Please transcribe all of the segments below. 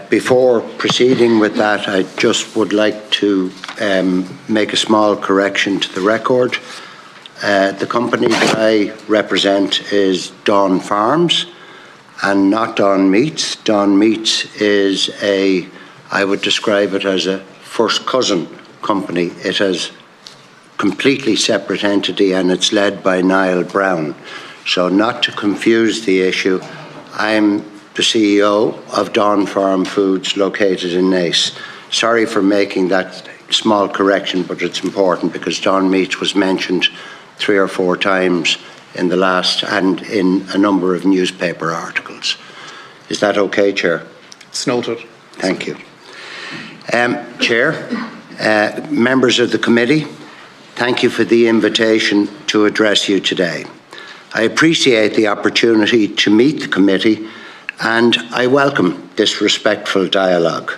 Before proceeding with that, I just would like to make a small correction to the record. The company that I represent is Dawn Farms and not Dawn Meats. Dawn Meats is I would describe it as a first cousin company. It has completely separate entity and it's led by Niall Brown. So not to confuse the issue, I'm the CEO of Dawn Farm Foods located in Naas. Sorry for making that small correction, but it's important because Dawn Meats was mentioned 3 or 4 times in the last and in a number of newspaper articles. Is that okay, Chair? It's noted. Thank you. Chair, members of the committee, thank you for the invitation to address you today. I appreciate the opportunity to meet the committee and I welcome this respectful dialogue.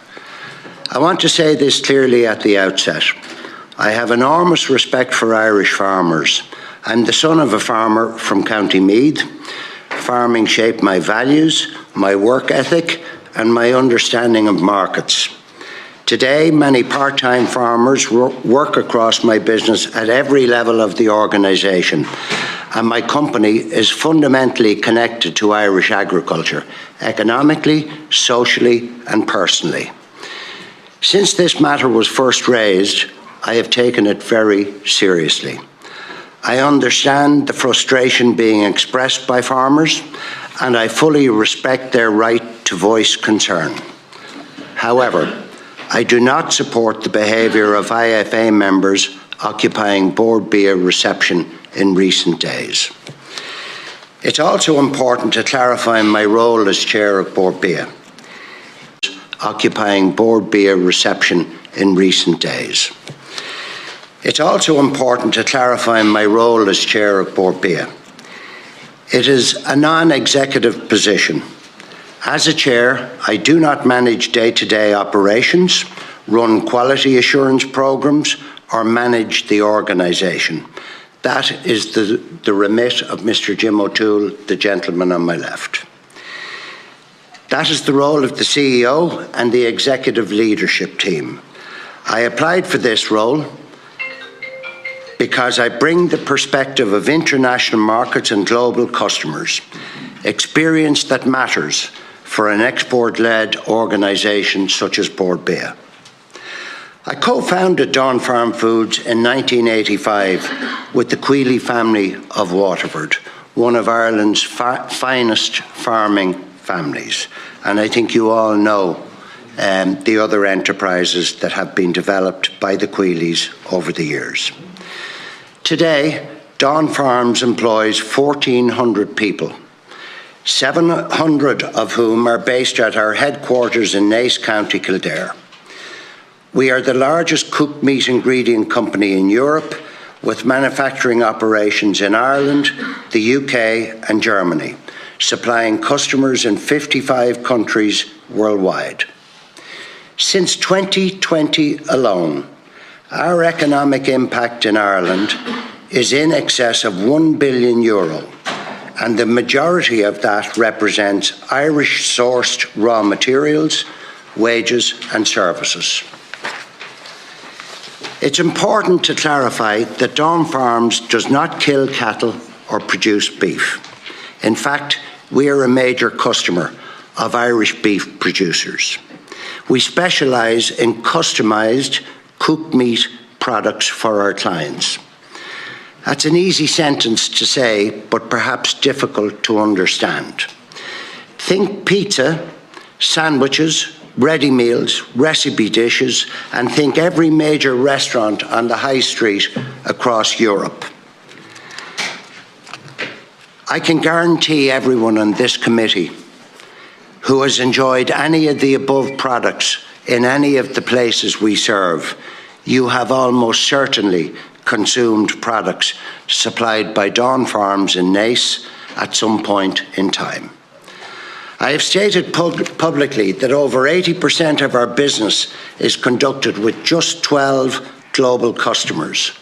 I want to say this clearly at the outset. I have enormous respect for Irish farmers. I'm the son of a farmer from County Meath. Farming shaped my values, my work ethic and my understanding of markets. Today, many part-time farmers work across my business at every level of the organisation, and my company is fundamentally connected to Irish agriculture, economically, socially and personally. Since this matter was first raised, I have taken it very seriously. I understand the frustration being expressed by farmers, and I fully respect their right to voice concern. However, I do not support the behaviour of IFA members occupying Bord Bia reception in recent days. It's also important to clarify my role as Chair of Bord Bia. Occupying Bord Bia reception in recent days. It's also important to clarify my role as Chair of Bord Bia. It is a non-executive position. As a Chair, I do not manage day-to-day operations, run quality assurance programmes, or manage the organisation. That is the remit of Mr. Jim O'Toole, the gentleman on my left. That is the role of the CEO and the executive leadership team. I applied for this role because I bring the perspective of international markets and global customers, experience that matters for an export-led organisation such as Bord Bia. I co-founded Dawn Farm Foods in 1985 with the Quealy family of Waterford, one of Ireland's finest farming families. And I think you all know the other enterprises that have been developed by the Quealys over the years. Today, Dawn Farms employs 1,400 people, 700 of whom are based at our headquarters in Naas, County Kildare. We are the largest cooked meat ingredient company in Europe, with manufacturing operations in Ireland, the UK and Germany, supplying customers in 55 countries worldwide. Since 2020 alone, our economic impact in Ireland is in excess of €1 billion, and the majority of that represents Irish-sourced raw materials, wages and services. It's important to clarify that Dawn Farms does not kill cattle or produce beef. In fact, we are a major customer of Irish beef producers. We specialise in customised cooked meat products for our clients. That's an easy sentence to say, but perhaps difficult to understand. Think pizza, sandwiches, ready meals, recipe dishes, and think every major restaurant on the high street across Europe. I can guarantee everyone on this committee who has enjoyed any of the above products in any of the places we serve, you have almost certainly consumed products supplied by Dawn Farms in Naas at some point in time. I have stated publicly that over 80% of our business is conducted with just 12 global customers.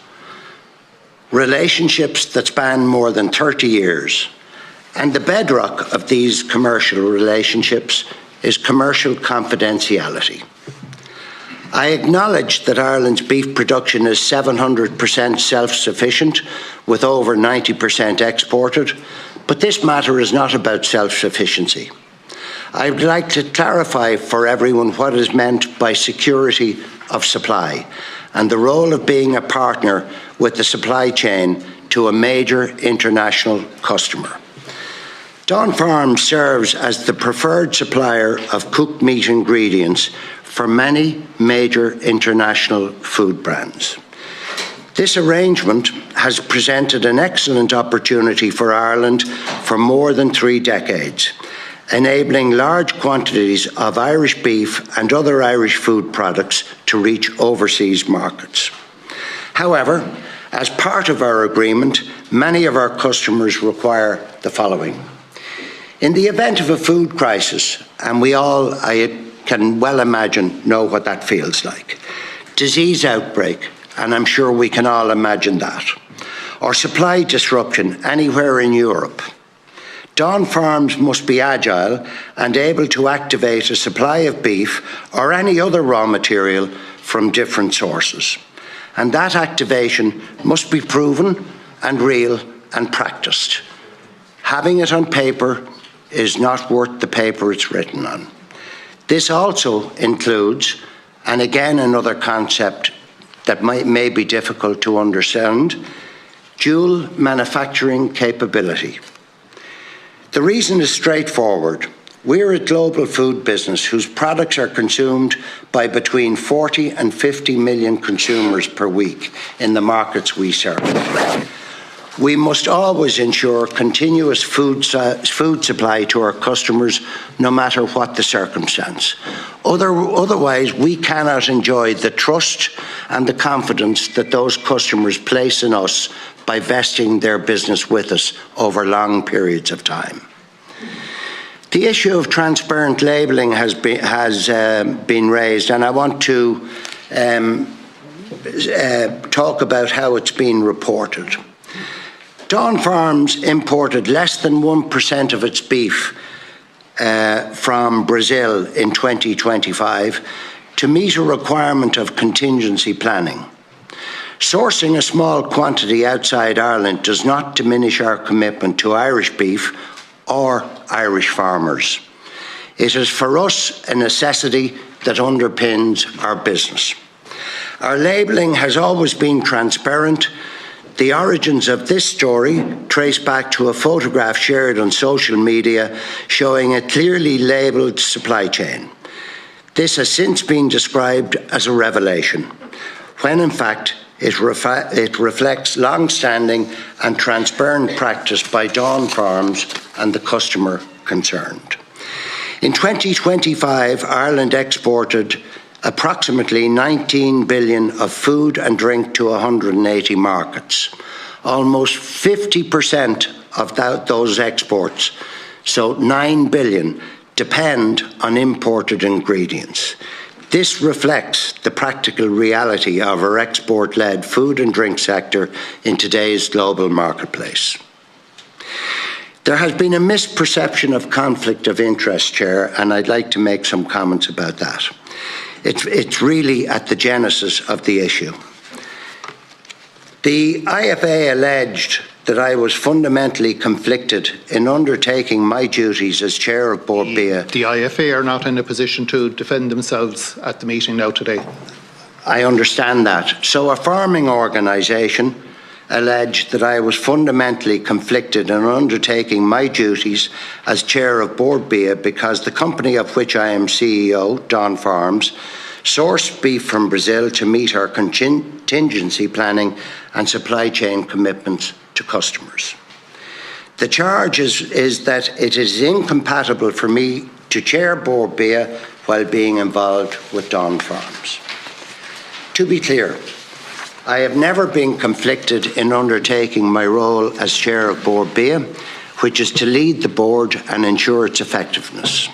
Relationships that span more than 30 years. And the bedrock of these commercial relationships is commercial confidentiality. I acknowledge that Ireland's beef production is 700% self-sufficient, with over 90% exported, but this matter is not about self-sufficiency. I would like to clarify for everyone what is meant by security of supply and the role of being a partner with the supply chain to a major international customer. Don Farms serves as the preferred supplier of cooked meat ingredients for many major international food brands. This arrangement has presented an excellent opportunity for Ireland for more than 3 decades, enabling large quantities of Irish beef and other Irish food products to reach overseas markets. However, as part of our agreement, many of our customers require the following. In the event of a food crisis, and we all, I can well imagine, know what that feels like. Disease outbreak, and I'm sure we can all imagine that. Or supply disruption anywhere in Europe. Don Farms must be agile and able to activate a supply of beef or any other raw material from different sources. And that activation must be proven and real and practiced. Having it on paper is not worth the paper it's written on. This also includes, and again another concept that may be difficult to understand, dual manufacturing capability. The reason is straightforward. We're a global food business whose products are consumed by between 40 and 50 million consumers per week in the markets we serve. We must always ensure continuous food supply to our customers, no matter what the circumstance. Otherwise, we cannot enjoy the trust and the confidence that those customers place in us by vesting their business with us over long periods of time. The issue of transparent labelling has been raised, and I want to talk about how it's been reported. Don Farms imported less than 1% of its beef from Brazil in 2025 to meet a requirement of contingency planning. Sourcing a small quantity outside Ireland does not diminish our commitment to Irish beef or Irish farmers. It is for us a necessity that underpins our business. Our labelling has always been transparent. The origins of this story trace back to a photograph shared on social media showing a clearly labelled supply chain. This has since been described as a revelation, when in fact it reflects long-standing and transparent practice by Don Farms and the customer concerned. In 2025, Ireland exported approximately 19 billion of food and drink to 180 markets. Almost 50% of those exports, so 9 billion, depend on imported ingredients. This reflects the practical reality of our export-led food and drink sector in today's global marketplace. There has been a misperception of conflict of interest, Chair, and I'd like to make some comments about that. It's really at the genesis of the issue. The IFA alleged that I was fundamentally conflicted in undertaking my duties as Chair of Bord Bia. The IFA are not in a position to defend themselves at the meeting now today. I understand that. So a farming organisation alleged that I was fundamentally conflicted in undertaking my duties as Chair of Bord Bia because the company of which I am CEO, Don Farms, sourced beef from Brazil to meet our contingency planning and supply chain commitments to customers. The charge is that it is incompatible for me to chair Bord Bia while being involved with Don Farms. To be clear, I have never been conflicted in undertaking my role as Chair of Bord Bia, which is to lead the board and ensure its effectiveness.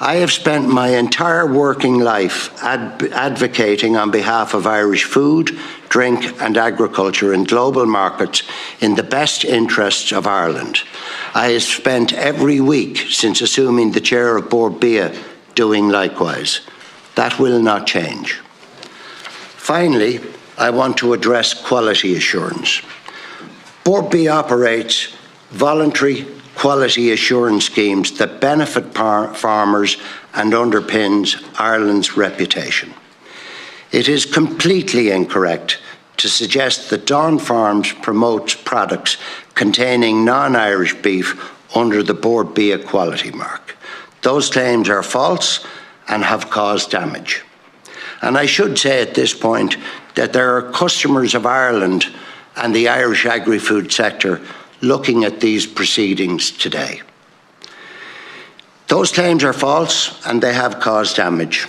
I have spent my entire working life advocating on behalf of Irish food, drink and agriculture in global markets in the best interests of Ireland. I have spent every week since assuming the chair of Bord Bia doing likewise. That will not change. Finally, I want to address quality assurance. Bord Bia operates voluntary quality assurance schemes that benefit farmers and underpins Ireland's reputation. It is completely incorrect to suggest that Dawn Farms promotes products containing non-Irish beef under the Bord Bia quality mark. Those claims are false and have caused damage. And I should say at this point that there are customers of Ireland and the Irish agri-food sector looking at these proceedings today. Those claims are false and they have caused damage.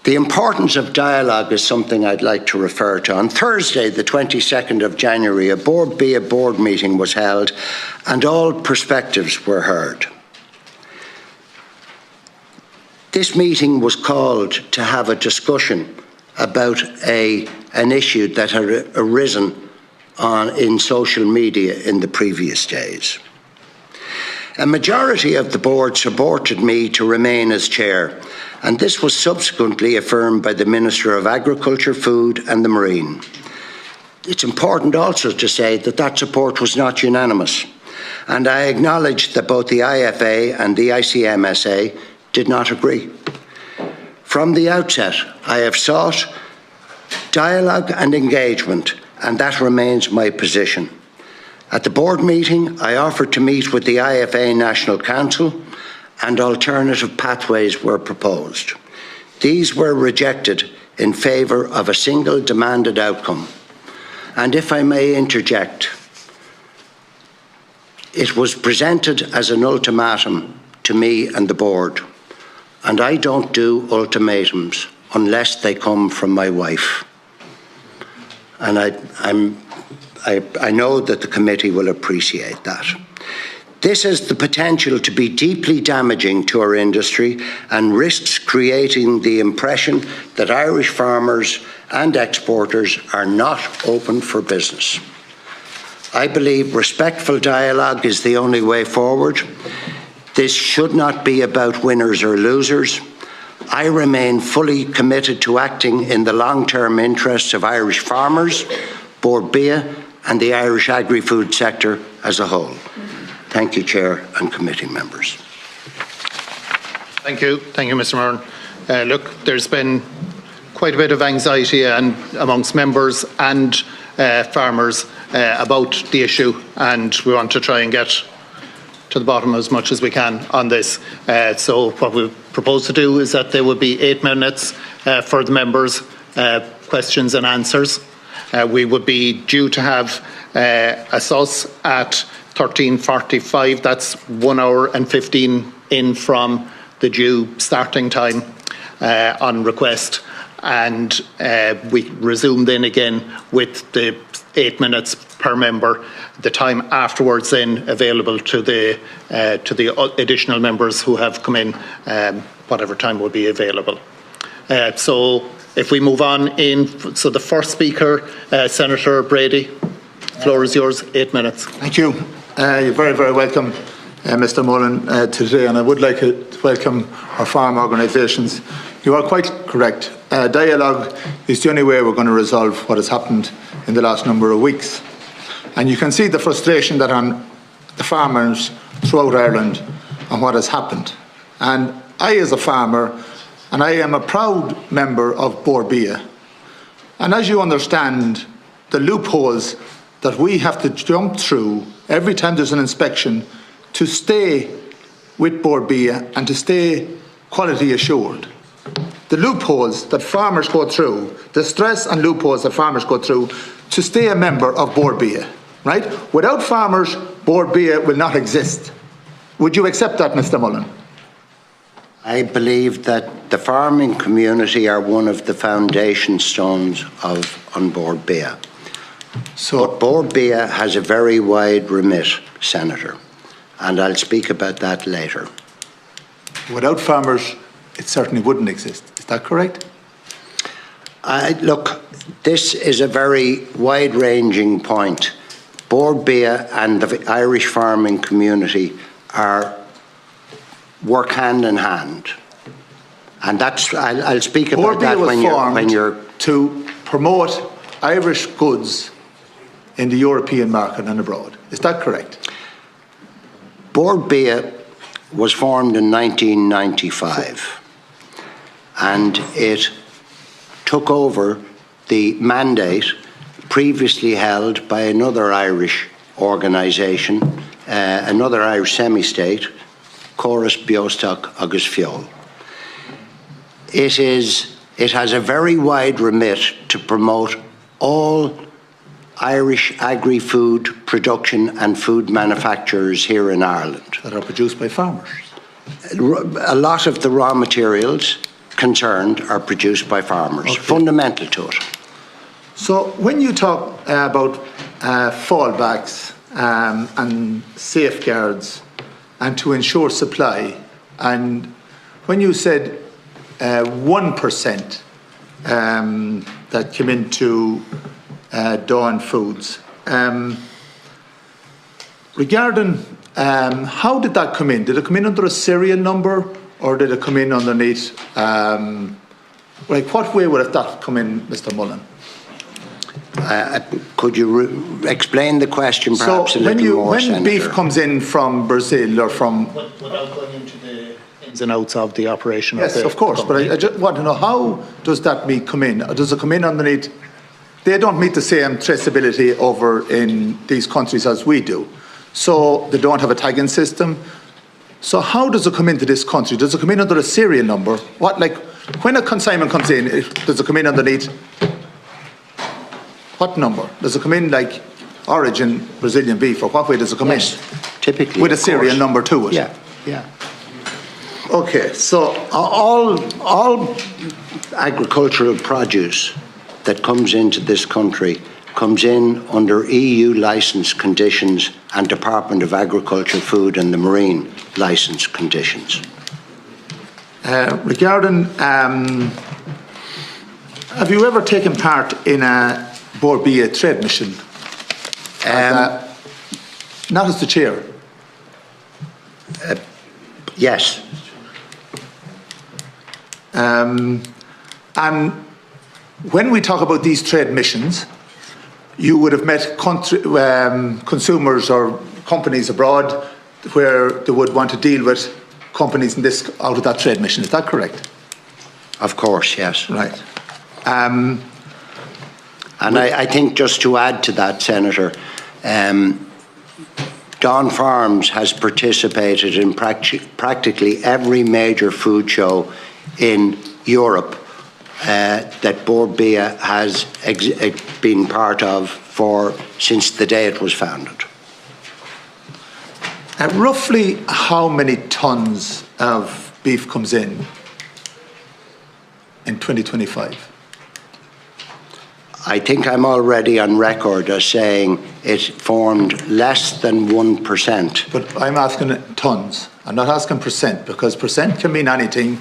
The importance of dialogue is something I'd like to refer to. On Thursday, the 22nd of January, a Bord Bia board meeting was held and all perspectives were heard. This meeting was called to have a discussion about an issue that had arisen in social media in the previous days. A majority of the board supported me to remain as chair, and this was subsequently affirmed by the Minister of Agriculture, Food and the Marine. It's important also to say that that support was not unanimous, and I acknowledge that both the IFA and the ICMSA did not agree. From the outset, I have sought dialogue and engagement, and that remains my position. At the board meeting, I offered to meet with the IFA National Council and alternative pathways were proposed. These were rejected in favour of a single demanded outcome. And if I may interject, it was presented as an ultimatum to me and the board. And I don't do ultimatums unless they come from my wife. And I know that the committee will appreciate that. This has the potential to be deeply damaging to our industry and risks creating the impression that Irish farmers and exporters are not open for business. I believe respectful dialogue is the only way forward. This should not be about winners or losers. I remain fully committed to acting in the long-term interests of Irish farmers, Bord Bia and the Irish agri-food sector as a whole. Thank you, Chair and committee members. Thank you, Mr. Murrin. Look, there's been quite a bit of anxiety amongst members and farmers about the issue, and we want to try and get to the bottom as much as we can on this. So what we propose to do is that there will be 8 minutes for the members' questions and answers. We would be due to have a SUS at 13:45. That's 1 hour and 15 in from the due starting time on request. And we resume then again with the 8 minutes per member. The time afterwards then available to the additional members who have come in, whatever time will be available. So if we move on in, so the first speaker, Senator Brady, the floor is yours, 8 minutes. Thank you. You're very, very welcome, Mr. Murrin, today, and I would like to welcome our farm organisations. You are quite correct. Dialogue is the only way we're going to resolve what has happened in the last number of weeks. And you can see the frustration that on the farmers throughout Ireland on what has happened. And I, as a farmer, and I am a proud member of Bord Bia. And as you understand, the loopholes that we have to jump through every time there's an inspection to stay with Bord Bia and to stay quality assured. The loopholes that farmers go through, the stress and loopholes that farmers go through to stay a member of Bord Bia, right? Without farmers, Bord Bia will not exist. Would you accept that, Mr. Mullen? I believe that the farming community are one of the foundation stones on Bord Bia. But Bord Bia has a very wide remit, Senator, and I'll speak about that later. Without farmers, it certainly wouldn't exist. Is that correct? Look, this is a very wide-ranging point Bord Bia and the Irish farming community work hand in hand. And that's, I'll speak about that when you're... to promote Irish goods in the European market and abroad. Is that correct? Bord Bia was formed in 1995, and it took over the mandate previously held by another Irish organisation, another Irish semi-state, Chorus Biostock Agus Fiol. It has a very wide remit to promote all Irish agri-food production and food manufacturers here in Ireland. That are produced by farmers. A lot of the raw materials concerned are produced by farmers, okay. Fundamental to it. So when you talk about fallbacks and safeguards and to ensure supply, and when you said 1% that came into Dawn Foods, regarding how did that come in? Did it come in under a serial number, or did it come in underneath? Like, what way would that come in, Mr. Mullen? Could you explain the question perhaps a little more, when Senator? Beef comes in from Brazil or from... Without going into the ins and outs of the operation. Yes, of course, but I just want to know, how does that meat come in? Does it come in underneath... They don't meet the same traceability over in these countries as we do. So they don't have a tagging system. So how does it come into this country? Does it come in under a serial number? What, like, when a consignment comes in, does it come in underneath... What number? Does it come in like origin Brazilian beef, or what way does it come in? Typically. With a serial number to it? Yeah, yeah. Okay, so all agricultural produce that comes into this country comes in under EU licence conditions and Department of Agriculture, Food and the Marine licence conditions. Regarding, have you ever taken part in a Bord Bia trade mission? Not as the chair. Yes. And when we talk about these trade missions, you would have met consumers or companies abroad where they would want to deal with companies in this out of that trade mission. Is that correct? Of course, yes. Right. And I think just to add to that, Senator, Dawn Farms has participated in practically every major food show in Europe that Bord Bia has been part of since the day it was founded. Roughly how many tonnes of beef comes in 2025? I think I'm already on record as saying it formed less than 1%. But I'm asking tonnes. I'm not asking percent, because percent can mean anything.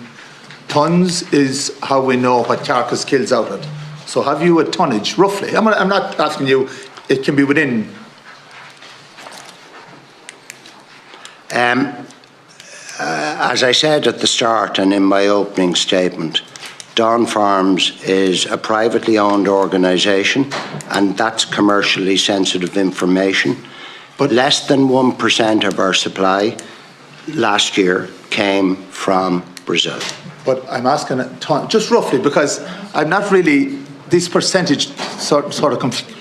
Tonnes is how we know what carcass kills out it. So have you a tonnage, roughly? I'm not asking you, it can be within. As I said at the start and in my opening statement, Dawn Farms is a privately owned organisation, and that's commercially sensitive information. But less than 1% of our supply last year came from Brazil. But I'm asking a ton, just roughly, because I'm not really, this percentage sort of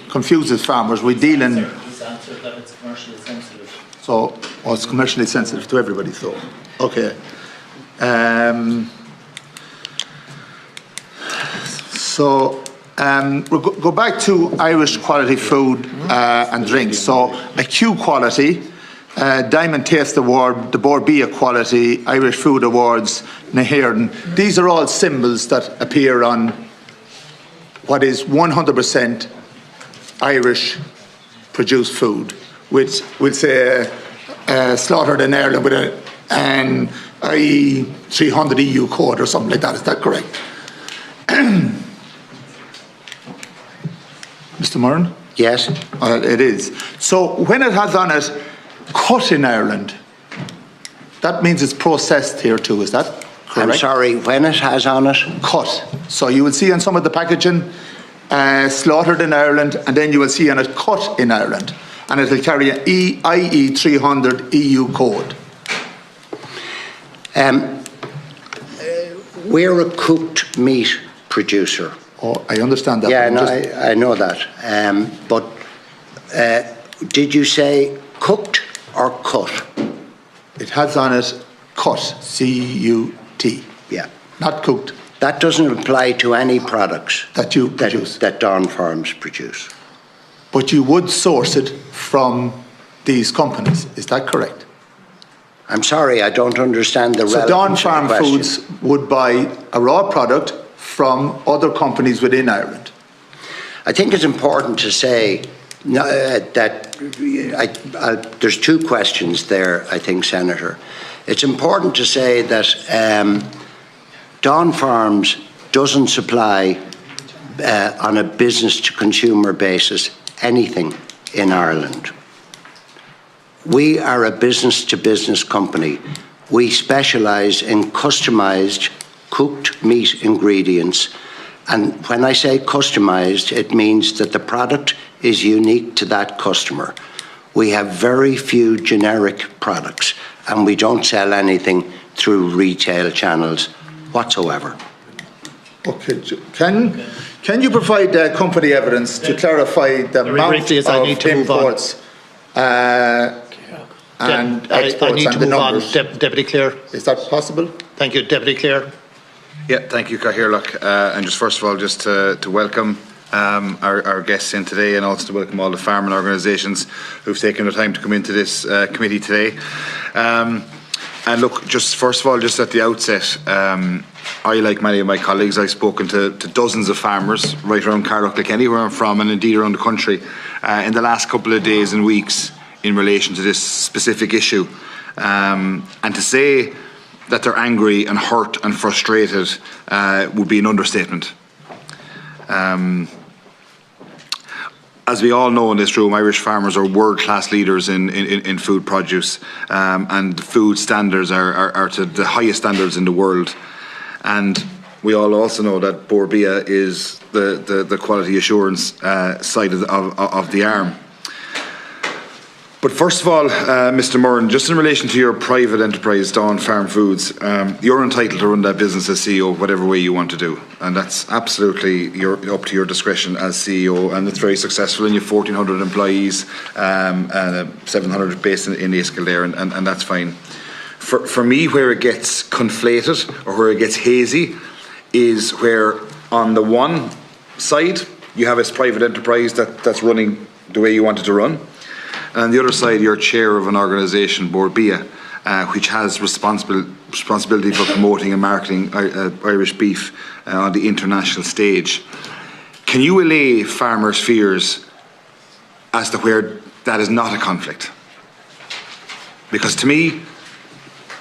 confuses farmers. We deal in... He's answered that it's commercially sensitive. So, it's commercially sensitive to everybody, so, okay. We'll go back to Irish quality food and drinks. So, a Q quality, Diamond Taste Award, the Bord Bia quality, Irish Food Awards, Nahiran. These are all symbols that appear on what is 100% Irish produced food, which would say slaughtered in Ireland with an IE 300 EU code or something like that. Is that correct? Mr. Murrin? Yes. It is. So when it has on it cut in Ireland, that means it's processed here too, is that correct? I'm sorry, when it has on it? Cut. So you will see on some of the packaging, slaughtered in Ireland, and then you will see on it cut in Ireland. And it will carry an IE 300 EU code. We're a cooked meat producer. Oh, I understand that. Yeah, no, I know that. But did you say cooked or cut? It has on it cut, C-U-T. Yeah. Not cooked. That doesn't apply to any products that you produce. That Dawn Farms produce. But you would source it from these companies, is that correct? I'm sorry, I don't understand the relevance. So Dawn Farm of the question. Foods would buy a raw product from other companies within Ireland. I think it's important to say that there's two questions there, I think, Senator. It's important to say that Dawn Farms doesn't supply on a business-to-consumer basis anything in Ireland. We are a business-to-business company. We specialise in customised cooked meat ingredients. And when I say customised, it means that the product is unique to that customer. We have very few generic products, and we don't sell anything through retail channels whatsoever. Okay, can you provide company evidence to clarify the amount of imports and exports I need and to the move on, numbers? Deputy Clare. Is that possible? Thank you, Deputy Clare. Yeah, thank you, Cathaoirleach. And just first of all, just to welcome our guests in today, and also to welcome all the farming organisations who've taken the time to come into this committee today. And look, just first of all, just at the outset, I, like many of my colleagues, I've spoken to dozens of farmers right around Carlock, like anywhere I'm from, and indeed around the country, in the last couple of days and weeks in relation to this specific issue. And to say that they're angry and hurt and frustrated would be an understatement. As we all know in this room, Irish farmers are world-class leaders in food produce, and food standards are to the highest standards in the world. And we all also know that Bord Bia is the quality assurance side of the arm. But first of all, Mr. Murrin, just in relation to your private enterprise, Dawn Farm Foods, you're entitled to run that business as CEO whatever way you want to do. And that's absolutely up to your discretion as CEO. And it's very successful, and you have 1,400 employees, and 700 based in Askell there, and that's fine. For me, where it gets conflated or where it gets hazy is where on the one side you have a private enterprise that's running the way you want it to run. And on the other side, you're chair of an organisation, Bord Bia, which has responsibility for promoting and marketing Irish beef on the international stage. Can you allay farmers' fears as to where that is not a conflict? Because to me,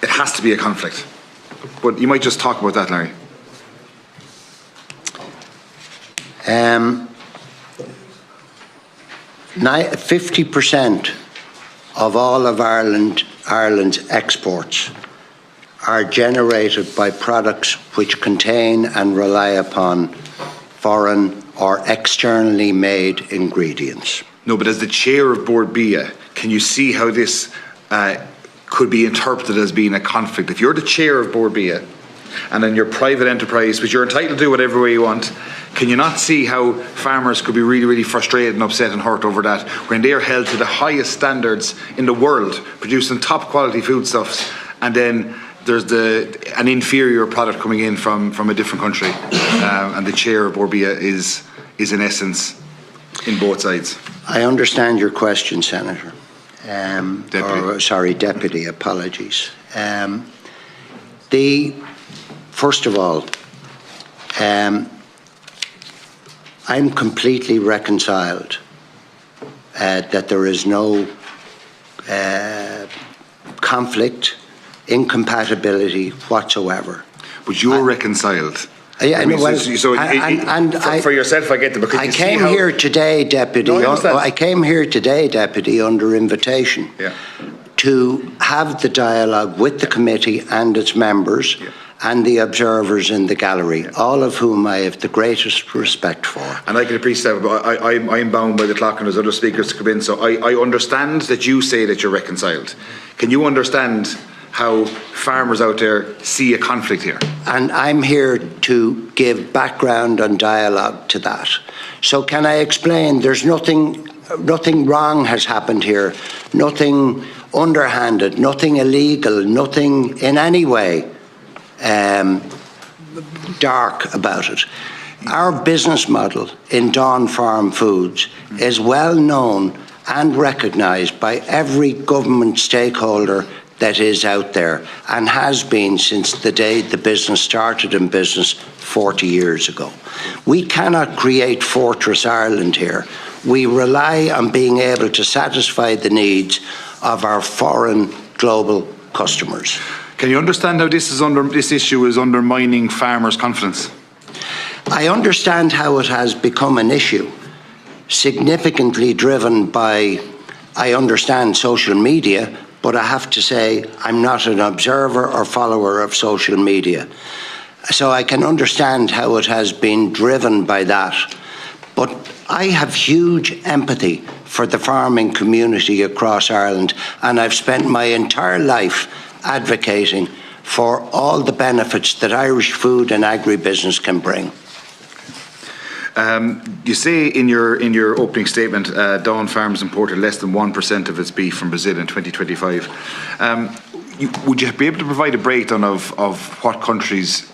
it has to be a conflict. But you might just talk about that, Larry. 50% of all of Ireland's exports are generated by products which contain and rely upon foreign or externally made ingredients. No, but as the chair of Bord Bia, can you see how this could be interpreted as being a conflict? If you're the chair of Bord Bia, and in your private enterprise, which you're entitled to do whatever way you want, can you not see how farmers could be really, really frustrated and upset and hurt over that when they are held to the highest standards in the world, producing top quality foodstuffs, and then there's an inferior product coming in from a different country, and the chair of Bord Bia is in essence in both sides? I understand your question, Senator. Deputy. Deputy, apologies. First of all, I'm completely reconciled that there is no conflict, incompatibility whatsoever. But you're reconciled Yeah, I mean, well, for yourself, I get it. But could I you came see how, here today, Deputy. No, I understand. I came here today, Deputy, under invitation Yeah. to have the dialogue with the committee and its members and the observers in the gallery, all of whom I have the greatest respect for. And I can appreciate that, but I'm bound by the clock and there's other speakers to come in. So I understand that you say that you're reconciled. Can you understand how farmers out there see a conflict here? And I'm here to give background and dialogue to that. So can I explain? There's nothing wrong has happened here, nothing underhanded, nothing illegal, nothing in any way dark about it. Our business model in Dawn Farm Foods is well known and recognised by every government stakeholder that is out there, and has been since the day the business started in business 40 years ago. We cannot create Fortress Ireland here. We rely on being able to satisfy the needs of our foreign global customers. Can you understand how this issue is undermining farmers' confidence? I understand how it has become an issue, significantly driven by, I understand, social media, but I have to say I'm not an observer or follower of social media. So I can understand how it has been driven by that. But I have huge empathy for the farming community across Ireland, and I've spent my entire life advocating for all the benefits that Irish food and agribusiness can bring. You say in your opening statement, Dawn Farms imported less than 1% of its beef from Brazil in 2025. Would you be able to provide a breakdown of what countries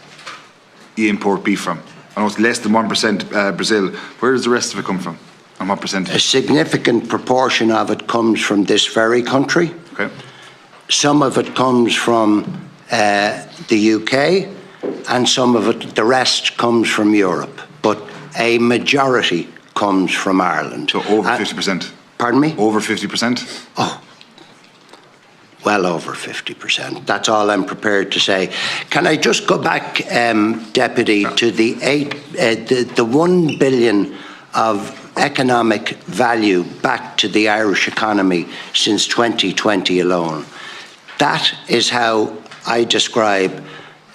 you import beef from? I know it's less than 1% Brazil. Where does the rest of it come from? And what percentage? A significant proportion of it comes from this very country. Okay. Some of it comes from the UK, and some of it, the rest, comes from Europe. But a majority comes from Ireland. So over 50%? Pardon me? Over 50%? Oh, well over 50%. That's all I'm prepared to say. Can I just go back, Deputy, to the 1 billion of economic value back to the Irish economy since 2020 alone? That is how I describe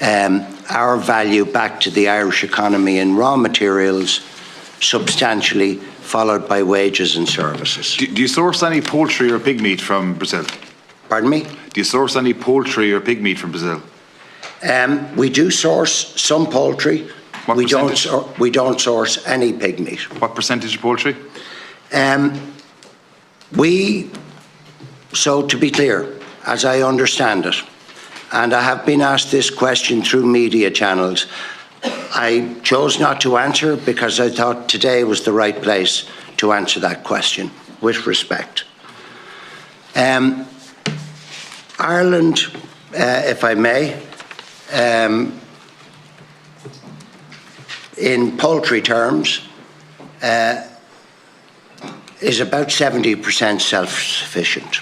our value back to the Irish economy in raw materials, substantially, followed by wages and services. Do you source any poultry or pig meat from Brazil? Pardon me? Do you source any poultry or pig meat from Brazil? We do source some poultry. What percentage? We don't source any pig meat. What percentage of poultry? So to be clear, as I understand it, and I have been asked this question through media channels, I chose not to answer because I thought today was the right place to answer that question, with respect. Ireland, if I may, in poultry terms, is about 70% self-sufficient.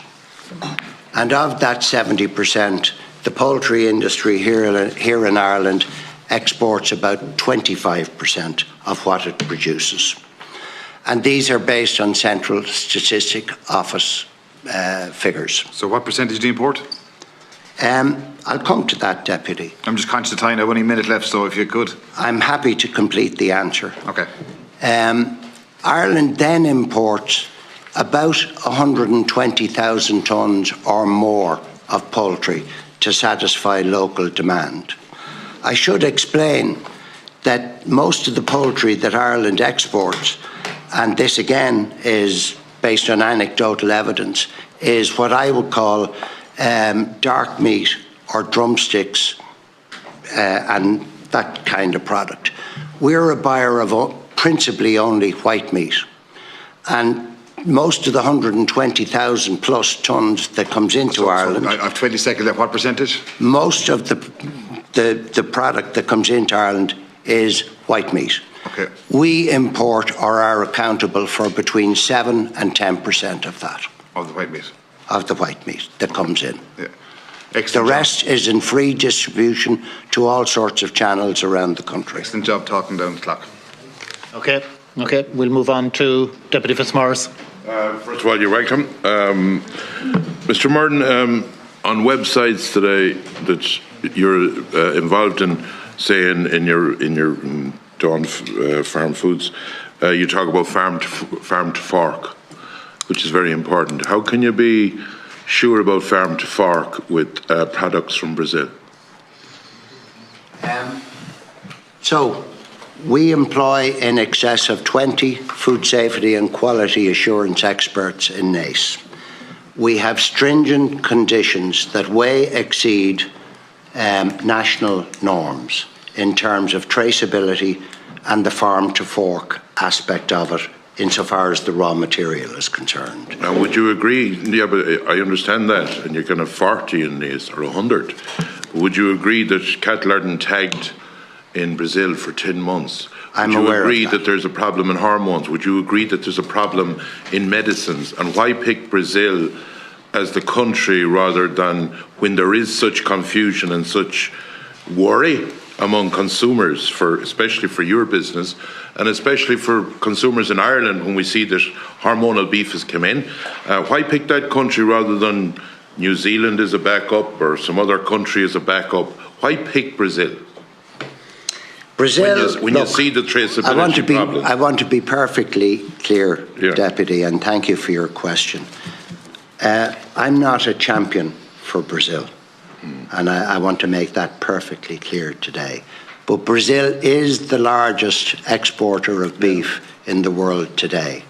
And of that 70%, the poultry industry here in Ireland exports about 25% of what it produces. And these are based on Central Statistic Office figures. So what percentage do you import? I'll come to that, Deputy. I'm just conscious of time. I have only a minute left, so if you could. I'm happy to complete the answer. Okay. Ireland then imports about 120,000 tonnes or more of poultry to satisfy local demand. I should explain that most of the poultry that Ireland exports, and this again is based on anecdotal evidence, is what I would call dark meat or drumsticks and that kind of product. We're a buyer of principally only white meat, and most of the 120,000 plus tonnes that comes into Ireland. I have 20 seconds left. What percentage? Most of the product that comes into Ireland is white meat. Okay. We import or are accountable for between 7 and 10% of that. Of the white meat? Of the white meat that comes in. Yeah. The rest is in free distribution to all sorts of channels around the country. Excellent job talking down the clock. Okay, we'll move on to Deputy Fitzmaurice. First of all, you're welcome. Mr. Murrin, on websites today that you're involved in, say in your Dawn Farm Foods, you talk about farm to fork, which is very important. How can you be sure about farm to fork with products from Brazil? So, we employ in excess of 20 food safety and quality assurance experts in NACE. We have stringent conditions that way exceed national norms in terms of traceability and the farm to fork aspect of it insofar as the raw material is concerned. Now, would you agree, yeah, but I understand that, and you can have 40 in this, or 100. Would you agree that cattle aren't tagged in Brazil for 10 months? I'm aware of that. Would you agree that there's a problem in hormones? Would you agree that there's a problem in medicines? And why pick Brazil as the country rather than when there is such confusion and such worry among consumers, especially for your business, and especially for consumers in Ireland when we see that hormonal beef has come in? Why pick that country rather than New Zealand as a backup or some other country as a backup? Why pick Brazil? Brazil, when you see the traceability problem. I want to be perfectly clear, Yeah. Deputy, and thank you for your question. I'm not a champion for Brazil, and I want to make that perfectly clear today. But Brazil is the largest exporter of beef in the world today.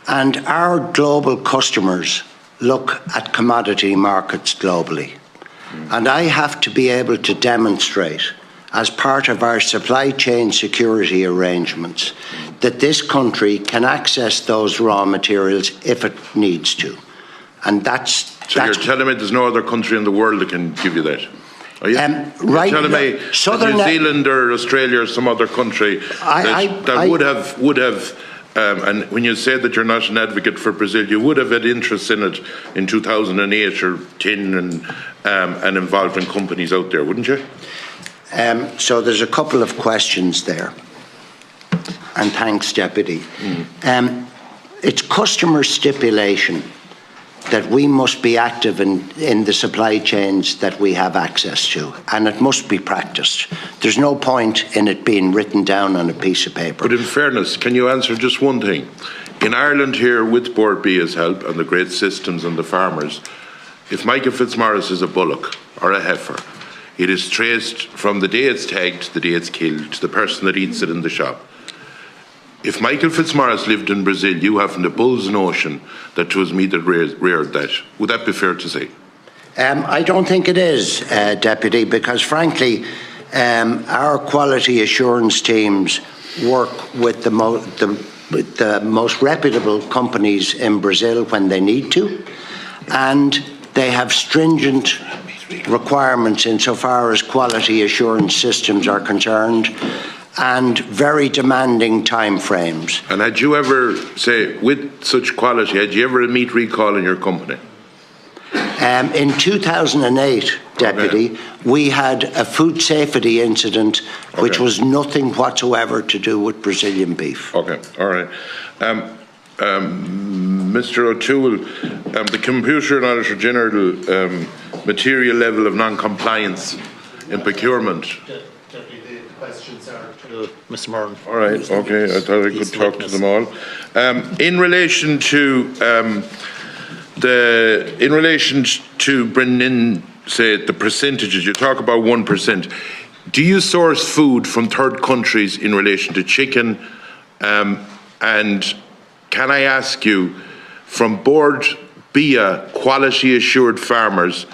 And our global customers look at commodity markets globally. And I have to be able to demonstrate, as part of our supply chain security arrangements, that this country can access those raw materials if it needs to. And So you're telling me there's no other country in the world that can give you that? Are you? Right, you're telling me that New Zealand or Australia or some other country that would have and when you say that you're not an advocate for Brazil, you would have had interest in it in 2008 or 10 and involved in companies out there, wouldn't you? So there's a couple of questions there. And thanks, Deputy. It's customer stipulation that we must be active in the supply chains that we have access to, and it must be practiced. There's no point in it being written down on a piece of paper. But in fairness, can you answer just one thing? In Ireland here, with Bord Bia's help and the great systems and the farmers, if Michael Fitzmaurice is a bullock or a heifer, it is traced from the day it's tagged to the day it's killed to the person that eats it in the shop. If Michael Fitzmaurice lived in Brazil, you haven't a bull's notion that it was me that reared that. Would that be fair to say? I don't think it is, Deputy, because frankly, our quality assurance teams work with the most reputable companies in Brazil when they need to, and they have stringent requirements insofar as quality assurance systems are concerned, and very demanding timeframes. And had you ever, say, with such quality, had you ever a meat recall in your company? In 2008, Deputy, we had a food safety incident which was nothing whatsoever to do with Brazilian beef. Okay, all right. Mr. O'Toole, the Computer and Auditor General material level of non-compliance in procurement. Deputy, the questions are to Mr. Murrin. All right, okay, I thought I could talk to them all. In relation to bringing in, say, the percentages, you talk about 1%. Do you source food from third countries in relation to chicken? And can I ask you, from Bord Bia quality assured farmers,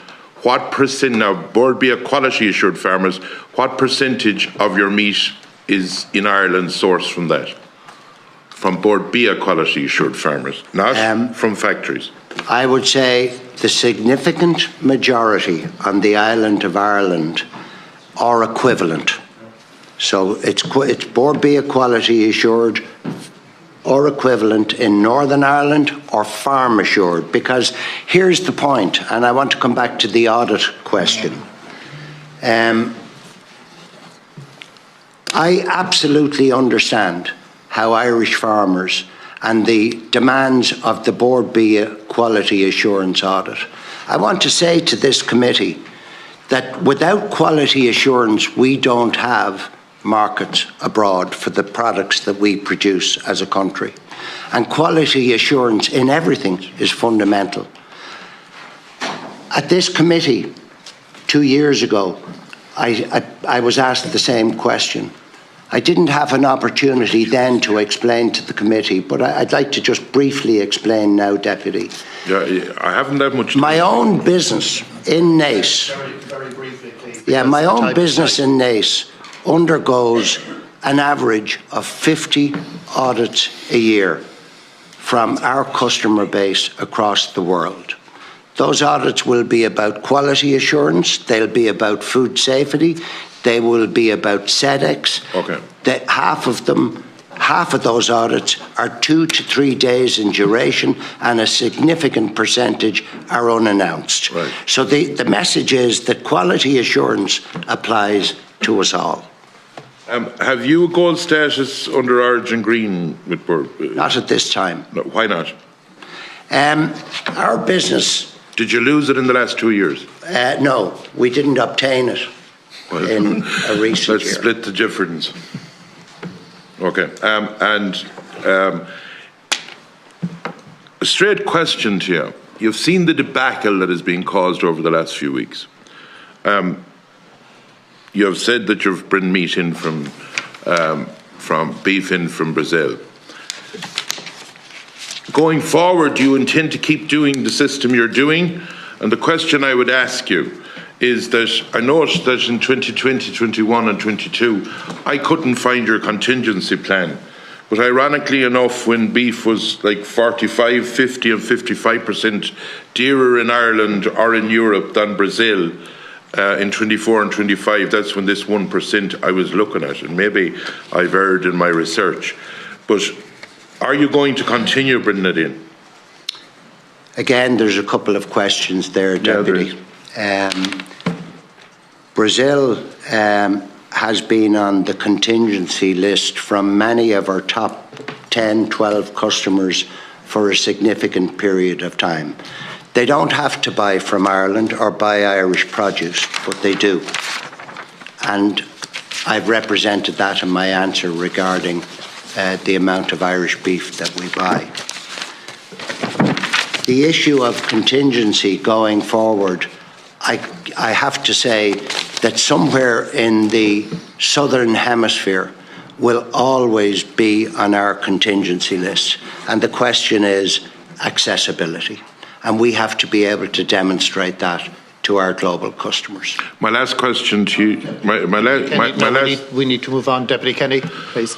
what percentage of your meat is in Ireland sourced from that? From Bord Bia quality assured farmers, not from factories. I would say the significant majority on the island of Ireland are equivalent. So it's Bord Bia quality assured or equivalent in Northern Ireland or farm assured? Because here's the point, and I want to come back to the audit question. I absolutely understand how Irish farmers and the demands of the Bord Bia quality assurance audit. I want to say to this committee that without quality assurance, we don't have markets abroad for the products that we produce as a country. And quality assurance in everything is fundamental. At this committee 2 years ago, I was asked the same question. I didn't have an opportunity then to explain to the committee, but I'd like to just briefly explain now, Deputy. Yeah, I haven't that much time. My own business in Naas, Very briefly, please. yeah, my own business in Naas undergoes an average of 50 audits a year from our customer base across the world. Those audits will be about quality assurance, they'll be about food safety, they will be about SEDEX. Okay. Half of those audits are 2 to 3 days in duration, and a significant percentage are unannounced. Right. So the message is that quality assurance applies to us all. Have you a gold status under Origin Green with Bord? Not at this time. No, why not? Our business... Did you lose it in the last 2 years? No, we didn't obtain it in a recent Let's year. split the difference. Okay. A straight question to you. You've seen the debacle that has been caused over the last few weeks. You have said that you've bring meat in from beef in from Brazil. Going forward, do you intend to keep doing the system you're doing? And the question I would ask you is that I noticed that in 2020, 21 and 22, I couldn't find your contingency plan. But ironically enough, when beef was like 45, 50 and 55% dearer in Ireland or in Europe than Brazil, in 24 and 25, that's when this 1% I was looking at, and maybe I've erred in my research. But are you going to continue bringing it in? Again, there's a couple of questions there, Deputy. Brazil has been on the contingency list from many of our top 10, 12 customers for a significant period of time. They don't have to buy from Ireland or buy Irish produce, but they do. And I've represented that in my answer regarding the amount of Irish beef that we buy. The issue of contingency going forward, I have to say that somewhere in the southern hemisphere will always be on our contingency list. And the question is accessibility. And we have to be able to demonstrate that to our global customers. My last question to you, We need to move on. Deputy Kenny, please.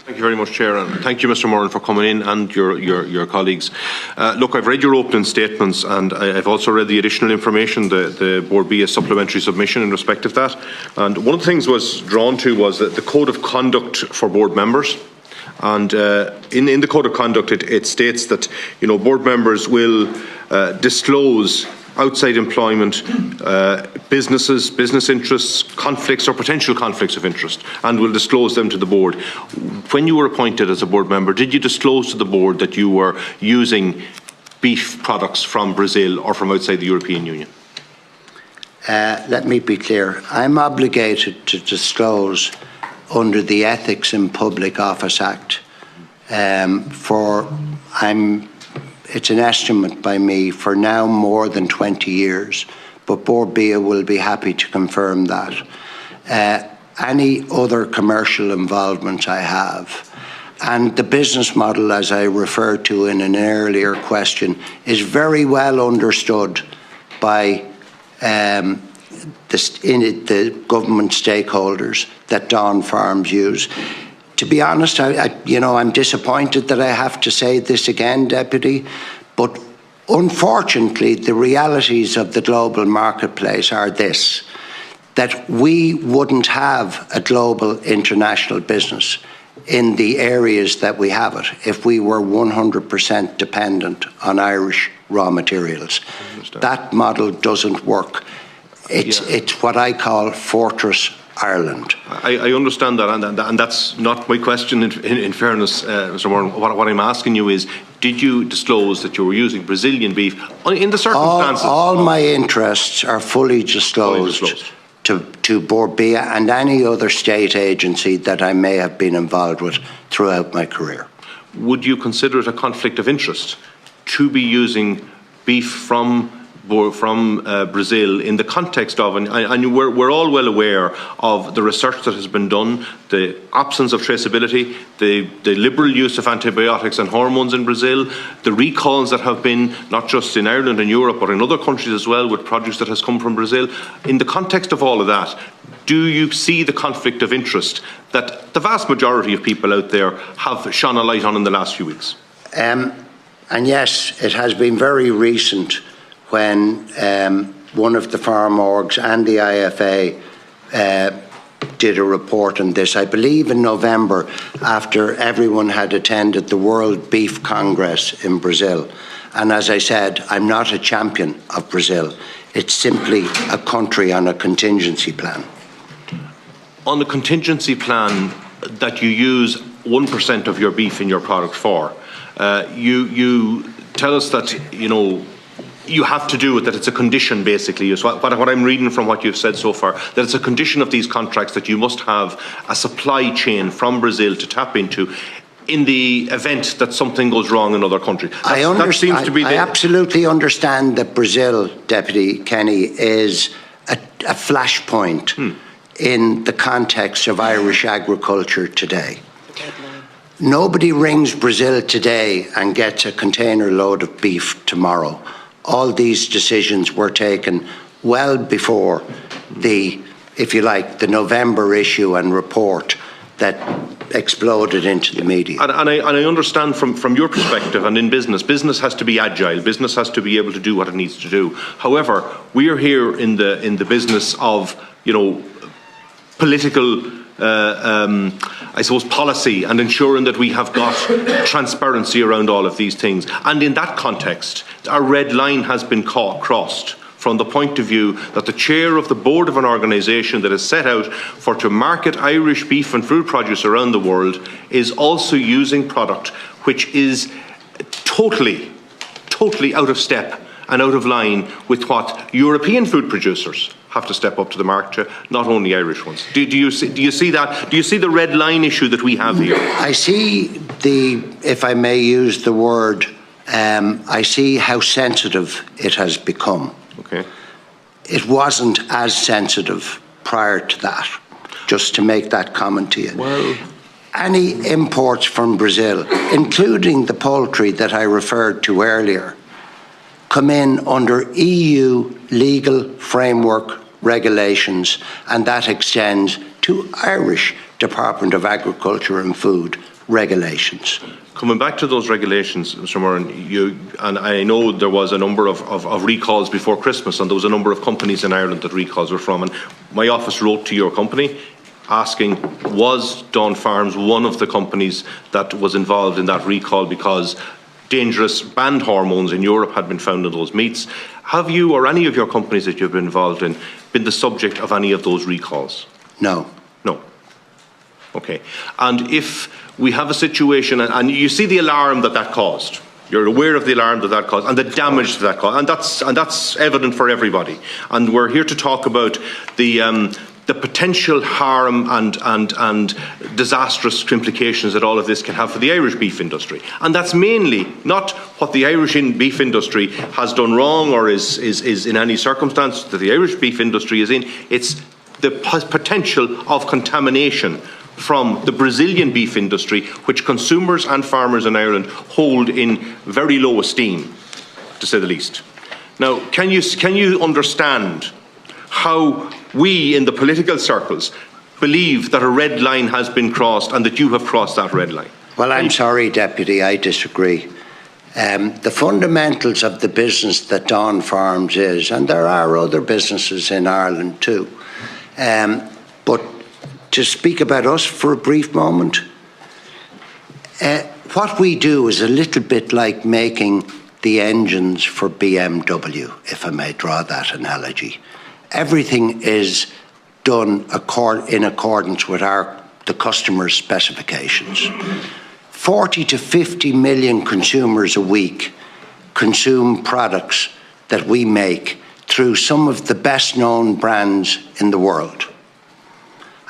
Thank you very much, Chair, and thank you, Mr. Murrin, for coming in, and your colleagues. Look, I've read your opening statements, and I've also read the additional information, the Bord Bia supplementary submission in respect of that. And one of the things was drawn to was that the code of conduct for board members. And in the code of conduct, it states that board members will disclose outside employment, business interests, conflicts or potential conflicts of interest, and will disclose them to the board. When you were appointed as a board member, did you disclose to the board that you were using beef products from Brazil or from outside the European Union? Let me be clear. I'm obligated to disclose under the Ethics in Public Office Act it's an estimate by me for now more than 20 years, but Bord Bia will be happy to confirm that. Any other commercial involvement I have, and the business model, as I referred to in an earlier question, is very well understood by the government stakeholders that Dawn Farms use. To be honest, I'm disappointed that I have to say this again, Deputy, but unfortunately the realities of the global marketplace are that we wouldn't have a global international business in the areas that we have it if we were 100% dependent on Irish raw materials. That model doesn't work. It's what I call Fortress Ireland. I understand that, and that's not my question. In fairness, Mr. Murrin, what I'm asking you is, did you disclose that you were using Brazilian beef in the circumstances? All my interests are fully disclosed. To Bord Bia and any other state agency that I may have been involved with throughout my career. Would you consider it a conflict of interest to be using beef from Brazil in the context of, and we're all well aware of the research that has been done, the absence of traceability, the liberal use of antibiotics and hormones in Brazil, the recalls that have been not just in Ireland and Europe but in other countries as well with produce that has come from Brazil. In the context of all of that, do you see the conflict of interest that the vast majority of people out there have shone a light on in the last few weeks? And yes, it has been very recent when one of the farm orgs and the IFA did a report on this, I believe in November, after everyone had attended the World Beef Congress in Brazil. And as I said, I'm not a champion of Brazil. It's simply a country on a contingency plan. On the contingency plan that you use 1% of your beef in your product for, you tell us that, you have to do it, that it's a condition basically, is what I'm reading from what you've said so far, that it's a condition of these contracts that you must have a supply chain from Brazil to tap into in the event that something goes wrong in other countries. I absolutely understand that Brazil, Deputy Kenny, is a flashpoint in the context of Irish agriculture today. Nobody rings Brazil today and gets a container load of beef tomorrow. All these decisions were taken well before the, if you like, the November issue and report that exploded into the media. And I understand from your perspective, and in business has to be agile. Business has to be able to do what it needs to do. However, we are here in the business of, political I suppose policy and ensuring that we have got transparency around all of these things. And in that context, our red line has been crossed from the point of view that the chair of the board of an organisation that is set out to market Irish beef and food produce around the world is also using product which is totally out of step and out of line with what European food producers have to step up to the mark to, not only Irish ones. Do you see that? Do you see the red line issue that we have here? I see if I may use the word, I see how sensitive it has become. Okay. It wasn't as sensitive prior to that, just to make that comment to you. Well, any imports from Brazil, including the poultry that I referred to earlier, come in under EU legal framework regulations, and that extends to Irish Department of Agriculture and Food regulations. Coming back to those regulations, Mr. Murrin, and I know there was a number of recalls before Christmas, and there was a number of companies in Ireland that recalls were from, and my office wrote to your company asking, was Dawn Farms one of the companies that was involved in that recall because dangerous banned hormones in Europe had been found in those meats? Have you or any of your companies that you've been involved in been the subject of any of those recalls? No. No. Okay. And if we have a situation, and you see the alarm that caused, you're aware of the alarm that caused and the damage that caused, and that's evident for everybody. And we're here to talk about the potential harm and disastrous implications that all of this can have for the Irish beef industry. And that's mainly not what the Irish beef industry has done wrong or is in any circumstance that the Irish beef industry is in. It's the potential of contamination from the Brazilian beef industry, which consumers and farmers in Ireland hold in very low esteem, to say the least. Now, can you understand how we in the political circles believe that a red line has been crossed and that you have crossed that red line? Well, I'm sorry, Deputy, I disagree. The fundamentals of the business that Dawn Farms is, and there are other businesses in Ireland too, but to speak about us for a brief moment, What we do is a little bit like making the engines for BMW, if I may draw that analogy. Everything is done in accordance with the customer's specifications. 40 to 50 million consumers a week consume products that we make through some of the best known brands in the world.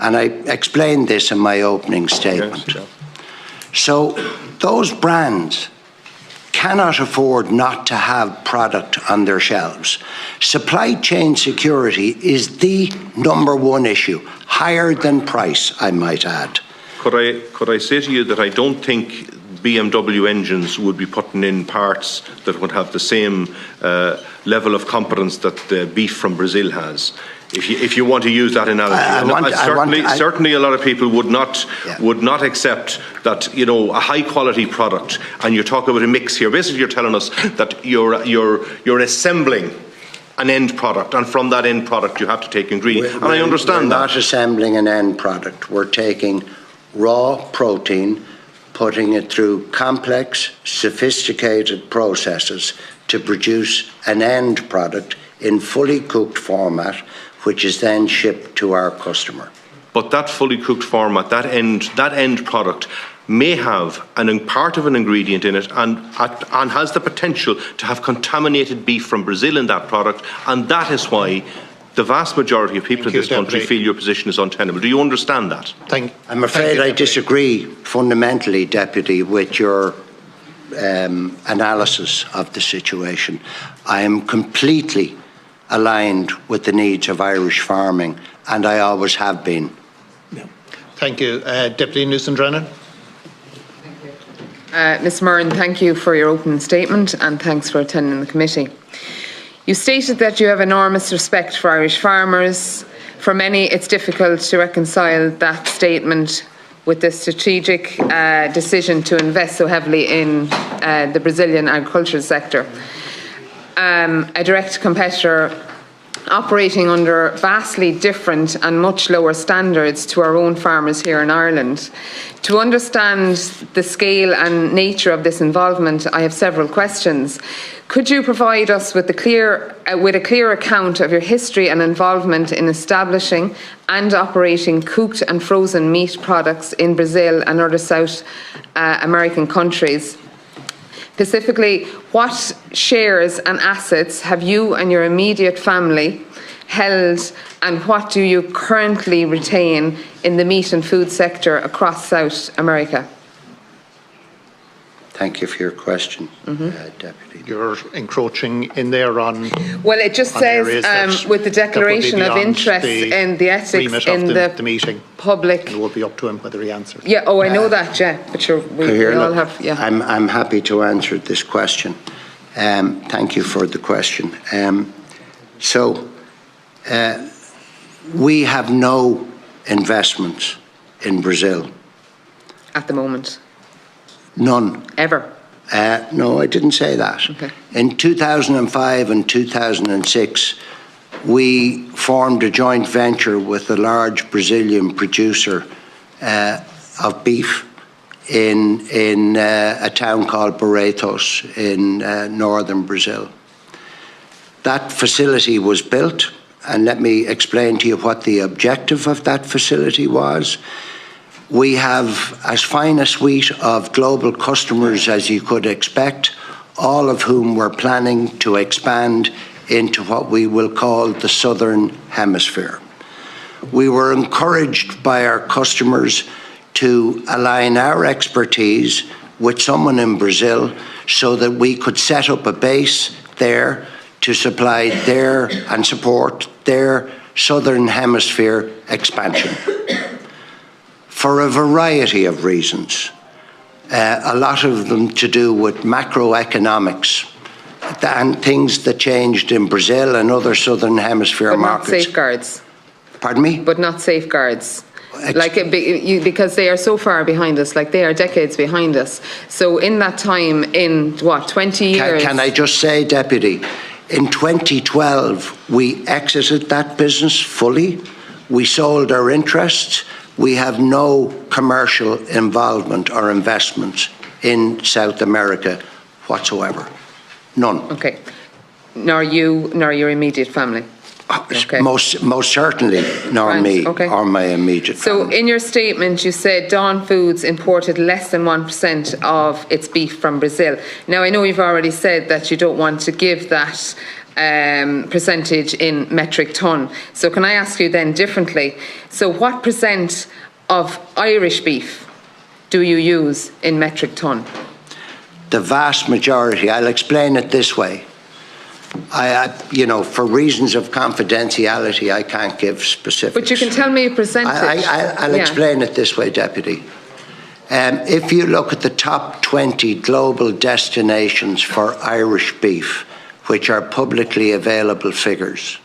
And I explained this in my opening statement. Yes, yeah. So those brands cannot afford not to have product on their shelves. Supply chain security is the #1 issue, higher than price, I might add. Could I say to you that I don't think BMW engines would be putting in parts that would have the same level of competence that the beef from Brazil has? If you want to use that analogy, certainly a lot of people would not accept that, you know, a high quality product, and you're talking about a mix here. Basically, you're telling us that you're assembling an end product, and from that end product you have to take ingredients. And I understand that. We're not assembling an end product. We're taking raw protein, putting it through complex, sophisticated processes to produce an end product in fully cooked format, which is then shipped to our customer. But that fully cooked format, that end product, may have part of an ingredient in it and has the potential to have contaminated beef from Brazil in that product, and that is why the vast majority of people in this country feel your position is untenable. Do you understand that? I'm afraid I disagree fundamentally, Deputy, with your analysis of the situation. I am completely aligned with the needs of Irish farming, and I always have been. Thank you. Deputy Newson-Drennan. Ms Murrin, thank you for your opening statement and thanks for attending the committee. You stated that you have enormous respect for Irish farmers. For many, it's difficult to reconcile that statement with the strategic decision to invest so heavily in the Brazilian agricultural sector. A direct competitor operating under vastly different and much lower standards to our own farmers here in Ireland. To understand the scale and nature of this involvement, I have several questions. Could you provide us with a clear account of your history and involvement in establishing and operating cooked and frozen meat products in Brazil and other South American countries? Specifically, what shares and assets have you and your immediate family held, and what do you currently retain in the meat and food sector across South America? Thank you for your question, Deputy. You're encroaching in there on... Well, it just says with the declaration of interest in the ethics in the meeting. Public... It will be up to him whether he answers. Yeah, I know that, yeah, but we all have... Yeah. I'm happy to answer this question. Thank you for the question. We have no investments in Brazil. At the moment? None. Ever? No, I didn't say that. Okay. In 2005 and 2006, we formed a joint venture with a large Brazilian producer of beef in a town called Barretos in northern Brazil. That facility was built, and let me explain to you what the objective of that facility was. We have as fine a suite of global customers as you could expect, all of whom were planning to expand into what we will call the Southern Hemisphere. We were encouraged by our customers to align our expertise with someone in Brazil so that we could set up a base there to supply their and support their Southern Hemisphere expansion. For a variety of reasons, a lot of them to do with macroeconomics and things that changed in Brazil and other Southern Hemisphere markets. But not safeguards. Pardon me? But not safeguards. Because they are so far behind us, like they are decades behind us. So in that time, in what, 20 years? Can I just say, Deputy, in 2012, we exited that business fully. We sold our interests. we have no commercial involvement or investment in South America whatsoever. None. Okay. Nor you, nor your immediate family? Okay. Most certainly, nor Right, me okay. or my immediate So family. in your statement, you said Dawn Foods imported less than 1% of its beef from Brazil. Now, I know you've already said that you don't want to give that percentage in metric ton. So can I ask you then differently? So what percent of Irish beef do you use in metric ton? The vast majority. I'll explain it this way. For reasons of confidentiality, I can't give specifics. But you can tell me a percentage. I'll explain it this way, Deputy. If you look at the top 20 global destinations for Irish beef, which are publicly available figures,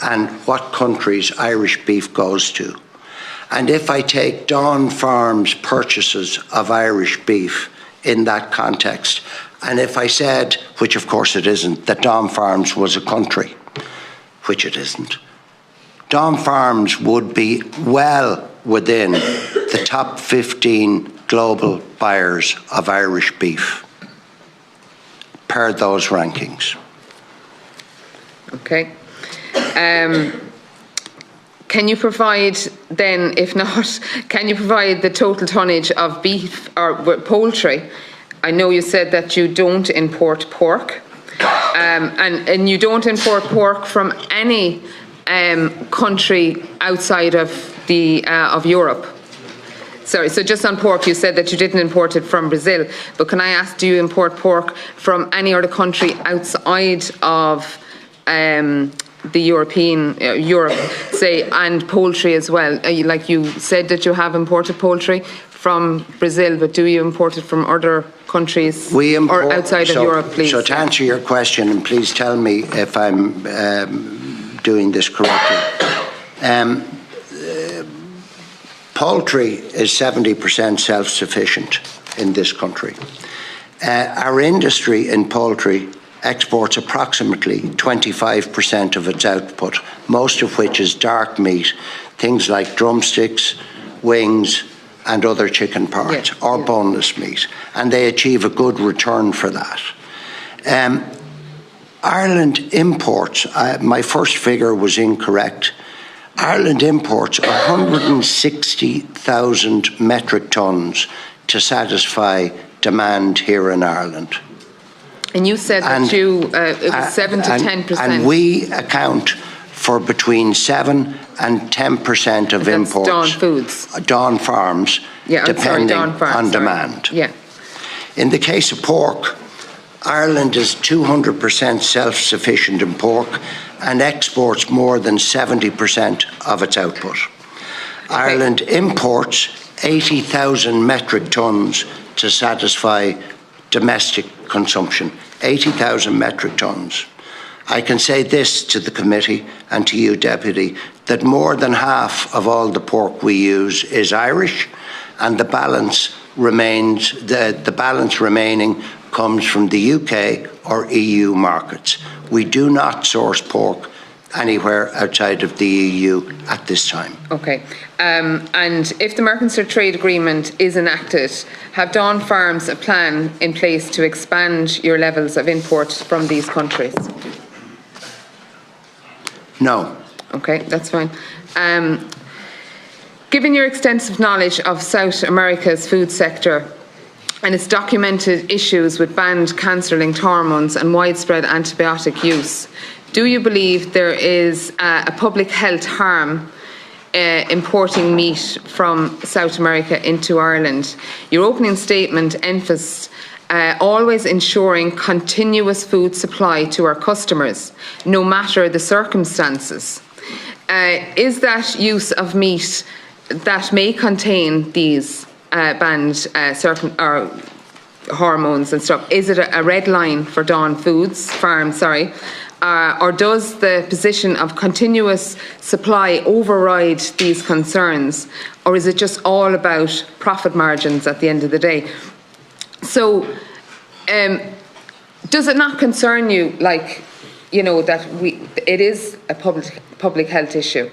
and what countries Irish beef goes to, and if I take Dawn Farms' purchases of Irish beef in that context, and if I said, which of course it isn't, that Dawn Farms was a country, which it isn't, Dawn Farms would be well within the top 15 global buyers of Irish beef per those rankings. Okay. Can you provide then, if not, can you provide the total tonnage of beef or poultry? I know you said that you don't import pork, and you don't import pork from any country outside of of Europe. Sorry, so just on pork, you said that you didn't import it from Brazil, but can I ask, do you import pork from any other country outside of the Europe, say, and poultry as well? Like you said that you have imported poultry from Brazil, but do you import it from other countries or outside of Europe, please? So to answer your question, and please tell me if I'm doing this correctly, poultry is 70% self-sufficient in this country. Our industry in poultry exports approximately 25% of its output, most of which is dark meat, things like drumsticks, wings, and other chicken parts, or boneless meat, and they achieve a good return for that. Ireland imports, my first figure was incorrect, Ireland imports 160,000 metric tonnes to satisfy demand here in Ireland. And you said that it was 7 to 10%. And we account for between 7 and 10% of imports. Dawn Foods. Dawn Farms, depending on demand. Yeah. In the case of pork, Ireland is 200% self-sufficient in pork and exports more than 70% of its output. Okay. Ireland imports 80,000 metric tonnes to satisfy domestic consumption, 80,000 metric tonnes. I can say this to the committee and to you, Deputy, that more than half of all the pork we use is Irish, and the balance remains, the balance remaining comes from the UK or EU markets. We do not source pork anywhere outside of the EU at this time. Okay. And if the Merkosur trade agreement is enacted, have Dawn Farms a plan in place to expand your levels of import from these countries? No. Okay, that's fine. Given your extensive knowledge of South America's food sector and its documented issues with banned cancer-linked hormones and widespread antibiotic use, do you believe there is a public health harm importing meat from South America into Ireland? Your opening statement emphasised always ensuring continuous food supply to our customers, no matter the circumstances. Is that use of meat that may contain these banned certain hormones and stuff, is it a red line for Dawn Farms, or does the position of continuous supply override these concerns, or is it just all about profit margins at the end of the day? So, does it not concern you, that it is a public health issue?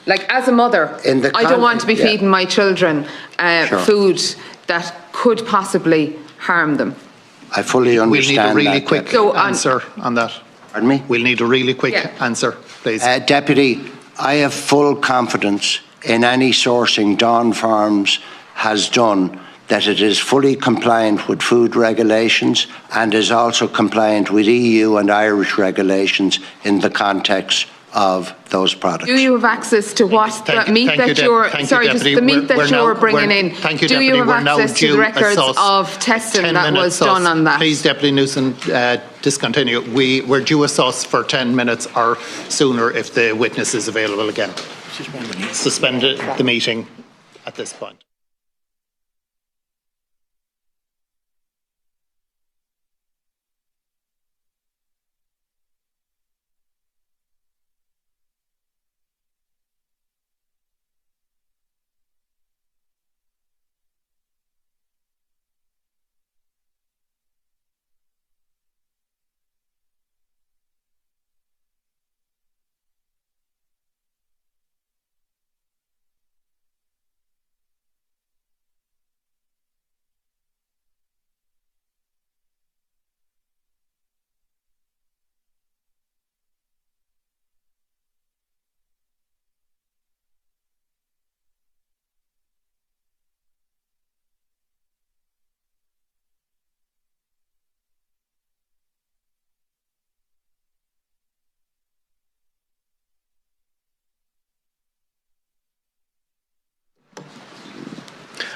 Like, as a mother, I don't want to be feeding my children food that could possibly harm them. I fully understand. We'll need a really quick answer on that. Pardon me? We'll need a really quick answer, please. Deputy, I have full confidence in any sourcing Dawn Farms has done that it is fully compliant with food regulations and is also compliant with EU and Irish regulations in the context of those products. Do you have access to what meat that you're bringing in? Thank you, do Deputy. you have access to the records of testing that was done on that? Please, Deputy Newson, discontinue. We're due a sauce for 10 minutes or sooner if the witness is available again. Suspend the meeting at this point.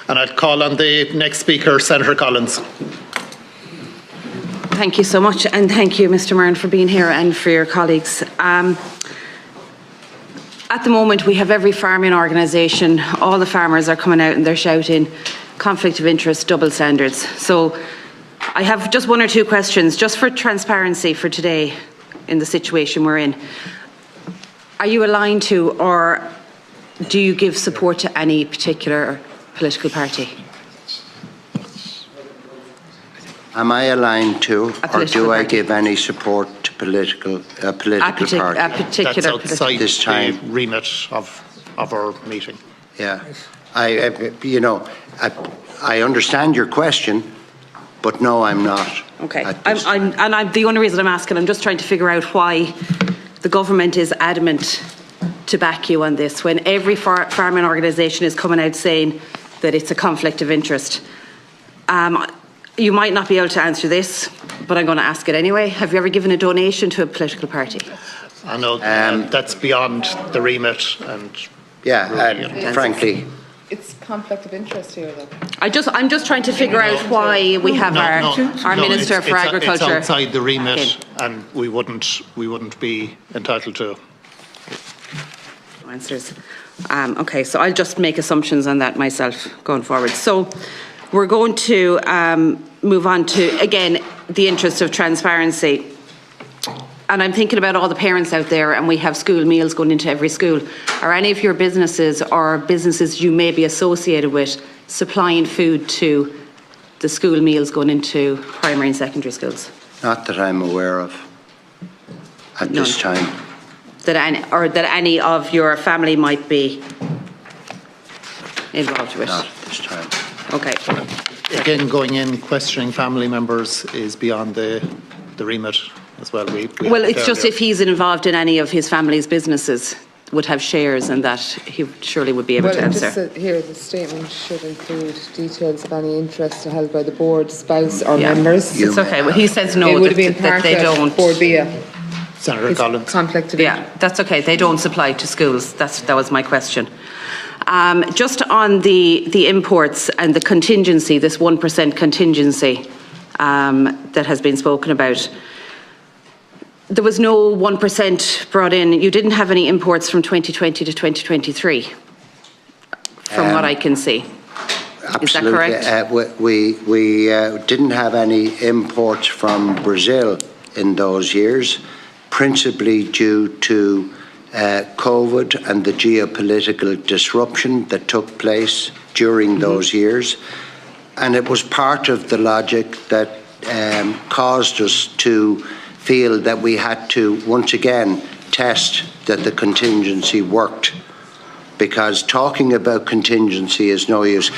And I'd call on the next speaker, Senator Collins. Thank you so much, and thank you, Mr. Murrin, for being here and for your colleagues. At the moment, we have every farming organisation, all the farmers are coming out and they're shouting conflict of interest, double standards. So I have just one or two questions, just for transparency for today in the situation we're in. Are you aligned to, or do you give support to any particular political party? Am I aligned to, or do I give any support to a political party? That's outside this time. The remit of our meeting. Yeah, I understand your question, but no, I'm not. Okay, I'm the only reason I'm asking, I'm just trying to figure out why the government is adamant to back you on this when every farming organisation is coming out saying that it's a conflict of interest. You might not be able to answer this, but I'm going to ask it anyway. Have you ever given a donation to a political party? I know that's beyond the remit. And frankly, it's conflict of interest here, though. I'm just trying to figure out why we have our Minister for Agriculture. It's outside the remit, and we wouldn't be entitled to answers. Okay, so I'll just make assumptions on that myself going forward. So we're going to move on to, again, the interest of transparency. And I'm thinking about all the parents out there, and we have school meals going into every school. Are any of your businesses or businesses you may be associated with supplying food to the school meals going into primary and secondary schools? Not that I'm aware of at this time. That any of your family might be involved with? Not at this time. Okay. Again, going in, questioning family members is beyond the remit as well. Well, it's just if he's involved in any of his family's businesses, would have shares, and that he surely would be able to answer. Just here, the statement should include details of any interest held by the board, spouse or members. It's okay. Well, he says no, it would have been that they don't. Bord Bia. Senator Collins. Conflict of interest. Yeah, that's okay. They don't supply to schools. That was my question. Just on the imports and the contingency, this 1% contingency that has been spoken about. There was no 1% brought in. You didn't have any imports from 2020 to 2023, from what I can see. Absolutely. Is that correct? We didn't have any imports from Brazil in those years, principally due to COVID and the geopolitical disruption that took place during those years. And it was part of the logic that caused us to feel that we had to once again test that the contingency worked because talking about contingency is no use.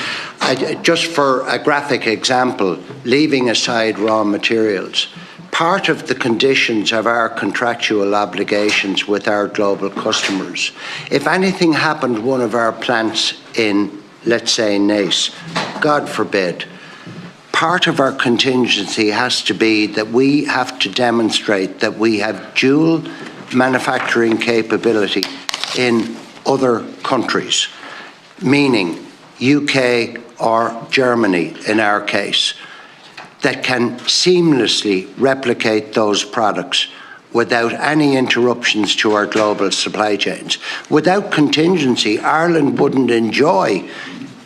Just for a graphic example, leaving aside raw materials, part of the conditions of our contractual obligations with our global customers, if anything happened to one of our plants in, let's say, Naas, God forbid, part of our contingency has to be that we have to demonstrate that we have dual manufacturing capability in other countries, meaning UK or Germany in our case, that can seamlessly replicate those products without any interruptions to our global supply chains. Without contingency, Ireland wouldn't enjoy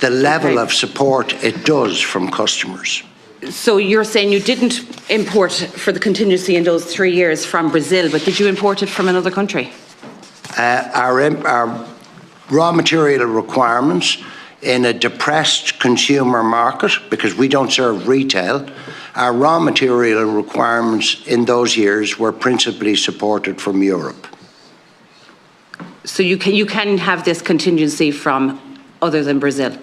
the level of support it does from customers. So you're saying you didn't import for the contingency in those 3 years from Brazil, but did you import it from another country? Our raw material requirements in a depressed consumer market, because we don't serve retail, our raw material requirements in those years were principally supported from Europe. So you can have this contingency from other than Brazil?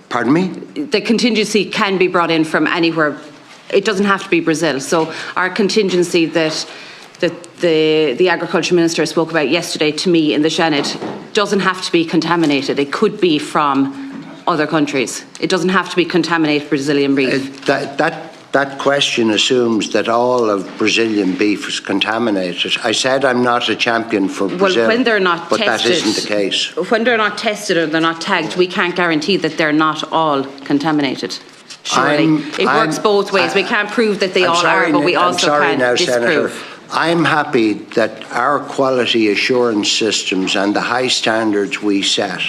Pardon me? The contingency can be brought in from anywhere. It doesn't have to be Brazil. So our contingency that the Agriculture Minister spoke about yesterday to me in the Senate doesn't have to be contaminated. It could be from other countries. It doesn't have to be contaminated Brazilian beef. That question assumes that all of Brazilian beef is contaminated. I said I'm not a champion for Brazil, well, when they're not but tested, that isn't the case. When they're not tested or they're not tagged, we can't guarantee that they're not all contaminated. Surely. It works both ways. We can't prove that they all are, but we also can't disprove. Senator, I'm happy that our quality assurance systems and the high standards we set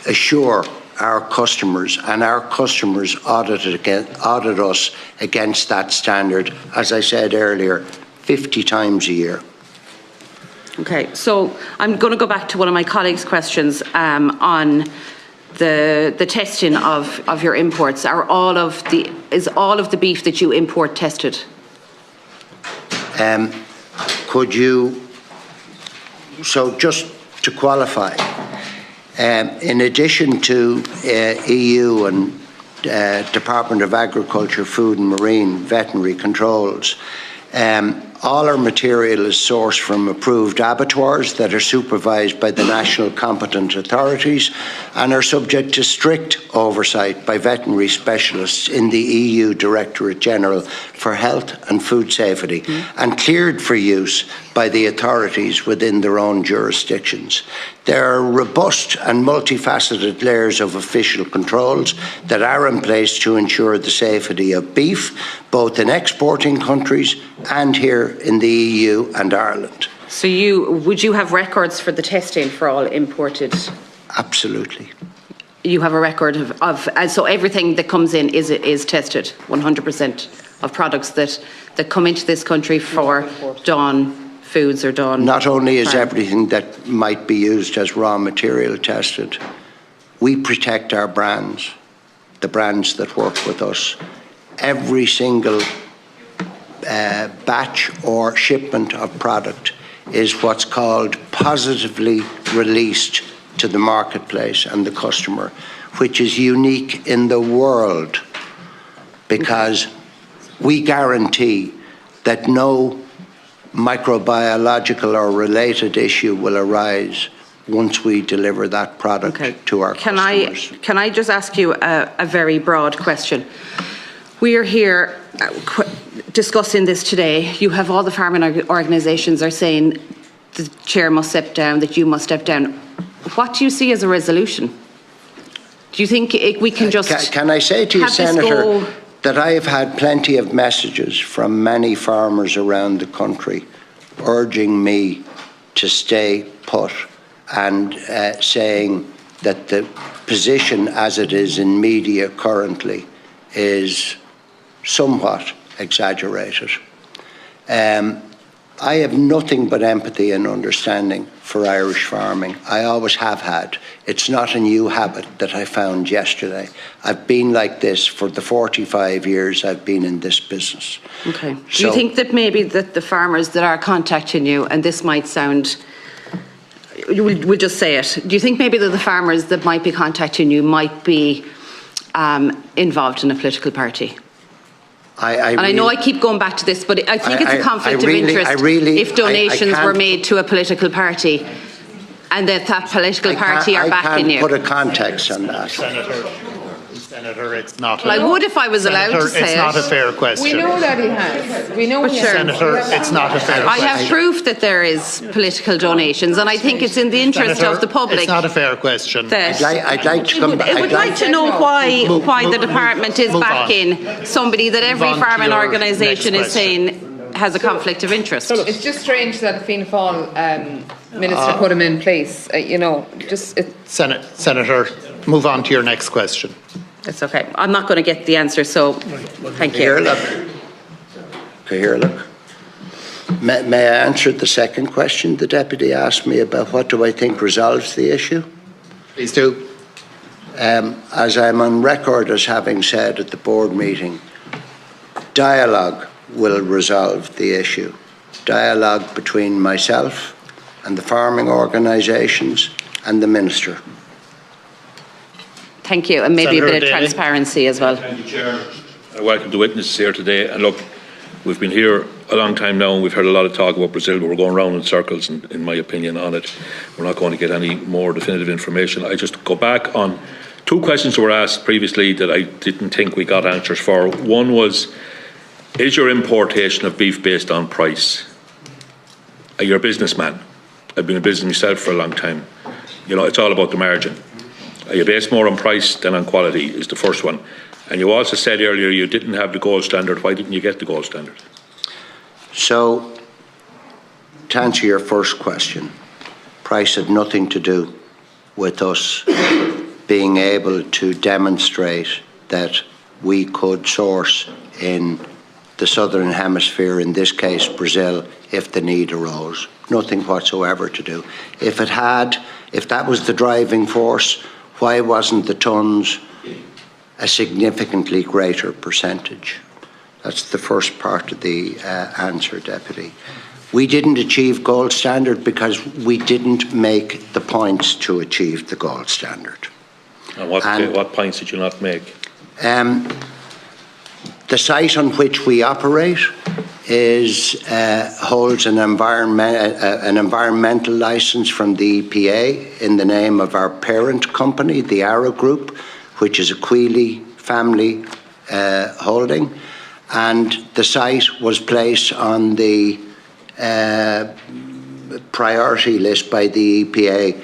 assure our customers, and our customers audit us against that standard, as I said earlier, 50 times a year. Okay, so I'm going to go back to one of my colleagues' questions on the testing of your imports. Is all of the beef that you import tested? Could you, so just to qualify, in addition to EU and Department of Agriculture, Food and Marine veterinary controls, all our material is sourced from approved abattoirs that are supervised by the national competent authorities and are subject to strict oversight by veterinary specialists in the EU Directorate General for Health and Food Safety and cleared for use by the authorities within their own jurisdictions. There are robust and multifaceted layers of official controls that are in place to ensure the safety of beef, both in exporting countries and here in the EU and Ireland. So would you have records for the testing for all imported? Absolutely. You have a record of so everything that comes in is tested, 100% of products that come into this country for Dawn Foods or Dawn. Not only is everything that might be used as raw material tested, we protect our brands, the brands that work with us. Every single batch or shipment of product is what's called positively released to the marketplace and the customer, which is unique in the world because we guarantee that no microbiological or related issue will arise once we deliver that product to our customers. Can I just ask you a very broad question? We are here discussing this today. You have all the farming organisations are saying the chair must step down, that you must step down. What do you see as a resolution? Do you think we can just Can I say to you, Senator, that I have had plenty of messages from many farmers around the country urging me to stay put and saying that the position as it is in media currently is somewhat exaggerated. I have nothing but empathy and understanding for Irish farming. I always have had. It's not a new habit that I found yesterday. I've been like this for the 45 years I've been in this business. Okay. Do you think that maybe that the farmers that are contacting you, and this might sound we'll just say it. Do you think maybe that the farmers that might be contacting you might be involved in a political party? I know I keep going back to this, but I think it's a conflict of interest if donations were made to a political party and that political party are backing you. I can't put a context on that. Senator, it's not. Well, I would if I was allowed to say it. It's not a fair question. We know that he has. We know he has. Senator, it's not a fair question. I have proof that there is political donations, and I think it's in the interest of the public. It's not a fair question. I'd like to come back. I would like to know why the department is backing somebody that every farming organisation is saying has a conflict of interest. It's just strange that the Fianna Fáil minister put him in place. Senator, move on to your next question. It's okay. I'm not going to get the answer, so thank you. Here, look. May I answer the second question the Deputy asked me about what do I think resolves the issue? Please do. As I'm on record as having said at the board meeting, dialogue will resolve the issue. Dialogue between myself and the farming organisations and the Minister. Thank you, and maybe Senator a bit of Daly. transparency as well. Thank you, Chair. I welcome the witnesses here today. And look, we've been here a long time now, and we've heard a lot of talk about Brazil, but we're going round in circles, in my opinion, on it. We're not going to get any more definitive information. I just go back on two questions that were asked previously that I didn't think we got answers for. One was, is your importation of beef based on price? You're a businessman. I've been in business myself for a long time. You know, it's all about the margin. Are you based more on price than on quality is the first one. And you also said earlier you didn't have the gold standard. Why didn't you get the gold standard? So, to answer your first question, price had nothing to do with us being able to demonstrate that we could source in the southern hemisphere, in this case Brazil, if the need arose. Nothing whatsoever to do. If that was the driving force, why wasn't the tonnes a significantly greater percentage? That's the first part of the answer, Deputy. We didn't achieve gold standard because we didn't make the points to achieve the gold standard. And what points did you not make? The site on which we operate holds an environmental licence from the EPA in the name of our parent company, the Arrow Group, which is a Quealy family holding, and the site was placed on the priority list by the EPA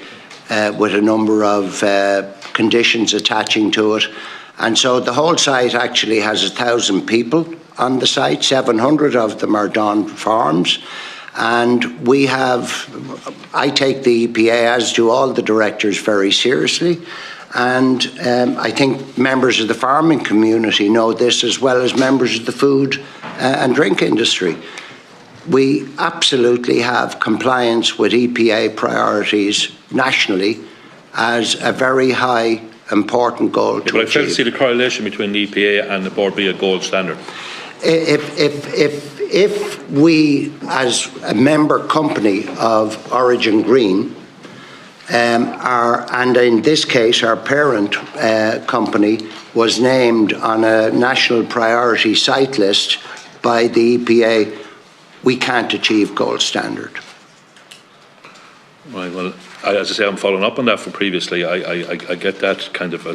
with a number of conditions attaching to it. And so the whole site actually has 1,000 people on the site. 700 of them are Don farms. And I take the EPA, as do all the directors, very seriously. And I think members of the farming community know this as well as members of the food and drink industry. We absolutely have compliance with EPA priorities nationally as a very high important goal to But I fail to achieve. see the correlation between the EPA and the Bord Bia gold standard. If we, as a member company of Origin Green, and in this case our parent company was named on a national priority site list by the EPA, we can't achieve gold standard. Right, well, as I say, I'm following up on that from previously. I get that kind of, I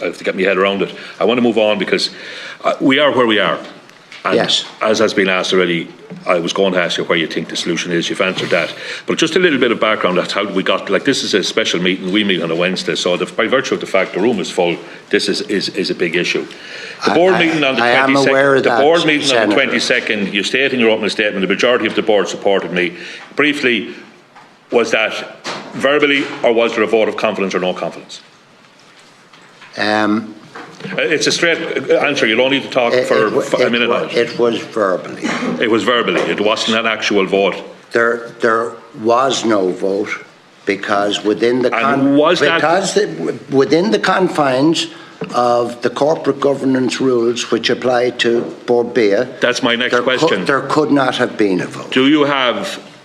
have to get my head around it. I want to move on because we are where we are. And yes. As has been asked already, I was going to ask you where you think the solution is. You've answered that. But just a little bit of background, that's how we got, like this is a special meeting, we meet on a Wednesday, so by virtue of the fact the room is full, this is a big issue. The board meeting on the 22nd, you state in your opening statement, the majority of the board supported me. Briefly, was that verbally, or was there a vote of confidence or no confidence? It's a straight answer. You don't need to talk for a minute. It was verbally. It was verbally. It wasn't an actual vote. There was no vote because within the confines of the corporate governance rules which apply to Bord Bia. That's my next question. There could not have been a vote.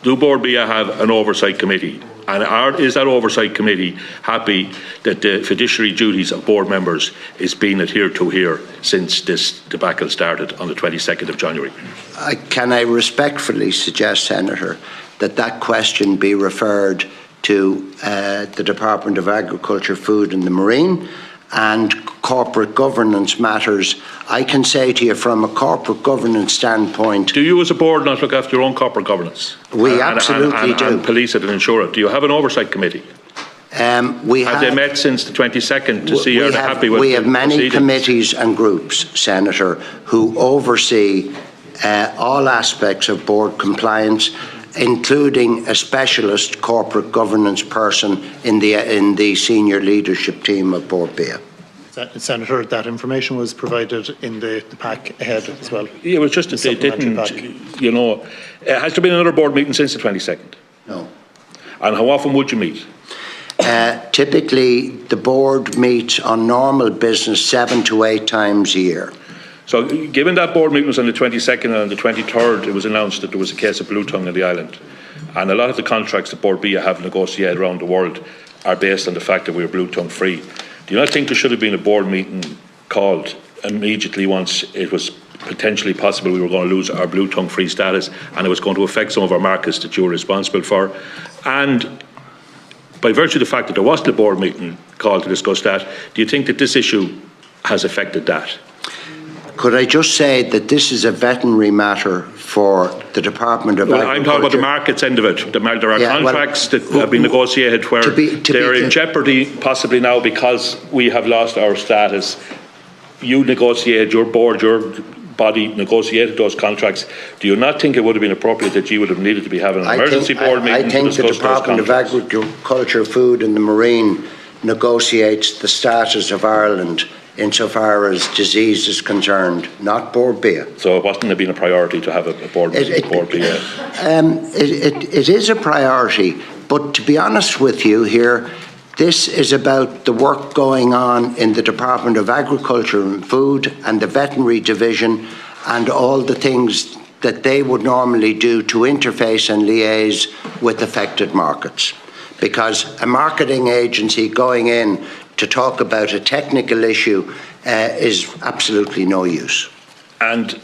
Do Bord Bia have an oversight committee? And is that oversight committee happy that the fiduciary duties of board members is being adhered to here since this debacle started on the 22nd of January? Can I respectfully suggest, Senator, that question be referred to the Department of Agriculture, Food and the Marine, and corporate governance matters? I can say to you from a corporate governance standpoint... Do you as a board not look after your own corporate governance? We absolutely do. And police it and ensure it. Do you have an oversight committee? Have they met since the 22nd to see are they happy with We have many proceedings? committees and groups, Senator, who oversee all aspects of board compliance, including a specialist corporate governance person in the senior leadership team of Bord Bia. Senator, that information was provided in the pack ahead as well. Yeah, it was just that they didn't, you know. Has there been another board meeting since the 22nd? No. And how often would you meet? Typically, the board meets on normal business 7 to 8 times a year. So, given that board meeting was on the 22nd and on the 23rd, it was announced that there was a case of blue tongue in the island. And a lot of the contracts that Bord Bia have negotiated around the world are based on the fact that we are blue tongue free. Do you not think there should have been a board meeting called immediately once it was potentially possible we were going to lose our blue tongue free status and it was going to affect some of our markets that you were responsible for? And by virtue of the fact that there wasn't a board meeting called to discuss that, do you think that this issue has affected that? Could I just say that this is a veterinary matter for the Department of Agriculture? I'm talking about the markets end of it. There are contracts that have been negotiated where they're in jeopardy possibly now because we have lost our status. You negotiated, your board, your body negotiated those contracts. Do you not think it would have been appropriate that you would have needed to be having an emergency board meeting to discuss those contracts? I think the Department of Agriculture, Food and the Marine negotiates the status of Ireland insofar as disease is concerned, not Bord Bia. So it wasn't been a priority to have a board meeting with Bord Bia? It is a priority, but to be honest with you here, this is about the work going on in the Department of Agriculture and Food and the Veterinary Division and all the things that they would normally do to interface and liaise with affected markets. Because a marketing agency going in to talk about a technical issue is absolutely no use. And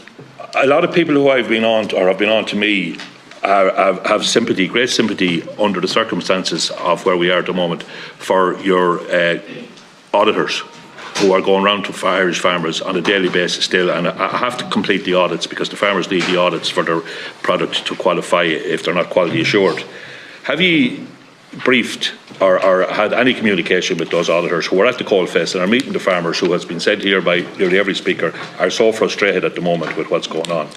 a lot of people who I've been on or have been on to me have sympathy, great sympathy under the circumstances of where we are at the moment for your auditors who are going around to Irish farmers on a daily basis still, and I have to complete the audits because the farmers need the audits for their product to qualify if they're not quality assured. Have you briefed or had any communication with those auditors who are at the coalface and are meeting the farmers who has been said here by nearly every speaker are so frustrated at the moment with what's going on?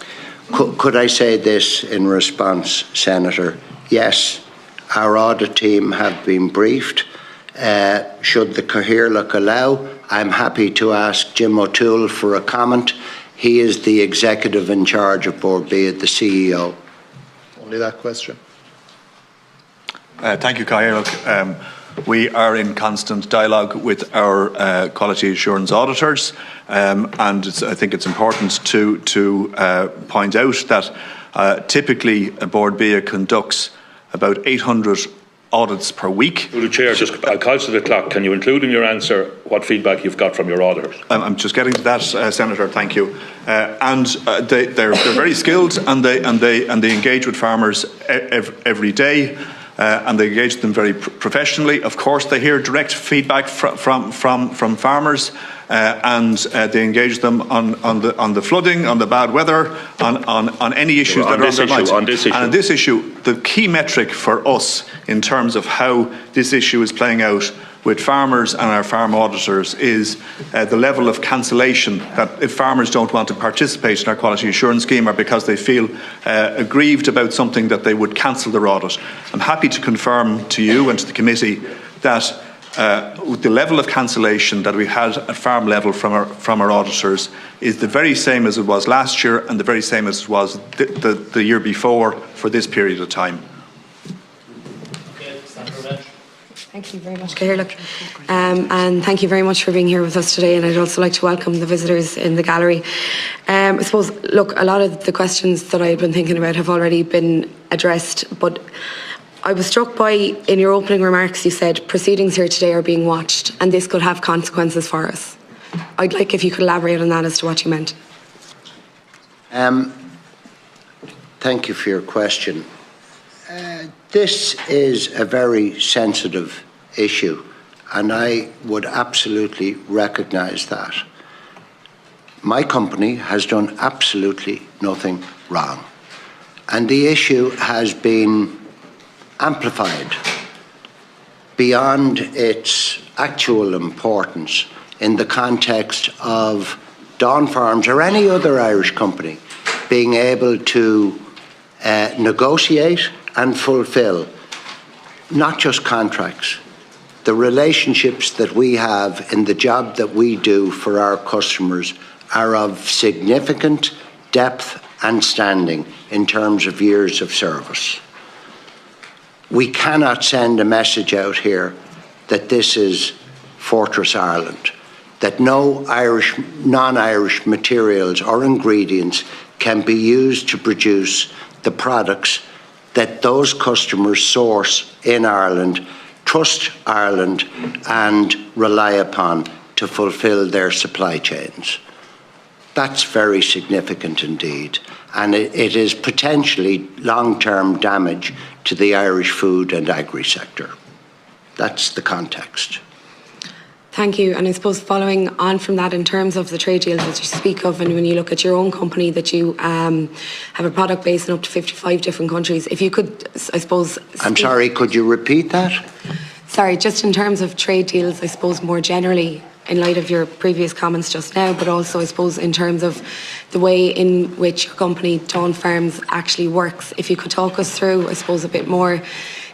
Could I say this in response, Senator? Yes, our audit team have been briefed. Should the Cathaoirleach allow, I'm happy to ask Jim O'Toole for a comment. He is the executive in charge of Bord Bia, the CEO. Only that question. Thank you, Cathaoirleach. We are in constant dialogue with our quality assurance auditors, and I think it's important to point out that typically Bord Bia conducts about 800 audits per week. Will the Chair, I'll call to the clock. Can you include in your answer what feedback you've got from your auditors? I'm just getting to that, Senator. Thank you. They're very skilled, and they engage with farmers every day. And they engage them very professionally. Of course, they hear direct feedback from farmers, and they engage them on the flooding, on the bad weather, on any issues that are on their minds. And on this issue, the key metric for us in terms of how this issue is playing out with farmers and our farm auditors is the level of cancellation, that if farmers don't want to participate in our quality assurance scheme or because they feel aggrieved about something, that they would cancel their audit. I'm happy to confirm to you and to the committee that the level of cancellation that we had at farm level from our auditors is the very same as it was last year and the very same as it was the year before for this period of time. Thank you very much, Cathaoirleach. And thank you very much for being here with us today. And I'd also like to welcome the visitors in the gallery. I suppose, look, a lot of the questions that I've been thinking about have already been addressed, but I was struck by, in your opening remarks, you said proceedings here today are being watched and this could have consequences for us. I'd like if you could elaborate on that as to what you meant. Thank you for your question. This is a very sensitive issue, and I would absolutely recognise that. My company has done absolutely nothing wrong, and the issue has been amplified beyond its actual importance in the context of Dawn Farms or any other Irish company being able to negotiate and fulfil not just contracts, the relationships that we have in the job that we do for our customers are of significant depth and standing in terms of years of service. We cannot send a message out here that this is Fortress Ireland, that no non-Irish materials or ingredients can be used to produce the products that those customers source in Ireland, trust Ireland and rely upon to fulfil their supply chains. That's very significant indeed, and it is potentially long-term damage to the Irish food and agri sector. That's the context. Thank you. And I suppose following on from that, in terms of the trade deals that you speak of, and when you look at your own company that you have a product based in up to 55 different countries, if you could, I suppose... I'm sorry, could you repeat that? Sorry, just in terms of trade deals, I suppose more generally, in light of your previous comments just now, but also I suppose in terms of the way in which your company, Dawn Farms, actually works. If you could talk us through, I suppose, a bit more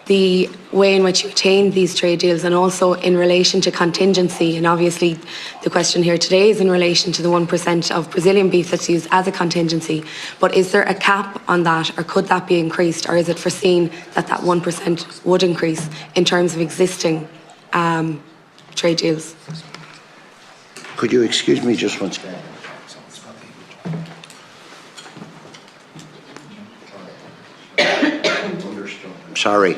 the way in which you attain these trade deals, and also in relation to contingency. And obviously the question here today is in relation to the 1% of Brazilian beef that's used as a contingency. But is there a cap on that, or could that be increased, or is it foreseen that that 1% would increase in terms of existing trade deals? Could you excuse me just one second? Sorry.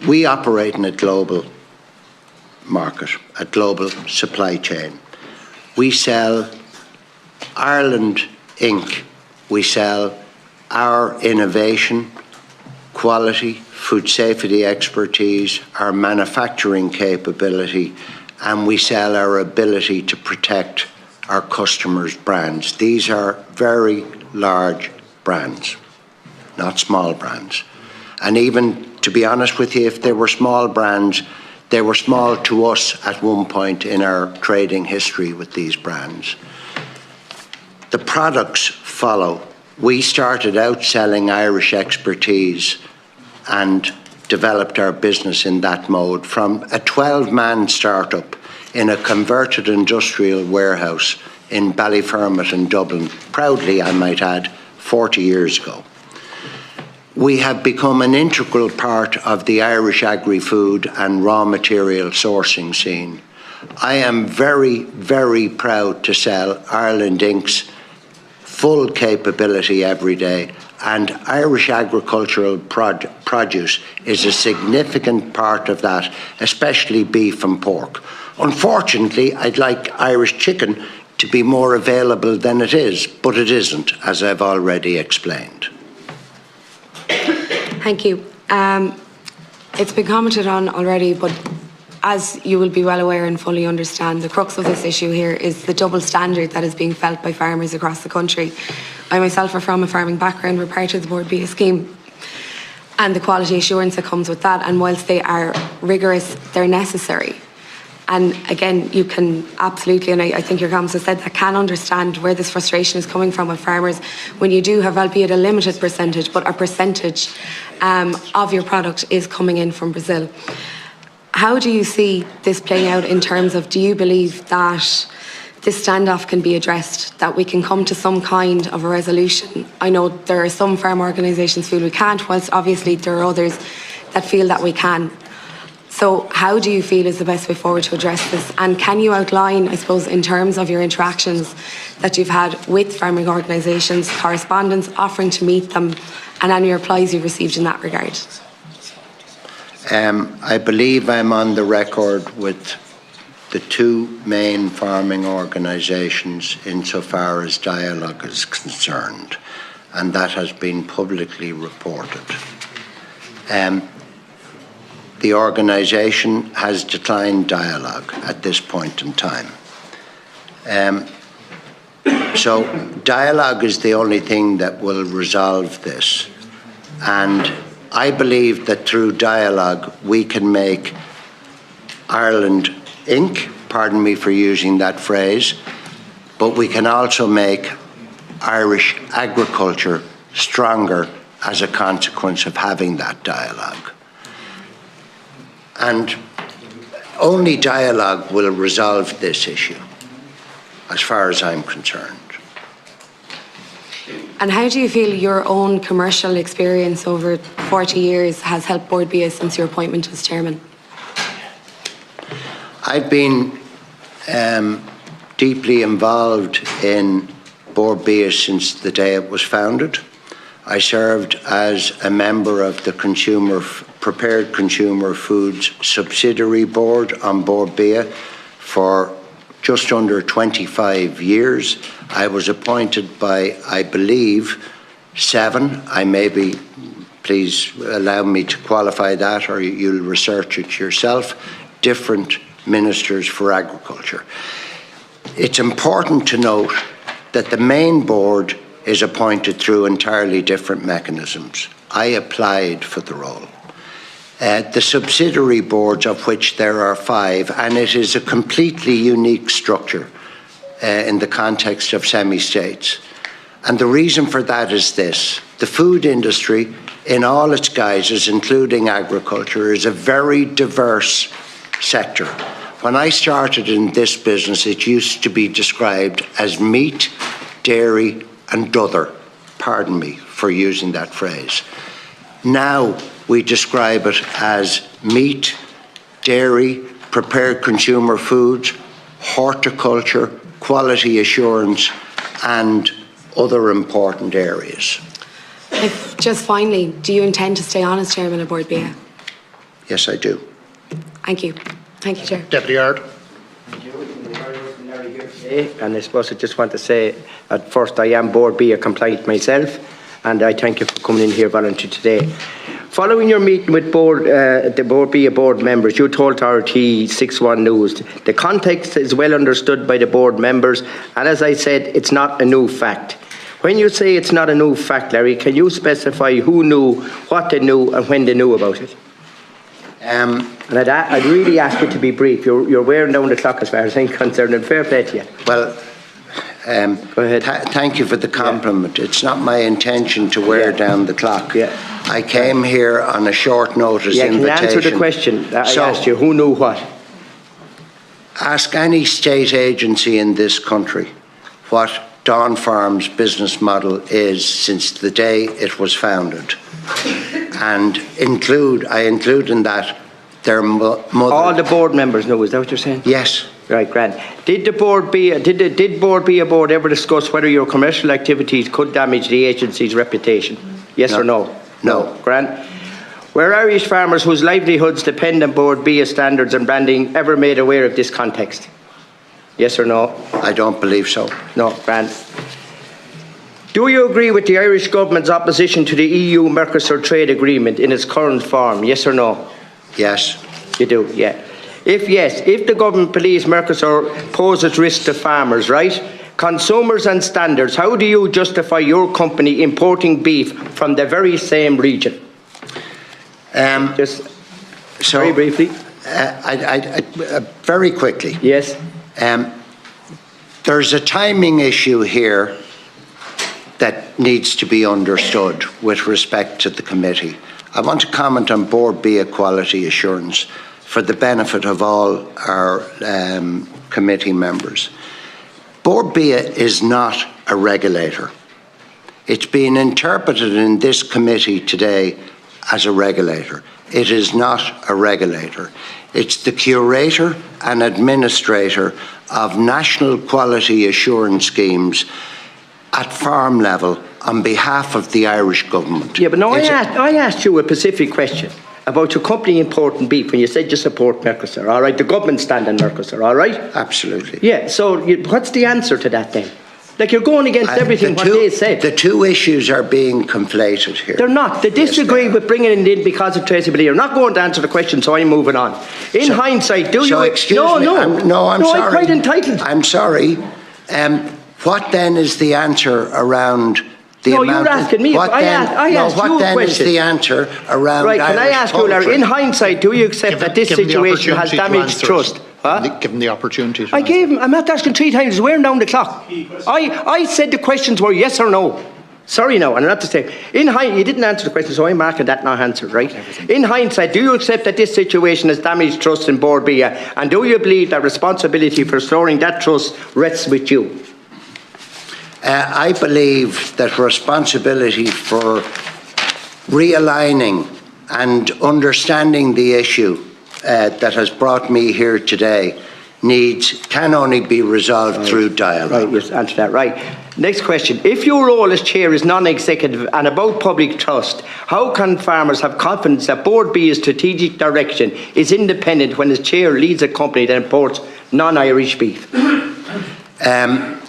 We operate in a global market, a global supply chain. We sell Ireland Inc. We sell our innovation, quality, food safety expertise, our manufacturing capability, and we sell our ability to protect our customers' brands. These are very large brands, not small brands. And even, to be honest with you, if they were small brands, they were small to us at one point in our trading history with these brands. The products follow. We started out selling Irish expertise and developed our business in that mode from a 12-man startup in a converted industrial warehouse in Ballyfermot in Dublin, proudly I might add, 40 years ago. We have become an integral part of the Irish agri-food and raw material sourcing scene. I am very, very proud to sell Ireland Inc.'s full capability every day, and Irish agricultural produce is a significant part of that, especially beef and pork. Unfortunately, I'd like Irish chicken to be more available than it is, but it isn't, as I've already explained. Thank you. It's been commented on already, but as you will be well aware and fully understand, the crux of this issue here is the double standard that is being felt by farmers across the country. I myself are from a farming background. We're part of the Bord Bia scheme and the quality assurance that comes with that. And whilst they are rigorous, they're necessary. And again, you can absolutely, and I think your comments have said that, can understand where this frustration is coming from with farmers when you do have, albeit a limited percentage, but a percentage of your product is coming in from Brazil. How do you see this playing out in terms of, do you believe that this standoff can be addressed, that we can come to some kind of a resolution? I know there are some farm organisations feel we can't, whilst obviously there are others that feel that we can. So how do you feel is the best way forward to address this? And can you outline, I suppose, in terms of your interactions that you've had with farming organisations, correspondence, offering to meet them, and any replies you've received in that regard? I believe I'm on the record with the two main farming organisations insofar as dialogue is concerned, and that has been publicly reported. The organisation has declined dialogue at this point in time. So dialogue is the only thing that will resolve this. And I believe that through dialogue we can make Ireland Inc., pardon me for using that phrase, but we can also make Irish agriculture stronger as a consequence of having that dialogue. And only dialogue will resolve this issue, as far as I'm concerned. And how do you feel your own commercial experience over 40 years has helped Bord Bia since your appointment as chairman? I've been deeply involved in Bord Bia since the day it was founded. I served as a member of the Prepared Consumer Foods Subsidiary Board on Bord Bia for just under 25 years. I was appointed by, I believe, 7. I may be, please allow me to qualify that, or you'll research it yourself, different ministers for agriculture. It's important to note that the main board is appointed through entirely different mechanisms. I applied for the role. The subsidiary boards, of which there are 5, and it is a completely unique structure in the context of semi-states. And the reason for that is this: the food industry, in all its guises, including agriculture, is a very diverse sector. When I started in this business, it used to be described as meat, dairy, and other. Pardon me for using that phrase. Now we describe it as meat, dairy, prepared consumer foods, horticulture, quality assurance, and other important areas. Just finally, do you intend to stay on as chairman of Bord Bia? Yes, I do. Thank you. Thank you, Chair. Deputy Ard. And I suppose I just want to say, at first, I am Bord Bia compliant myself, and I thank you for coming in here volunteer today. Following your meeting with the Bord Bia board members, you told RT 61 News the context is well understood by the board members, and as I said, it's not a new fact. When you say it's not a new fact, Larry, can you specify who knew, what they knew, and when they knew about it? And I'd really ask you to be brief. You're wearing down the clock as far as I'm concerned, and fair play to you. Well, go ahead. Thank you for the compliment. Yeah. It's not my intention to wear down the clock. Yeah. I came here on a short notice invitation. Can you answer the question I asked you? Who knew what? Ask any state agency in this country what Dawn Farm's business model is since the day it was founded. And I include in that their mother. All the board members know, is that what you're saying? Yes. Right, Grant. Did Bord Bia board ever discuss whether your commercial activities could damage the agency's reputation? Yes or no? No. Grant. Were Irish farmers whose livelihoods depend on Bord Bia standards and branding ever made aware of this context? Yes or no? I don't believe so. No, Grant. Do you agree with the Irish government's opposition to the EU Merkosur trade agreement in its current form? Yes or no? Yes. You do, yeah. If yes, if the government believes Merkosur poses risk to farmers, right? Consumers and standards, how do you justify your company importing beef from the very same region? Just very briefly. Very quickly. Yes. There's a timing issue here that needs to be understood with respect to the committee. I want to comment on Bord Bia quality assurance for the benefit of all our committee members. Bord Bia is not a regulator. It's been interpreted in this committee today as a regulator. It is not a regulator. It's the curator and administrator of national quality assurance schemes at farm level on behalf of the Irish government. Yeah, but no, I asked you a specific question about your company importing beef when you said you support Merkosur, all right? The government stand on Merkosur, all right? Absolutely. Yeah, so what's the answer to that then? Like, you're going against everything what they said. The two issues are being conflated here. They're not. They disagree with bringing it in because of traceability. You're not going to answer the question, so I'm moving on. In hindsight, do you... Excuse me. I'm sorry. I'm quite entitled. I'm sorry. What then is the answer around the amount... you're asking me. I asked you a question. What then is the answer around Right, can I ask you, Larry, in hindsight, do you accept that this situation has damaged trust? Huh? Given the opportunity. I gave him, I'm not asking 3 times, wearing down the clock. I said the questions were yes or no. Sorry, no, and I'm not to say. You didn't answer the question, so I'm marking that not answered, right? In hindsight, do you accept that this situation has damaged trust in Bord Bia, and do you believe that responsibility for restoring that trust rests with you? I believe that responsibility for realigning and understanding the issue that has brought me here today can only be resolved through dialogue. Right, you answered that right. Next question. If your role as chair is non-executive and about public trust, how can farmers have confidence that Bord Bia's strategic direction is independent when the chair leads a company that imports non-Irish beef?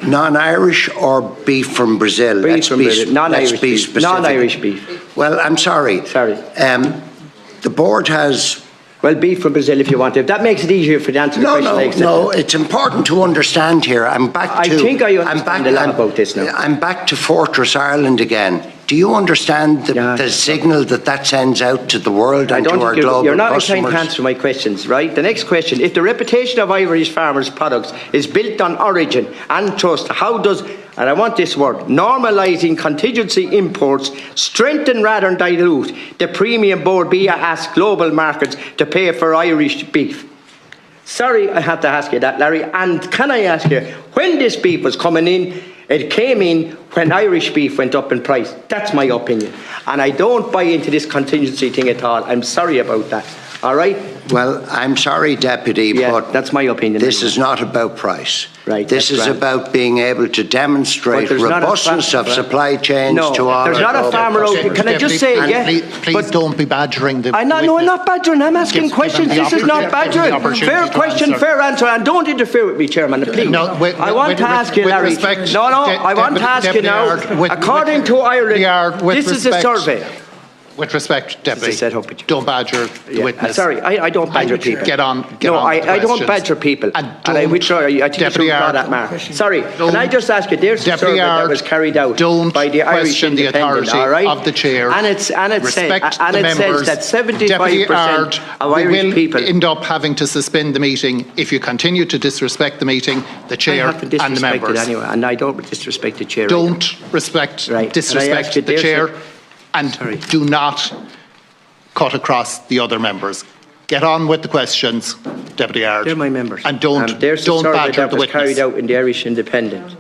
Non-Irish or beef from Brazil? Non-Irish beef. Non-Irish beef. Well, I'm sorry. The board has... Well, beef from Brazil if you want to. If that makes it easier for you to answer the question. No, it's important to understand here. I'm back to... I think I understand a lot about this now. I'm back to Fortress Ireland again. Do you understand the signal that sends out to the world and to our global customers? You're not inclined to answer my questions, right? The next question. If the reputation of Irish farmers' products is built on origin and trust, how does, and I want this word, normalising contingency imports strengthen rather than dilute the premium Bord Bia asks global markets to pay for Irish beef? Sorry, I have to ask you that, Larry. And can I ask you, when this beef was coming in, it came in when Irish beef went up in price. That's my opinion. And I don't buy into this contingency thing at all. I'm sorry about that. All right? Well, I'm sorry, Deputy, but that's my opinion. This is not about price. Right. This is about being able to demonstrate robustness of supply chains to all. There's not a farmer out there. Can I just say, Please don't be badgering the I'm not badgering. I'm asking questions. This is not badgering. Fair question, fair answer. And don't interfere with me, Chairman, please. I want to ask you, Larry. I want to ask you now. According to Ireland, this is a survey. With respect, Deputy, don't badger the witness. Sorry, I don't badger people. Get on. I don't badger people. And I think you should draw that mark. Sorry, can I just ask you, there's a survey that was carried out by the Irish Independent, all right? Of the chair. And it says that 75% of Irish people end up having to suspend the meeting if you continue to disrespect the meeting, the chair and the members. Anyway, and I don't disrespect the chair. Don't disrespect the chair. And do not cut across the other members. Get on with the questions, Deputy Ard. They're my members. And don't badger the witness. There's a survey that was carried out in the Irish Independent.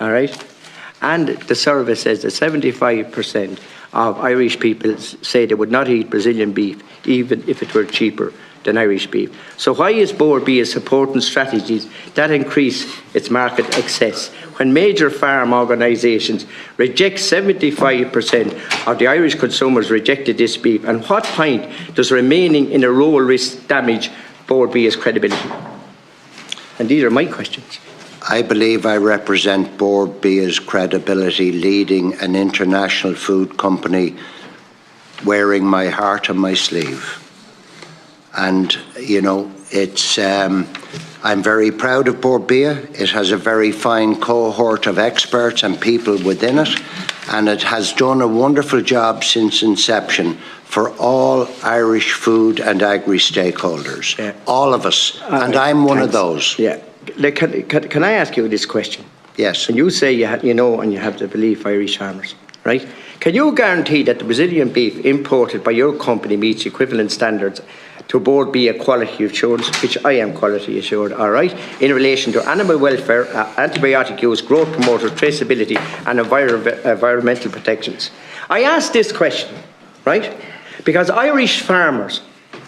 All right? And the survey says that 75% of Irish people say they would not eat Brazilian beef, even if it were cheaper than Irish beef. So why is Bord Bia supporting strategies that increase its market access when major farm organisations reject 75% of the Irish consumers rejected this beef? And what point does remaining in a role risk damage Bord Bia's credibility? And these are my questions. I believe I represent Bord Bia's credibility leading an international food company wearing my heart on my sleeve. And, you know, I'm very proud of Bord Bia. It has a very fine cohort of experts and people within it, and it has done a wonderful job since inception for all Irish food and agri stakeholders, all of us, and I'm one of those. Yeah. Can I ask you this question? Yes. And you say you know and you have to believe Irish farmers, right? Can you guarantee that the Brazilian beef imported by your company meets equivalent standards to Bord Bia quality assurance, which I am quality assured, all right, in relation to animal welfare, antibiotic use, growth promoters, traceability and environmental protections? I asked this question, right, Because Irish farmers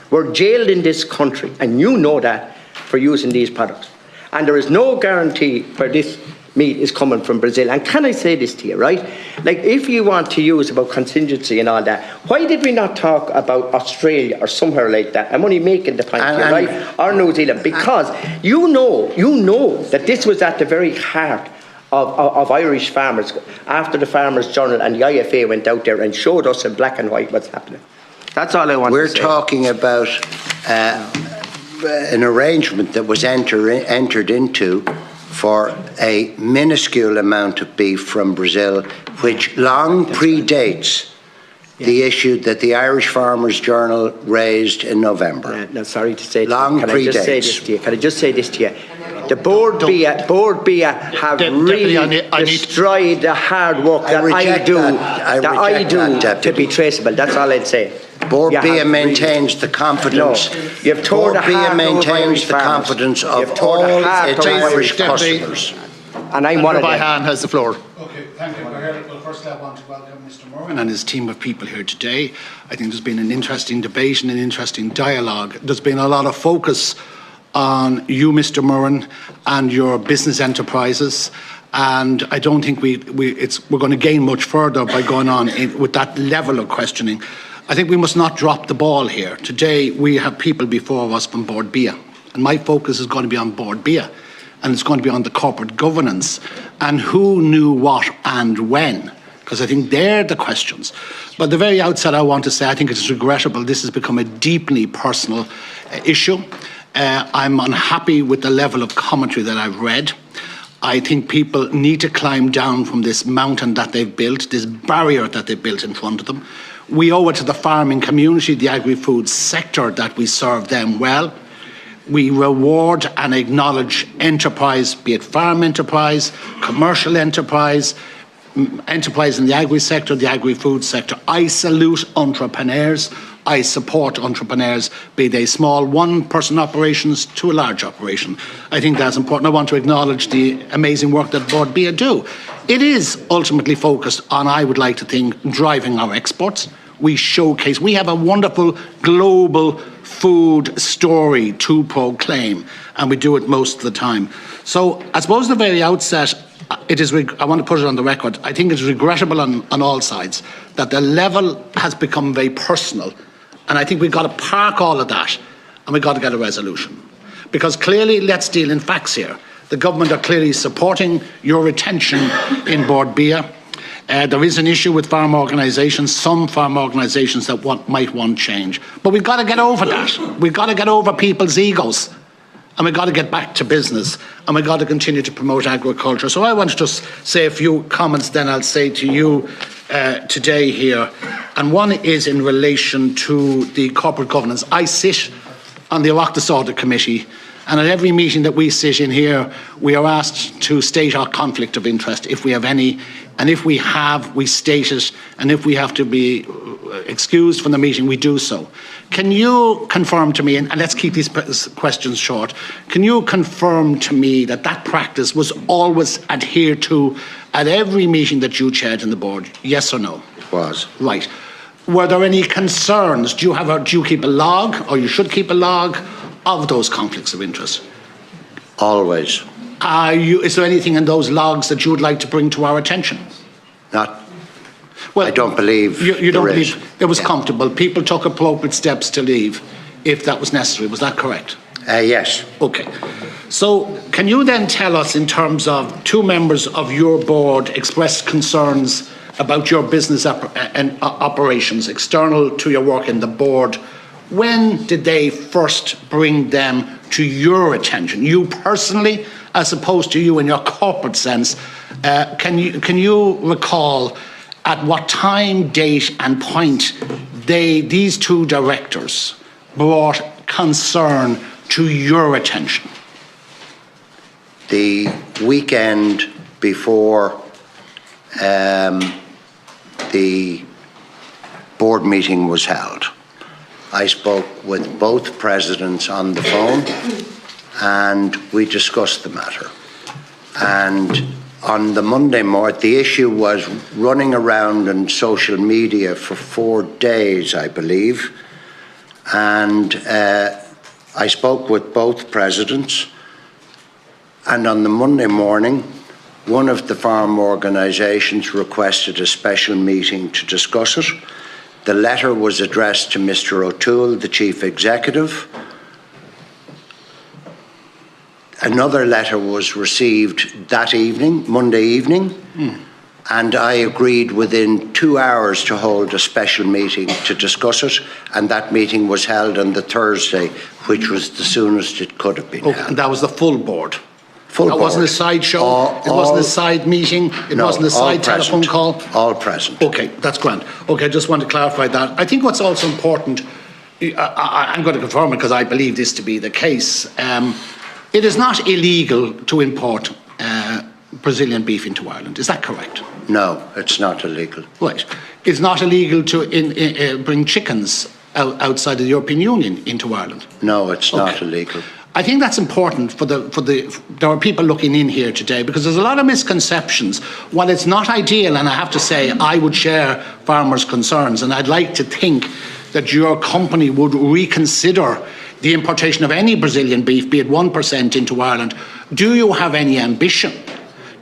were jailed in this country, and you know that, for using these products. And there is no guarantee where this meat is coming from Brazil. And can I say this to you, right? Like, if you want to use about contingency and all that, why did we not talk about Australia or somewhere like that? I'm only making the point here, right? Or New Zealand, because you know that this was at the very heart of Irish farmers after the Farmers' Journal and the IFA went out there and showed us in black and white what's happening. That's all I want to say. We're talking about an arrangement that was entered into for a minuscule amount of beef from Brazil, which long predates the issue that the Irish Farmers' Journal raised in November. No, sorry to say long can predates. I just say this to you? Can I just say this to you? The Bord Bia have really destroyed the hard work that I do to be traceable. That's all I'd say. Bord Bia maintains the confidence. You've torn Bord Bia maintains the confidence of all its Irish customers. And I'm one of them. Bahan has the floor. Okay, thank you. Well, firstly, I want to welcome Mr. Murrin and his team of people here today. I think there's been an interesting debate and an interesting dialogue. There's been a lot of focus on you, Mr. Murrin, and your business enterprises. And I don't think we're going to gain much further by going on with that level of questioning. I think we must not drop the ball here. Today, we have people before us from Bord Bia, and my focus is going to be on Bord Bia, and it's going to be on the corporate governance and who knew what and when, because I think they're the questions. But at the very outset, I want to say I think it's regrettable this has become a deeply personal issue. I'm unhappy with the level of commentary that I've read. I think people need to climb down from this mountain that they've built, this barrier that they've built in front of them. We owe it to the farming community, the agri-food sector, that we serve them well. We reward and acknowledge enterprise, be it farm enterprise, commercial enterprise, enterprise in the agri-sector, the agri-food sector. I salute entrepreneurs. I support entrepreneurs, be they small one-person operations to a large operation. I think that's important. I want to acknowledge the amazing work that Bord Bia do. It is ultimately focused on, I would like to think, driving our exports. We showcase, we have a wonderful global food story to proclaim, and we do it most of the time. So I suppose at the very outset, I want to put it on the record, I think it's regrettable on all sides that the level has become very personal. And I think we've got to park all of that and we've got to get a resolution. Because clearly, let's deal in facts here. The government are clearly supporting your retention in Bord Bia. There is an issue with farm organisations, some farm organisations that might want change. But we've got to get over that. We've got to get over people's egos. And we've got to get back to business. And we've got to continue to promote agriculture. So I want to just say a few comments then I'll say to you today here. And one is in relation to the corporate governance. I sit on the Oireachtas Audit Committee, and at every meeting that we sit in here, we are asked to state our conflict of interest, if we have any. And if we have, we state it. And if we have to be excused from the meeting, we do so. Can you confirm to me, and let's keep these questions short, can you confirm to me that that practice was always adhered to at every meeting that you chaired in the board? Yes or no? It was. Right. Were there any concerns? Do you keep a log, or you should keep a log, of those conflicts of interest? Always. Is there anything in those logs that you would like to bring to our attention? Not. Well, I don't believe you don't believe it was comfortable. People took appropriate steps to leave if that was necessary. Was that correct? Yes. Okay. So can you then tell us, in terms of two members of your board expressed concerns about your business and operations external to your work in the board, when did they first bring them to your attention? You personally, as opposed to you in your corporate sense, can you recall at what time, date and point these two directors brought concern to your attention? The weekend before the board meeting was held, I spoke with both presidents on the phone and we discussed the matter. And on the Monday morning, the issue was running around on social media for 4 days, I believe, and I spoke with both presidents, and on the Monday morning, one of the farm organisations requested a special meeting to discuss it. The letter was addressed to Mr. O'Toole, the Chief Executive. Another letter was received that evening, Monday evening, and I agreed within 2 hours to hold a special meeting to discuss it, and that meeting was held on the Thursday, which was the soonest it could have been held. And that was the full board? Full that board. Wasn't a side show? It wasn't a side meeting? It wasn't a side telephone call? All present. Okay, that's grand. Okay, I just want to clarify that. I think what's also important, I'm going to confirm it because I believe this to be the case. It is not illegal to import Brazilian beef into Ireland. Is that correct? No, it's not illegal. Right. It's not illegal to bring chickens outside of the European Union into Ireland? No, it's not illegal. I think that's important there are people looking in here today because there's a lot of misconceptions. While it's not ideal, and I have to say I would share farmers' concerns, and I'd like to think that your company would reconsider the importation of any Brazilian beef, be it 1% into Ireland. Do you have any ambition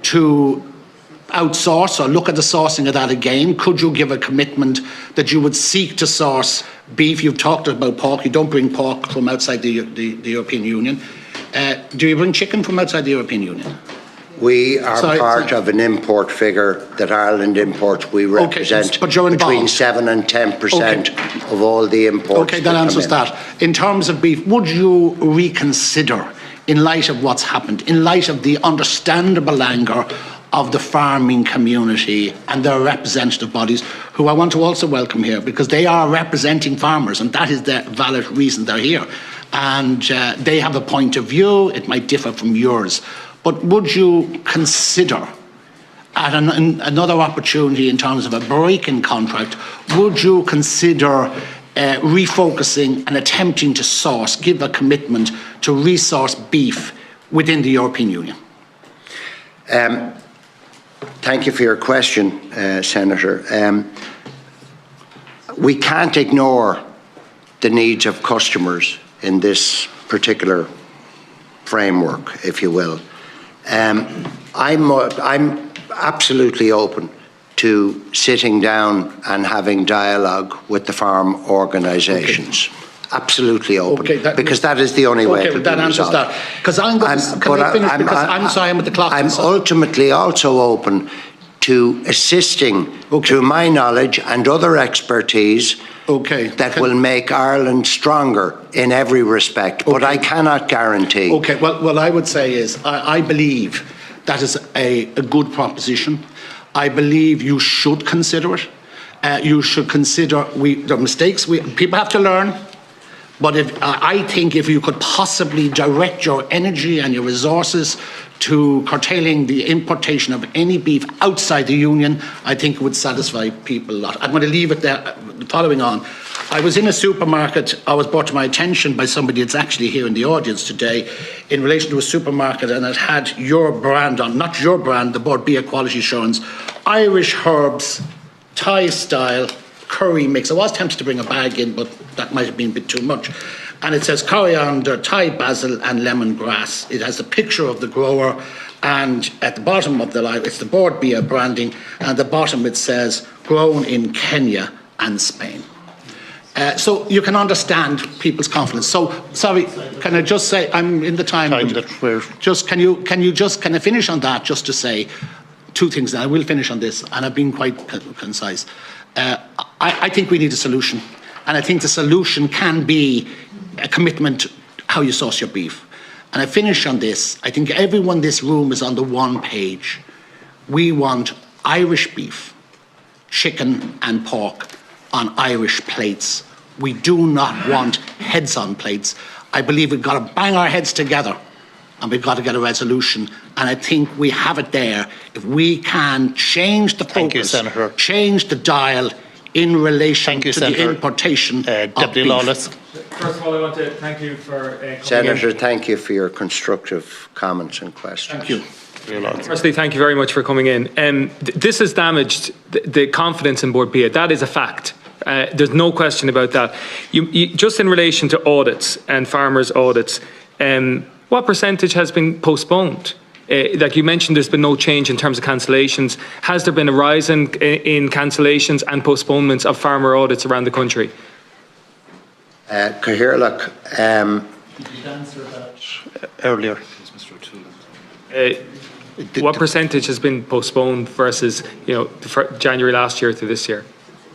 to outsource or look at the sourcing of that again? Could you give a commitment that you would seek to source beef? You've talked about pork. You don't bring pork from outside the European Union. Do you bring chicken from outside the European Union? We are part of an import figure that Ireland imports. We represent between 7 and 10% of all the imports. Okay, that answers that. In terms of beef, would you reconsider, in light of what's happened, in light of the understandable anger of the farming community and their representative bodies, who I want to also welcome here because they are representing farmers and that is the valid reason they're here. And they have a point of view, it might differ from yours. But would you consider, at another opportunity in terms of a break-in contract, would you consider refocusing and attempting to give a commitment to resource beef within the European Union? Thank you for your question, Senator. We can't ignore the needs of customers in this particular framework, if you will. I'm absolutely open to sitting down and having dialogue with the farm organisations. Okay. Absolutely open, because that is the only way to that answers that. Because I'm sorry, I'm at the clock. I'm ultimately also open to assisting, to my knowledge and other expertise, that will make Ireland stronger in every respect. But I cannot guarantee. Okay. Well, what I would say is I believe that is a good proposition. I believe you should consider it. You should consider the mistakes. People have to learn. But I think if you could possibly direct your energy and your resources to curtailing the importation of any beef outside the Union, I think it would satisfy people a lot. I'm going to leave it there. Following on, I was in a supermarket. I was brought to my attention by somebody that's actually here in the audience today in relation to a supermarket, and it had your brand on, not your brand, the Bord Bia quality assurance, Irish herbs, Thai style, curry mix. I was tempted to bring a bag in, but that might have been a bit too much. And it says coriander, Thai basil and lemongrass. It has a picture of the grower, and at the bottom of the line, it's the Bord Bia branding, and at the bottom it says grown in Kenya and Spain. So you can understand people's confidence. So, sorry, can I just say, I'm in the time that we're... Just, can I finish on that just to say two things, and I will finish on this, and I've been quite concise. I think we need a solution, and I think the solution can be a commitment to how you source your beef. And I finish on this. I think everyone in this room is on the one page. We want Irish beef, chicken and pork on Irish plates. We do not want heads on plates. I believe we've got to bang our heads together and we've got to get a resolution. And I think we have it there. If we can change the focus, change the dial in relation to the importation of Deputy beef. Lawless. First of all, I want to thank you for Senator, thank you for your constructive comments and questions. Thank you. Firstly, thank you very much for coming in. This has damaged the confidence in Bord Bia. That is a fact. There's no question about that. Just in relation to audits and farmers' audits, what percentage has been postponed? Like you mentioned, there's been no change in terms of cancellations. Has there been a rise in cancellations and postponements of farmer audits around the country? Cahirlock, Did you answer that earlier? What percentage has been postponed versus, January last year to this year?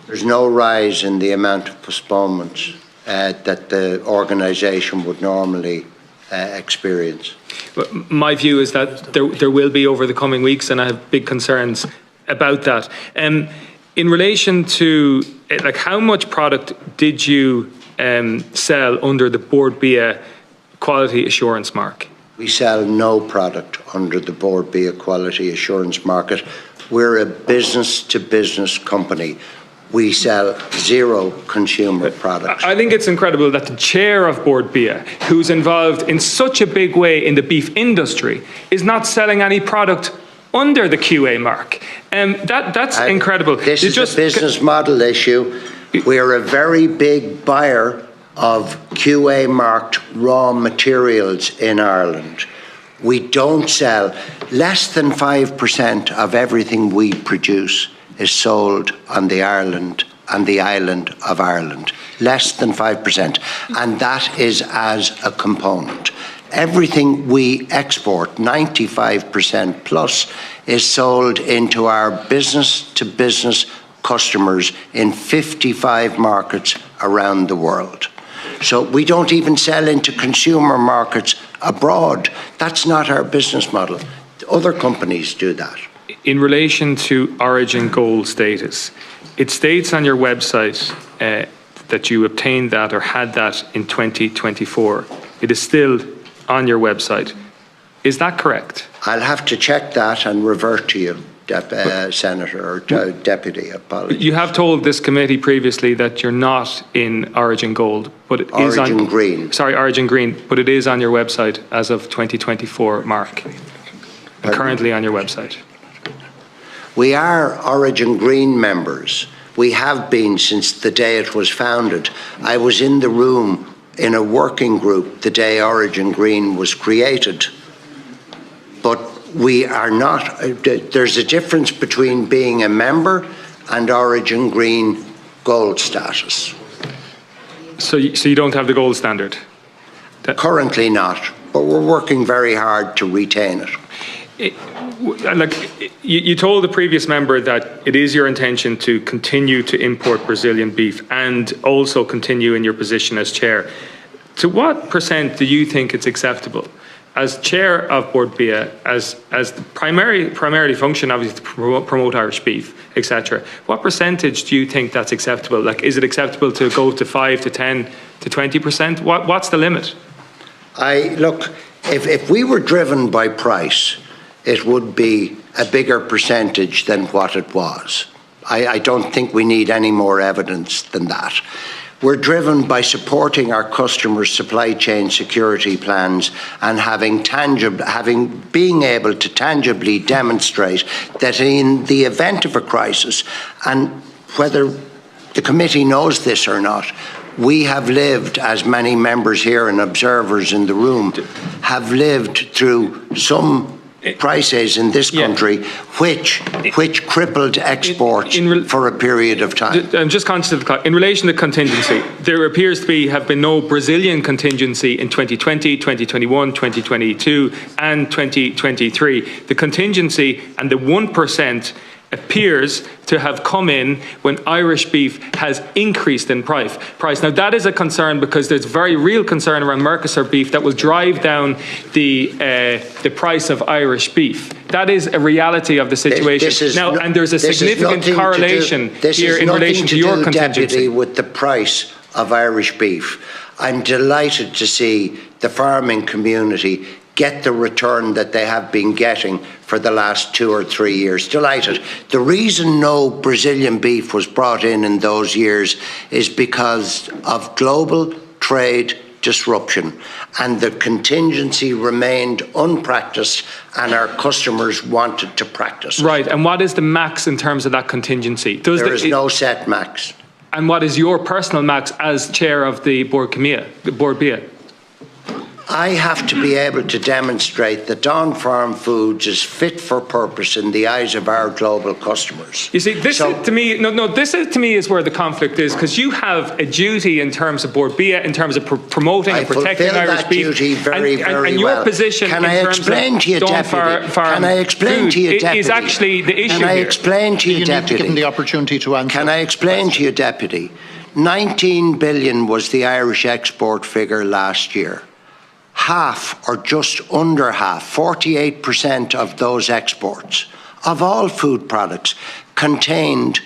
there's no rise in the amount of postponements that the organisation would normally experience. My view is that there will be over the coming weeks, and I have big concerns about that. In relation to, how much product did you sell under the Bord Bia quality assurance mark? We sell no product under the Bord Bia quality assurance market. We're a business-to-business company. We sell zero consumer products. I think it's incredible that the chair of Bord Bia, who's involved in such a big way in the beef industry, is not selling any product under the QA mark. That's incredible. This is a business model issue. We're a very big buyer of QA marked raw materials in Ireland. We don't sell. Less than 5% of everything we produce is sold on the island of Ireland. Less than 5%. And that is as a component. Everything we export, 95% plus, is sold into our business-to-business customers in 55 markets around the world. So we don't even sell into consumer markets abroad. That's not our business model. Other companies do that. In relation to origin gold status, it states on your website that you obtained that or had that in 2024. It is still on your website. Is that correct? I'll have to check that and revert to you, Senator, or Deputy, apologies. You have told this committee previously that you're not in Origin Gold, but it is on Origin Green. Sorry, Origin Green, but it is on your website as of 2024, Mark. Currently on your website. We are Origin Green members. We have been since the day it was founded. I was in the room in a working group the day Origin Green was created. But we are not, there's a difference between being a member and Origin Green gold status. So you don't have the gold standard? Currently not, but we're working very hard to retain it. You told the previous member that it is your intention to continue to import Brazilian beef and also continue in your position as chair. To what % do you think it's acceptable? As chair of Bord Bia, as the primarily function obviously to promote Irish beef, etc. What percentage do you think that's acceptable? Is it acceptable to go to 5 to 10 to 20%? What's the limit? Look, if we were driven by price, it would be a bigger percentage than what it was. I don't think we need any more evidence than that. We're driven by supporting our customers' supply chain security plans and being able to tangibly demonstrate that in the event of a crisis, and whether the committee knows this or not, we have lived, as many members here and observers in the room have lived through some crises in this country which crippled exports for a period of time. I'm just conscious of the clock. In relation to contingency, there appears to have been no Brazilian contingency in 2020, 2021, 2022 and 2023. The contingency and the 1% appears to have come in when Irish beef has increased in price. Now that is a concern because there's very real concern around Merkosur beef that will drive down the price of Irish beef. That is a reality of the situation. And there's a significant correlation here in relation to your contingency. With the price of Irish beef. I'm delighted to see the farming community get the return that they have been getting for the last 2 or 3 years. Delighted. The reason no Brazilian beef was brought in those years is because of global trade disruption, and the contingency remained unpracticed and our customers wanted to practice it. Right, and what is the max in terms of that contingency? There is no set max. And what is your personal max as chair of the Bord Bia? I have to be able to demonstrate that Dawn Farm Foods is fit for purpose in the eyes of our global customers. You see, this is, to me, this is, to me is where the conflict is, because you have a duty in terms of Bord Bia, in terms of promoting and protecting Irish beef. Duty very and your well. position Can in I terms explain of to you, Deputy? Can I explain to you, Deputy? Is actually the issue Can I here. explain to you, You Deputy? need to give him the opportunity to answer. Can I explain to you, Deputy? 19 billion was the Irish export figure last year. Half, or just under half, 48% of those exports of all food products contained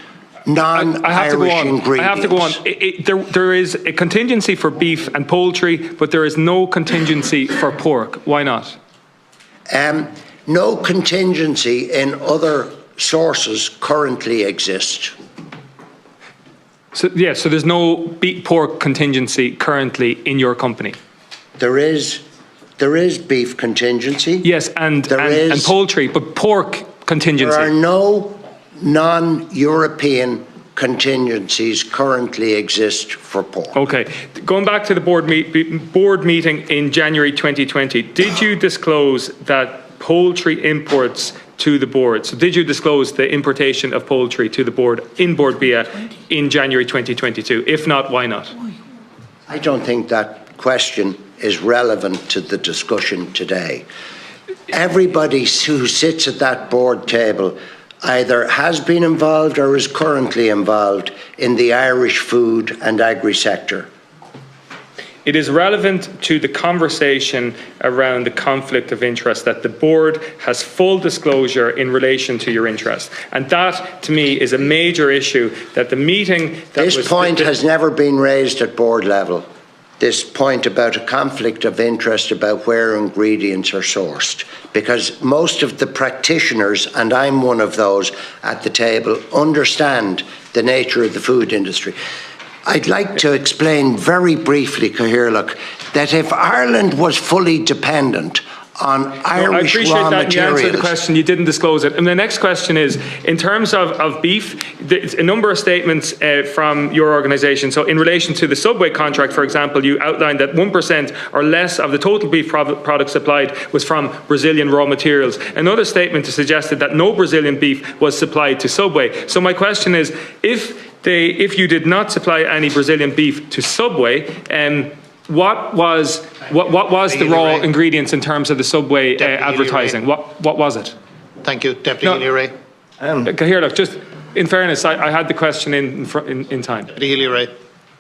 non-Irish ingredients. I have to go on. There is a contingency for beef and poultry, but there is no contingency for pork. Why not? No contingency in other sources currently exist. So, yeah, so there's no pork contingency currently in your company? There is beef contingency. Yes, and poultry, but pork contingency. There are no non-European contingencies currently exist for pork. Okay. Going back to the board meeting in January 2020, did you disclose that poultry imports to the board? So did you disclose the importation of poultry to the board in Bord Bia in January 2022? If not, why not? I don't think that question is relevant to the discussion today. Everybody who sits at that board table either has been involved or is currently involved in the Irish food and agri sector. It is relevant to the conversation around the conflict of interest that the board has full disclosure in relation to your interest. And that, to me, is a major issue that the meeting... This point has never been raised at board level. This point about a conflict of interest about where ingredients are sourced, because most of the practitioners, and I'm one of those at the table, understand the nature of the food industry. I'd like to explain very briefly, Cathaoirleach, that if Ireland was fully dependent on Irish raw materials... I appreciate that you answered the question, you didn't disclose it. And the next question is, in terms of beef, there's a number of statements from your organisation. So in relation to the Subway contract, for example, you outlined that 1% or less of the total beef product supplied was from Brazilian raw materials. Another statement suggested that no Brazilian beef was supplied to Subway. So my question is, if you did not supply any Brazilian beef to Subway, what was the raw ingredients in terms of the Subway advertising? What was it? Thank you, Deputy Healy-Rae. Cathaoirleach, just in fairness, I had the question in time. Deputy Healy-Rae.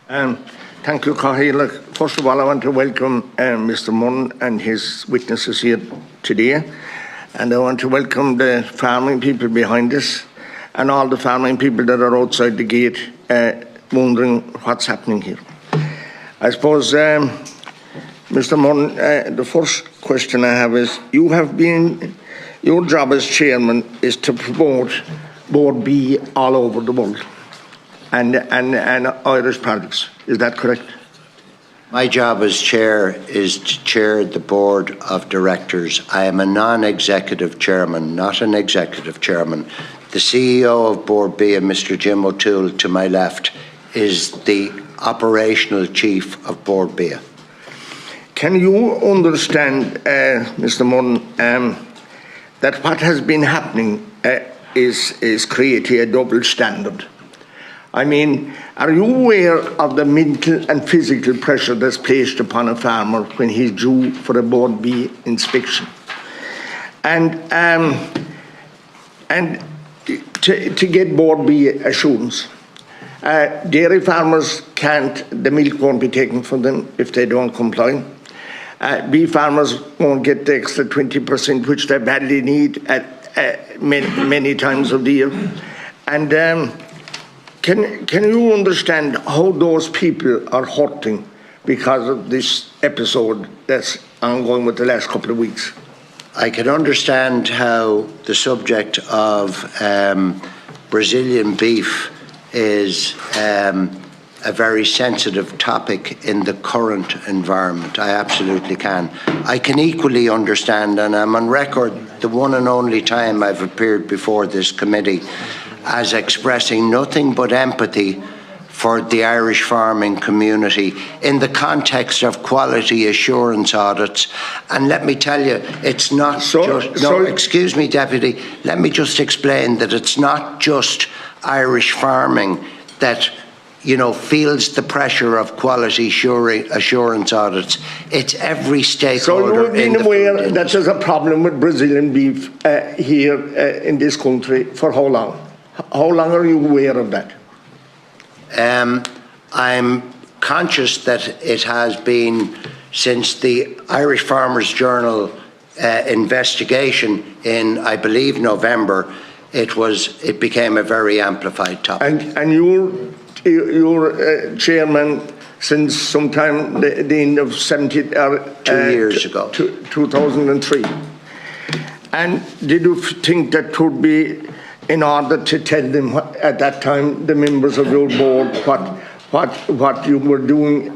Thank you, Cathaoirleach. First of all, I want to welcome Mr. Murrin and his witnesses here today, and I want to welcome the farming people behind us and all the farming people that are outside the gate wondering what's happening here. I suppose, Mr. Murrin, the first question I have is, your job as chairman is to promote Bord Bia all over the world and Irish products. Is that correct? My job as chair is to chair the board of directors. I am a non-executive chairman, not an executive chairman. The CEO of Bord Bia, Mr. Jim O'Toole, to my left, is the operational chief of Bord Bia. Can you understand, Mr. Murrin, that what has been happening is creating a double standard? I mean, are you aware of the mental and physical pressure that's placed upon a farmer when he's due for a Bord Bia inspection? And to get Bord Bia assurance, dairy farmers the milk won't be taken from them if they don't comply. Beef farmers won't get the extra 20%, which they badly need at many times of the year. And can you understand how those people are hurting because of this episode that's ongoing with the last couple of weeks? I can understand how the subject of Brazilian beef is a very sensitive topic in the current environment. I absolutely can. I can equally understand, and I'm on record the one and only time I've appeared before this committee as expressing nothing but empathy for the Irish farming community in the context of quality assurance audits. And let me tell you, it's not excuse me, Deputy, let me just explain that it's not just Irish farming that feels the pressure of quality assurance audits. It's every stakeholder. So you've been aware that there's a problem with Brazilian beef here in this country for how long? How long are you aware of that? I'm conscious that it has been since the Irish Farmers Journal investigation in, I believe, November. It became a very amplified topic. And you're chairman since sometime the end of 2 years ago, 2003. And did you think that could be in order to tell them at that time, the members of your board, what you were doing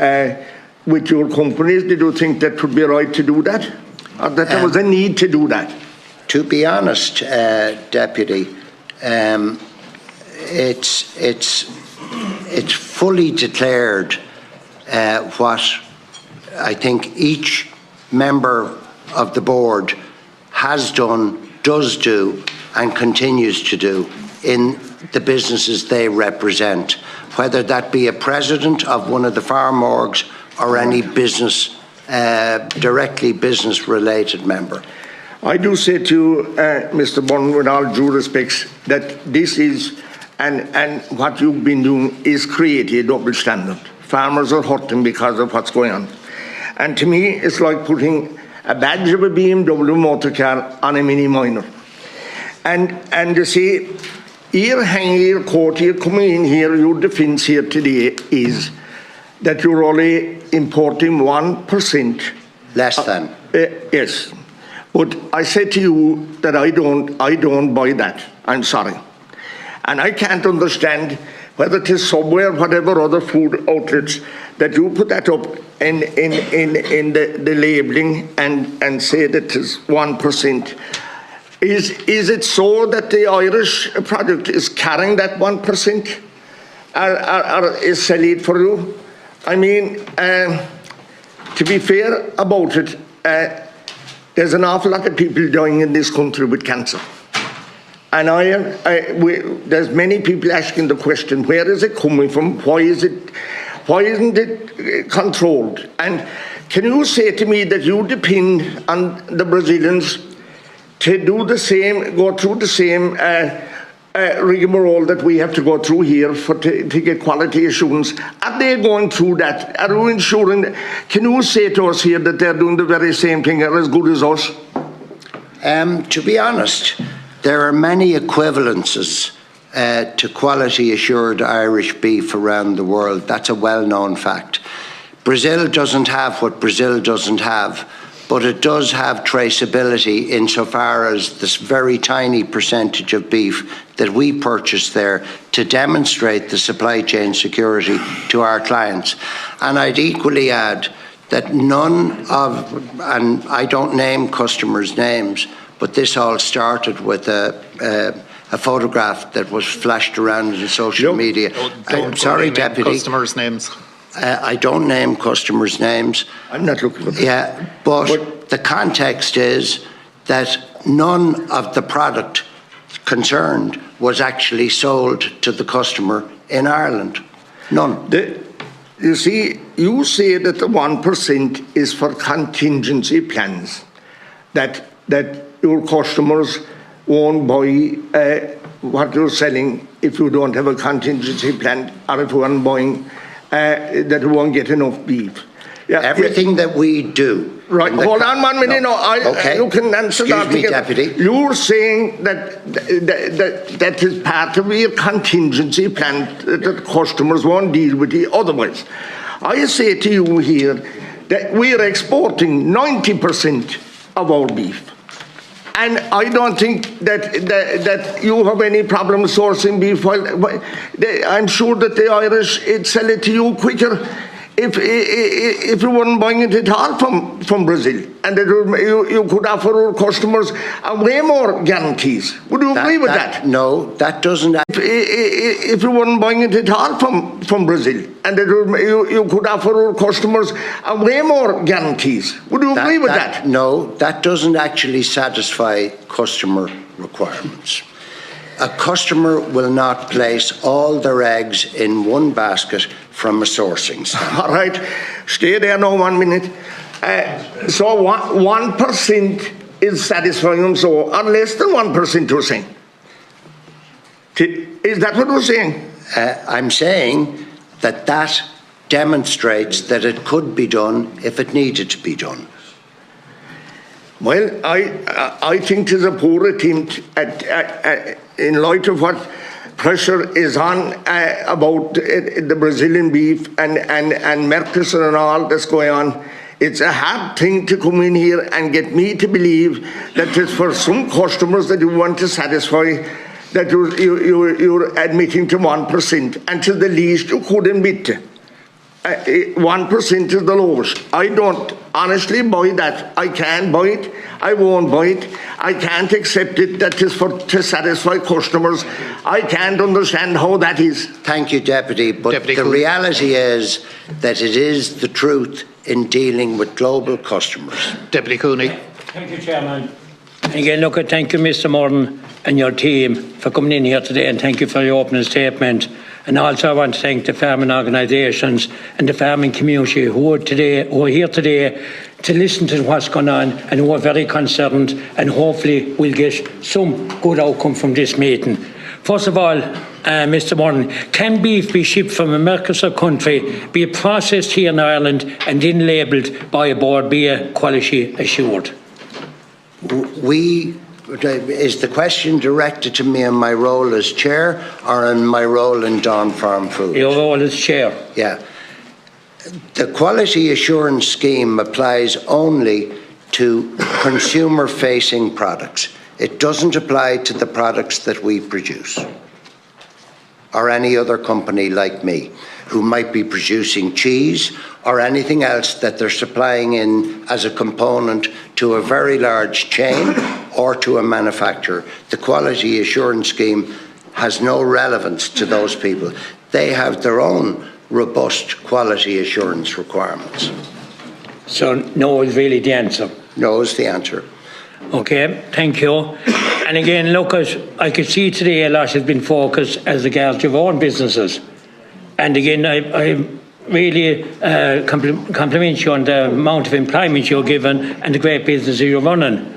with your companies? Did you think that would be right to do that, or that there was a need to do that? To be honest, Deputy, it's fully declared what I think each member of the board has done, does do, and continues to do in the businesses they represent, whether that be a president of one of the farm orgs or any business, directly business-related member. I do say to you, Mr. Bond, with all due respects, that this is, and what you've been doing is creating a double standard. Farmers are hurting because of what's going on. And to me, it's like putting a badge of a BMW motor car on a mini minor. And you see, here hanging your court, here coming in here, your defence here today is that you're only importing 1%. Less than. Yes. But I say to you that I don't buy that. I'm sorry. And I can't understand whether it is Subway or whatever other food outlets that you put that up in the labelling and say that it is 1%. Is it so that the Irish product is carrying that 1%? Or is selling it for you? I mean, to be fair about it, there's an awful lot of people dying in this country with cancer. And there's many people asking the question, where is it coming from? Why isn't it controlled? And can you say to me that you depend on the Brazilians to do the same, go through the same rigmarole that we have to go through here to get quality assurance? Are they going through that? Are you ensuring? Can you say to us here that they're doing the very same thing, or as good as us? To be honest, there are many equivalences to quality assured Irish beef around the world. That's a well-known fact. Brazil doesn't have what Brazil doesn't have, but it does have traceability insofar as this very tiny percentage of beef that we purchase there to demonstrate the supply chain security to our clients. And I'd equally add that none of, and I don't name customers' names, but this all started with a photograph that was flashed around in social media. I'm sorry, Deputy. Customers' names. I don't name customers' names. I'm not looking for that. Yeah, but the context is that none of the product concerned was actually sold to the customer in Ireland. None. You see, you say that the 1% is for contingency plans, that your customers won't buy what you're selling if you don't have a contingency plan, or if you aren't buying that you won't get enough beef. Yeah, everything that we do. Right, hold on 1 minute. No, okay. You can answer Excuse that. Me, Deputy. You're saying that is part of your contingency plan, that customers won't deal with it otherwise. I say to you here that we're exporting 90% of our beef. And I don't think that you have any problem sourcing beef. I'm sure that the Irish sell it to you quicker if you weren't buying it at all from Brazil, and that you could offer our customers way more guarantees. Would you agree with that? No, that doesn't. If you weren't buying it at all from Brazil, and that you could offer our customers way more guarantees. Would you agree with that? No, that doesn't actually satisfy customer requirements. A customer will not place all their eggs in one basket from a sourcing standpoint. All right, stay there now 1 minute. So 1% is satisfying, so or less than 1% you're saying? Is that what you're saying? I'm saying that demonstrates that it could be done if it needed to be done. Well, I think it's a poor attempt in light of what pressure is on about the Brazilian beef and Merkosur and all that's going on. It's a hard thing to come in here and get me to believe that it's for some customers that you want to satisfy that you're admitting to 1%, and to the least you could admit to. 1% is the lowest. I don't honestly buy that. I can't buy it. I won't buy it. I can't accept it. That is to satisfy customers. I can't understand how that is. Thank you, Deputy. But the reality is that it is the truth in dealing with global customers. Deputy Cooney. Thank you, Chairman. Again, thank you, Mr. Murrin and your team for coming in here today, and thank you for your opening statement. And also I want to thank the farming organisations and the farming community who are here today to listen to what's going on and who are very concerned, and hopefully we'll get some good outcome from this meeting. First of all, Mr. Murrin, can beef be shipped from a Merkosur country, be processed here in Ireland and then labelled by a Bord Bia quality assured? Is the question directed to me in my role as chair or in my role in Dawn Farm Food? Your role as chair. Yeah. The quality assurance scheme applies only to consumer-facing products. It doesn't apply to the products that we produce or any other company like me who might be producing cheese or anything else that they're supplying in as a component to a very large chain or to a manufacturer. The quality assurance scheme has no relevance to those people. They have their own robust quality assurance requirements. So no is really the answer? No is the answer. Okay, thank you. And again, I could see today a lot has been focused as regards your own businesses. And again, I really compliment you on the amount of employment you're given and the great business you're running.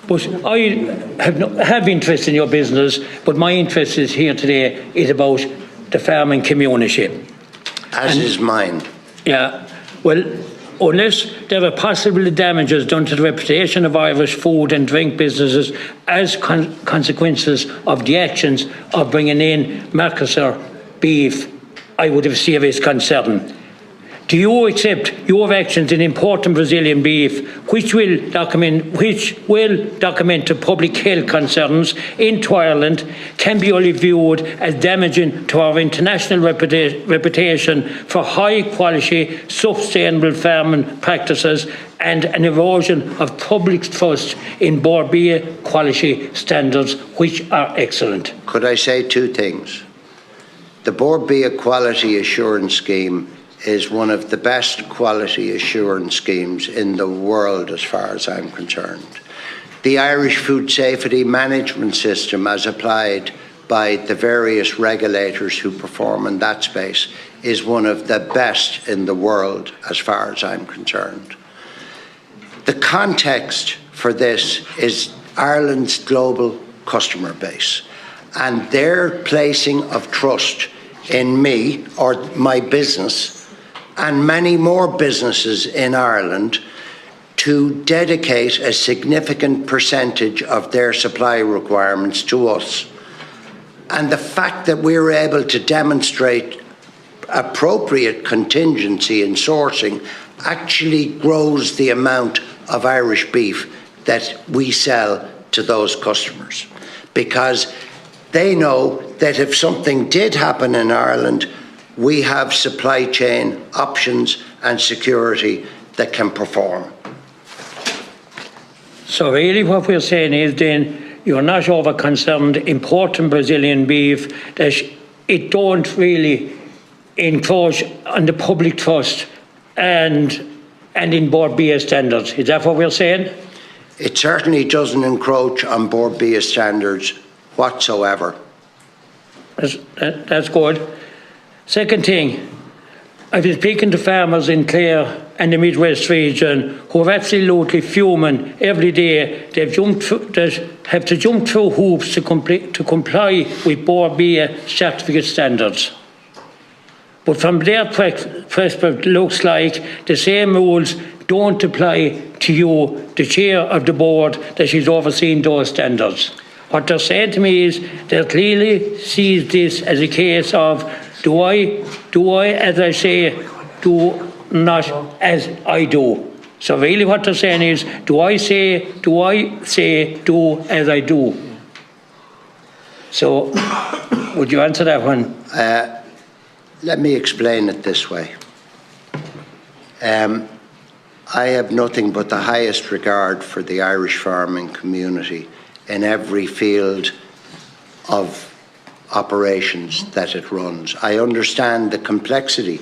But I have interest in your business, but my interest is here today is about the farming community. As is mine. Yeah, well, unless there are possible damages done to the reputation of Irish food and drink businesses as consequences of the actions of bringing in Merkosur beef, I would have serious concern. Do you accept your actions in importing Brazilian beef, which will document to public health concerns into Ireland, can be only viewed as damaging to our international reputation for high quality, sustainable farming practices and an erosion of public trust in Bord Bia quality standards, which are excellent? Could I say two things? The Bord Bia Quality Assurance Scheme is one of the best quality assurance schemes in the world as far as I'm concerned. The Irish Food Safety Management System, as applied by the various regulators who perform in that space, is one of the best in the world as far as I'm concerned. The context for this is Ireland's global customer base and their placing of trust in me or my business and many more businesses in Ireland to dedicate a significant percentage of their supply requirements to us. And the fact that we're able to demonstrate appropriate contingency in sourcing actually grows the amount of Irish beef that we sell to those customers, because they know that if something did happen in Ireland, we have supply chain options and security that can perform. So really what we're saying is then you're not over concerned importing Brazilian beef, that it don't really encroach on the public trust and in Bord Bia standards. Is that what we're saying? It certainly doesn't encroach on Bord Bia standards whatsoever. That's good. Second thing, I've been speaking to farmers in Clare and the Midwest region who are absolutely fuming every day. They have to jump through hoops to comply with Bord Bia certificate standards. But from their perspective, it looks like the same rules don't apply to you, the chair of the board, that she's overseeing those standards. What they're saying to me is they clearly see this as a case of do I, as I say, do not as I do. So really what they're saying is, do I say, do as I do. So, would you answer that one? Let me explain it this way. I have nothing but the highest regard for the Irish farming community in every field of operations that it runs. I understand the complexity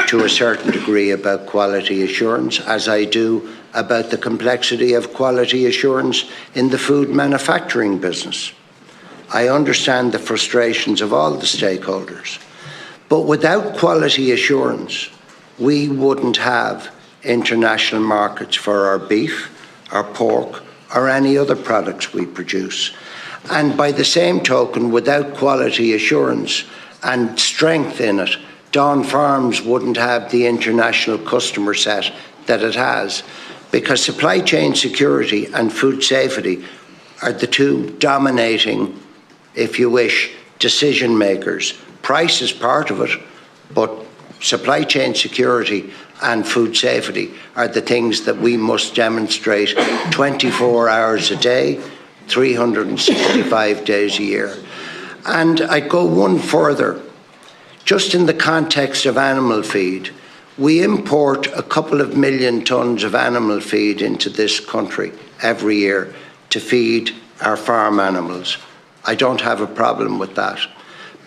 to a certain degree about quality assurance, as I do about the complexity of quality assurance in the food manufacturing business. I understand the frustrations of all the stakeholders. But without quality assurance, we wouldn't have international markets for our beef, our pork, or any other products we produce. And by the same token, without quality assurance and strength in it, Dawn Farms wouldn't have the international customer set that it has, because supply chain security and food safety are the two dominating, if you wish, decision makers. Price is part of it, but supply chain security and food safety are the things that we must demonstrate 24 hours a day, 365 days a year. And I go one further. Just in the context of animal feed, we import a couple of million tonnes of animal feed into this country every year to feed our farm animals. I don't have a problem with that.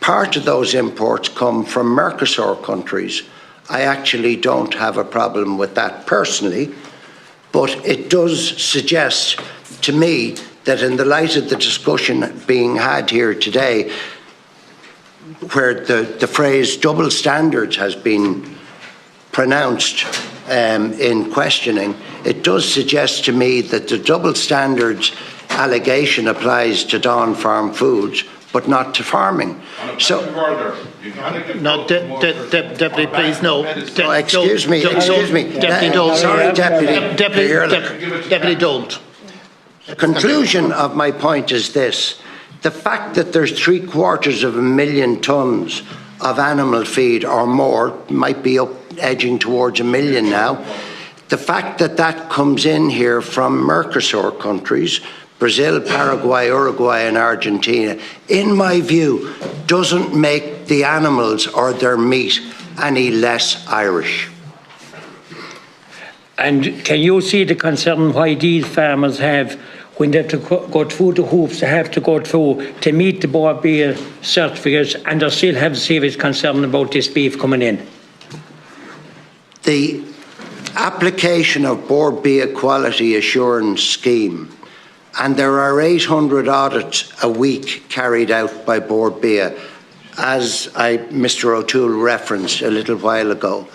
Part of those imports come from Merkosur countries. I actually don't have a problem with that personally, but it does suggest to me that in the light of the discussion being had here today, where the phrase double standards has been pronounced in questioning, it does suggest to me that the double standards allegation applies to Dawn Farm Foods, but not to farming. So, no, Deputy, please, no. Excuse me. Deputy, don't. Sorry, Deputy. Deputy, don't. The conclusion of my point is this. The fact that there's 750,000 tonnes of animal feed or more, might be up edging towards 1 million now, the fact that that comes in here from Merkosur countries, Brazil, Paraguay, Uruguay and Argentina, in my view, doesn't make the animals or their meat any less Irish. And can you see the concern why these farmers have, when they have to go through the hoops they have to go through to meet the Bord Bia certificates, and they still have serious concern about this beef coming in? The application of Bord Bia quality assurance scheme, and there are 800 audits a week carried out by Bord Bia, as Mr. O'Toole referenced a little while ago.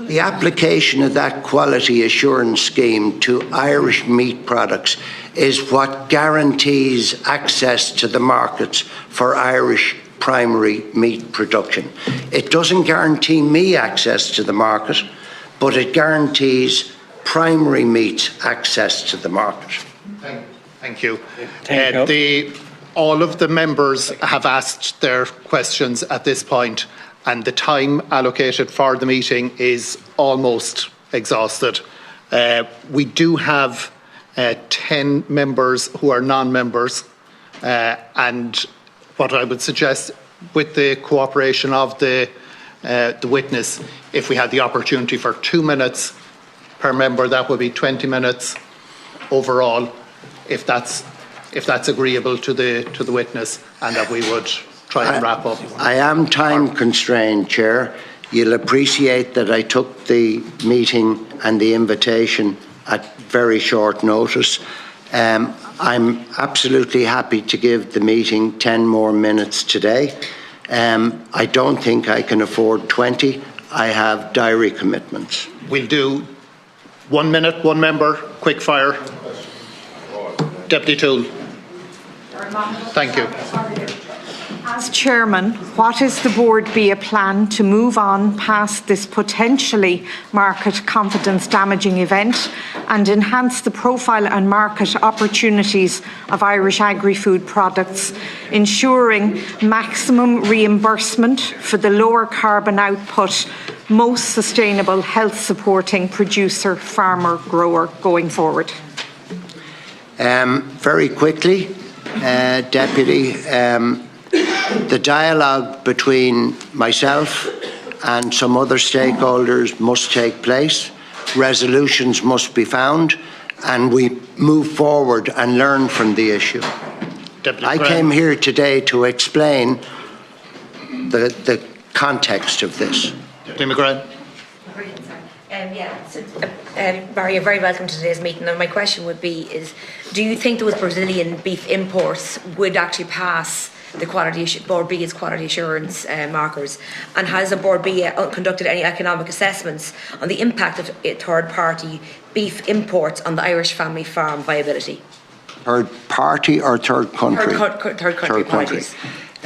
The application of that quality assurance scheme to Irish meat products is what guarantees access to the markets for Irish primary meat production. It doesn't guarantee me access to the market, but it guarantees primary meat access to the market. Thank you. All of the members have asked their questions at this point, and the time allocated for the meeting is almost exhausted. We do have 10 members who are non-members, and what I would suggest, with the cooperation of the witness, if we had the opportunity for 2 minutes per member, that would be 20 minutes overall, if that's agreeable to the witness, and that we would try and wrap up. I am time constrained, Chair. You'll appreciate that I took the meeting and the invitation at very short notice. I'm absolutely happy to give the meeting 10 more minutes today. I don't think I can afford 20. I have diary commitments. We'll do 1 minute, one member, quick fire. Deputy Toole. Thank you. As Chairman, what is the Bord Bia plan to move on past this potentially market confidence damaging event and enhance the profile and market opportunities of Irish agri-food products, ensuring maximum reimbursement for the lower carbon output, most sustainable health supporting producer, farmer, grower going forward? Very quickly, Deputy, the dialogue between myself and some other stakeholders must take place. Resolutions must be found, and we move forward and learn from the issue. I came here today to explain the context of this. Deputy McGrath. Barry, you're very welcome to today's meeting. And my question would be: do you think those Brazilian beef imports would actually pass the Bord Bia's quality assurance markers? And has the Bord Bia conducted any economic assessments on the impact of third-party beef imports on the Irish family farm viability? Third party or third country? Third country parties.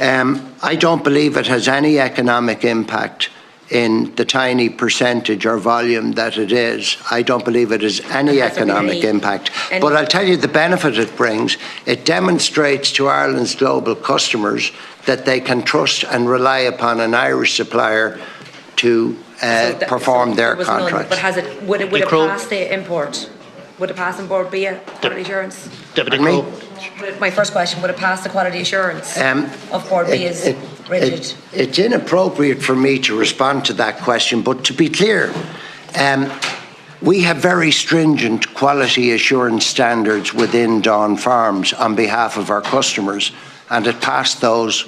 I don't believe it has any economic impact in the tiny percentage or volume that it is. I don't believe it has any economic impact. But I'll tell you the benefit it brings. It demonstrates to Ireland's global customers that they can trust and rely upon an Irish supplier to perform their contracts. But would it pass the import? Would it pass in Bord Bia quality assurance? Deputy Crowe. My first question, would it pass the quality assurance of Bord Bia's rigid? It's inappropriate for me to respond to that question, but to be clear, we have very stringent quality assurance standards within Dawn Farms on behalf of our customers, and it passed those.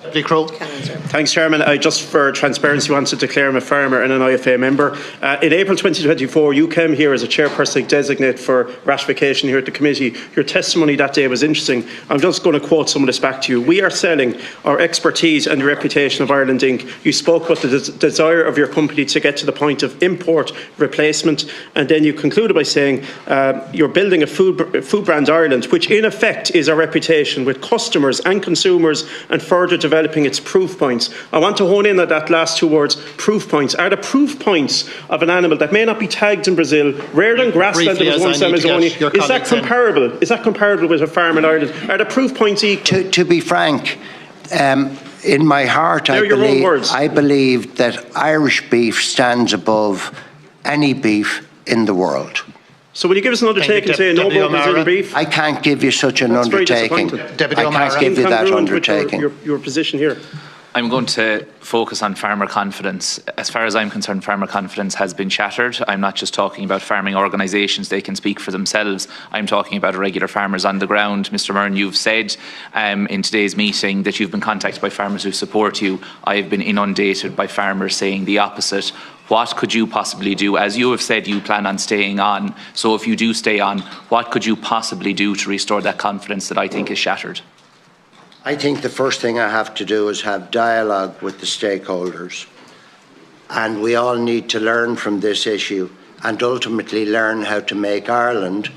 Deputy Crowe. Thanks, Chairman. I just, for transparency, want to declare I'm a farmer and an IFA member. In April 2024, you came here as a chairperson designate for ratification here at the committee. Your testimony that day was interesting. I'm just going to quote some of this back to you. "We are selling our expertise and the reputation of Ireland Inc. You spoke about the desire of your company to get to the point of import replacement, and then you concluded by saying you're building a food brand Ireland, which in effect is our reputation with customers and consumers, and further developing its proof points." I want to hone in on that last 2 words, proof points. Are the proof points of an animal that may not be tagged in Brazil, rare in grassland, there was once Amazonia, is that comparable? Is that comparable with a farm in Ireland? Are the proof points equal? To be frank, in my heart, I believe that Irish beef stands above any beef in the world. So will you give us an undertaking saying no more Brazilian beef? I can't give you such an undertaking. I can't give you that undertaking. Your position here. I'm going to focus on farmer confidence. As far as I'm concerned, farmer confidence has been shattered. I'm not just talking about farming organisations, they can speak for themselves. I'm talking about regular farmers on the ground. Mr Murrin, you've said in today's meeting that you've been contacted by farmers who support you. I have been inundated by farmers saying the opposite. What could you possibly do? As you have said, you plan on staying on. So if you do stay on, what could you possibly do to restore that confidence that I think is shattered? I think the first thing I have to do is have dialogue with the stakeholders. And we all need to learn from this issue and ultimately learn how to make Ireland,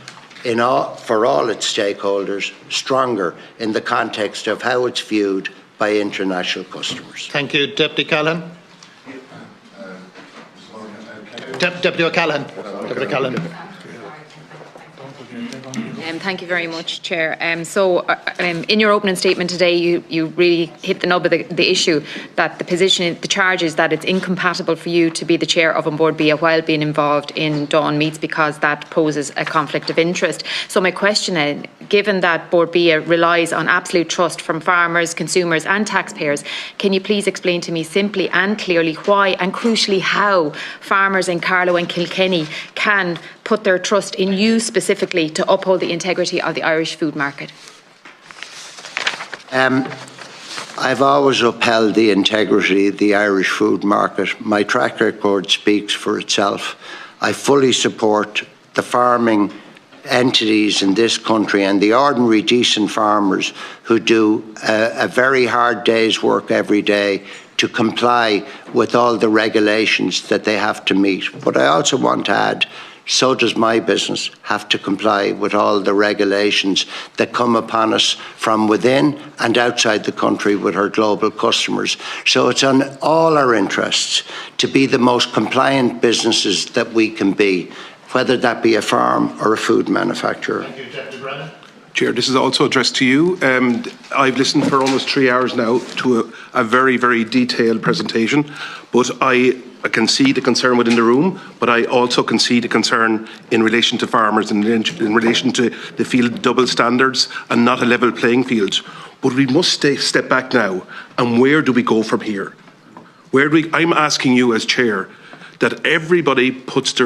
for all its stakeholders, stronger in the context of how it's viewed by international customers. Thank you. Deputy Callan. Deputy O'Callaghan. Deputy Callan. Thank you very much, Chair. In your opening statement today, you really hit the nub of the issue, that the charge is that it's incompatible for you to be the chair of Bord Bia while being involved in Dawn Meats, because that poses a conflict of interest. So my question is, given that Bord Bia relies on absolute trust from farmers, consumers and taxpayers, can you please explain to me simply and clearly why, and crucially how, farmers in Carlow and Kilkenny can put their trust in you specifically to uphold the integrity of the Irish food market? I've always upheld the integrity of the Irish food market. My track record speaks for itself. I fully support the farming entities in this country and the ordinary decent farmers who do a very hard day's work every day to comply with all the regulations that they have to meet. But I also want to add, so does my business have to comply with all the regulations that come upon us from within and outside the country with our global customers. So it's on all our interests to be the most compliant businesses that we can be, whether that be a farm or a food manufacturer. Thank you, Deputy Brennan. Chair, this is also addressed to you. I've listened for almost 3 hours now to a very, very detailed presentation, but I can see the concern within the room, but I also can see the concern in relation to farmers and in relation to the field double standards and not a level playing field. But we must step back now, and where do we go from here? I'm asking you as chair that everybody puts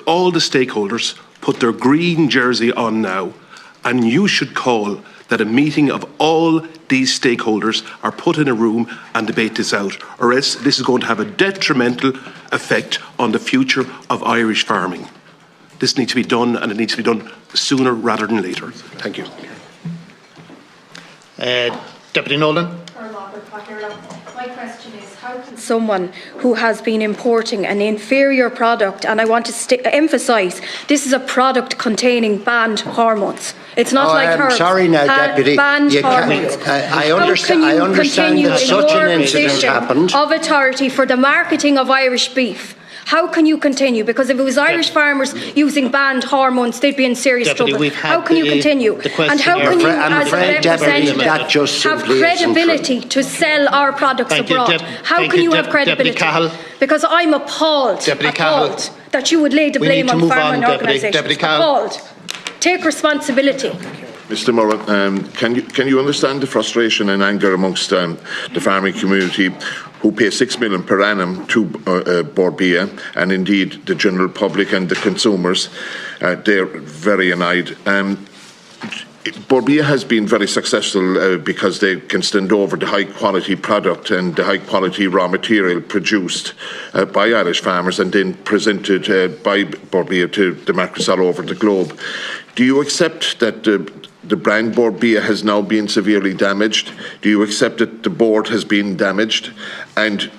all the stakeholders put their green jersey on now, and you should call that a meeting of all these stakeholders are put in a room and debate this out, or else this is going to have a detrimental effect on the future of Irish farming. This needs to be done, and it needs to be done sooner rather than later. Thank you. Deputy Nolan. My question is, how can someone who has been importing an inferior product, and I want to emphasise, this is a product containing banned hormones. It's not like herbs. Sorry now, Deputy. Banned hormones. I understand that such an incident happened. Of authority for the marketing of Irish beef. How can you continue? Because if it was Irish farmers using banned hormones, they'd be in serious trouble. How can you continue? And how can you, as a representative, have credibility to sell our products abroad? How can you have credibility? Because I'm appalled that you would lay the blame on farming organisations. Appalled. Take responsibility. Mr. Murrin, can you understand the frustration and anger amongst the farming community who pay $6 million per annum to Bord Bia, and indeed the general public and the consumers? They're very annoyed. Bord Bia has been very successful because they can stand over the high quality product and the high quality raw material produced by Irish farmers and then presented by Bord Bia to the markets all over the globe. Do you accept that the brand Bord Bia has now been severely damaged? Do you accept that the board has been damaged? And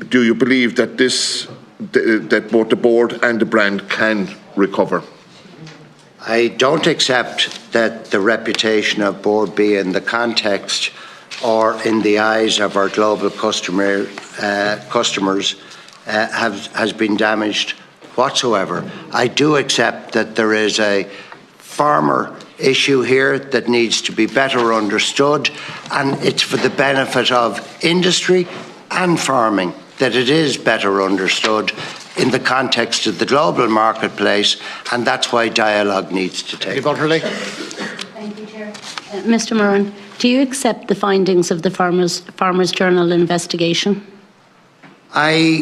do you believe that that both the board and the brand can recover? I don't accept that the reputation of Bord Bia in the context or in the eyes of our global customers has been damaged whatsoever. I do accept that there is a farmer issue here that needs to be better understood, and it's for the benefit of industry and farming that it is better understood in the context of the global marketplace, and that's why dialogue needs to take place. Thank you, Chair. Mr. Murrin, do you accept the findings of the Farmers Journal investigation? I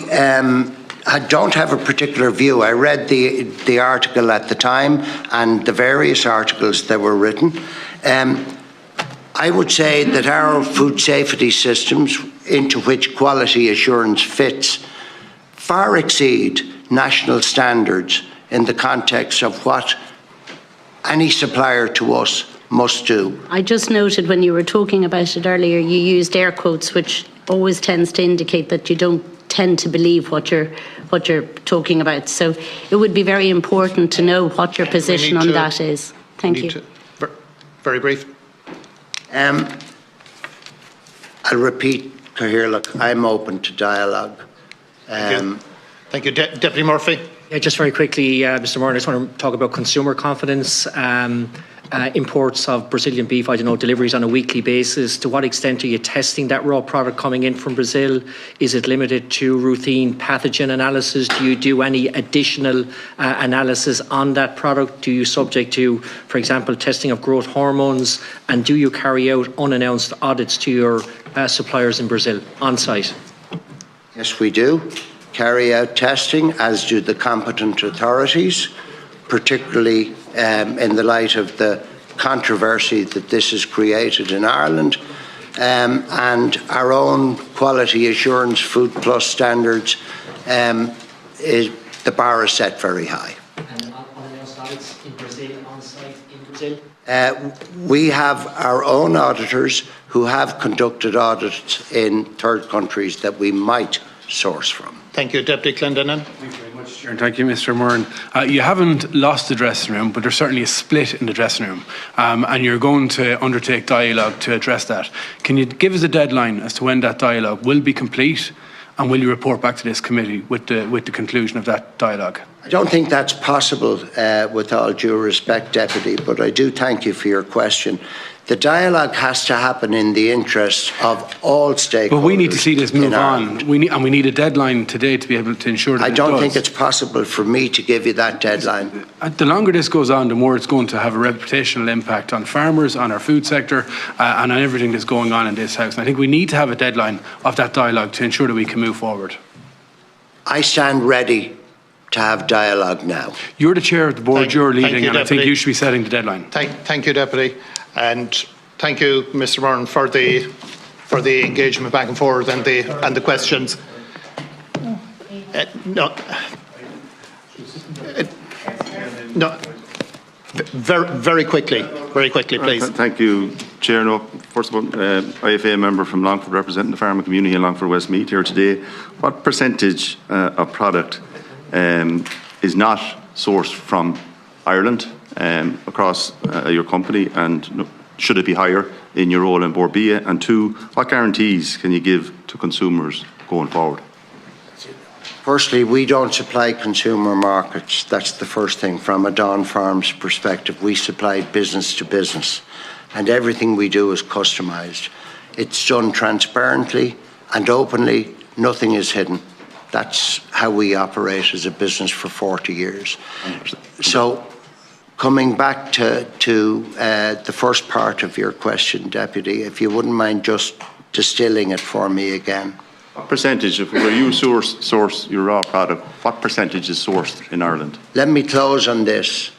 don't have a particular view. I read the article at the time and the various articles that were written. I would say that our food safety systems, into which quality assurance fits, far exceed national standards in the context of what any supplier to us must do. I just noted when you were talking about it earlier, you used air quotes, which always tends to indicate that you don't tend to believe what you're talking about. So it would be very important to know what your position on that is. Thank you. Very brief. I'll repeat, Cahir, look, I'm open to dialogue. Thank you. Deputy Murphy. Yeah, just very quickly, Mr. Murrin, I just want to talk about consumer confidence. imports of Brazilian beef, I don't know, deliveries on a weekly basis? To what extent are you testing that raw product coming in from Brazil? Is it limited to routine pathogen analysis? Do you do any additional analysis on that product? Do you subject to, for example, testing of growth hormones? And do you carry out unannounced audits to your suppliers in Brazil on site? Yes, we do carry out testing, as do the competent authorities, particularly in the light of the controversy that this has created in Ireland, and our own quality assurance Food Plus standards, the bar is set very high. And unannounced audits in Brazil, on site in Brazil? We have our own auditors who have conducted audits in third countries that we might source from. Thank you, Deputy Clendenin. Thank you very much, Chair, and thank you, Mr. Murrin. You haven't lost the dressing room, but there's certainly a split in the dressing room, and you're going to undertake dialogue to address that. Can you give us a deadline as to when that dialogue will be complete, and will you report back to this committee with the conclusion of that dialogue? I don't think that's possible, with all due respect, Deputy, but I do thank you for your question. The dialogue has to happen in the interest of all stakeholders. But we need to see this move on. We need a deadline today to be able to ensure that I don't think it's possible for me to give you that deadline. The longer this goes on, the more it's going to have a reputational impact on farmers, on our food sector, and on everything that's going on in this House. And I think we need to have a deadline of that dialogue to ensure that we can move forward. I stand ready to have dialogue now. You're the chair of the board, you're leading, and I think you should be setting the deadline. Thank you, Deputy. And thank you, Mr. Murrin, for the engagement back and forth and the questions. Very quickly, please. Thank you, Chair. No, first of all, IFA member from Longford, representing the farming community in Longford Westmeath here today. What percentage of product is not sourced from Ireland across your company, and should it be higher in your role in Bord Bia? And two, what guarantees can you give to consumers going forward? Firstly, we don't supply consumer markets. That's the first thing. From a Don Farms perspective, we supply business to business, and everything we do is customised. It's done transparently and openly. Nothing is hidden. That's how we operate as a business for 40 years. So, coming back to the first part of your question, Deputy, if you wouldn't mind just distilling it for me again. What percentage, if where you source your raw product, what percentage is sourced in Ireland? Let me close on this.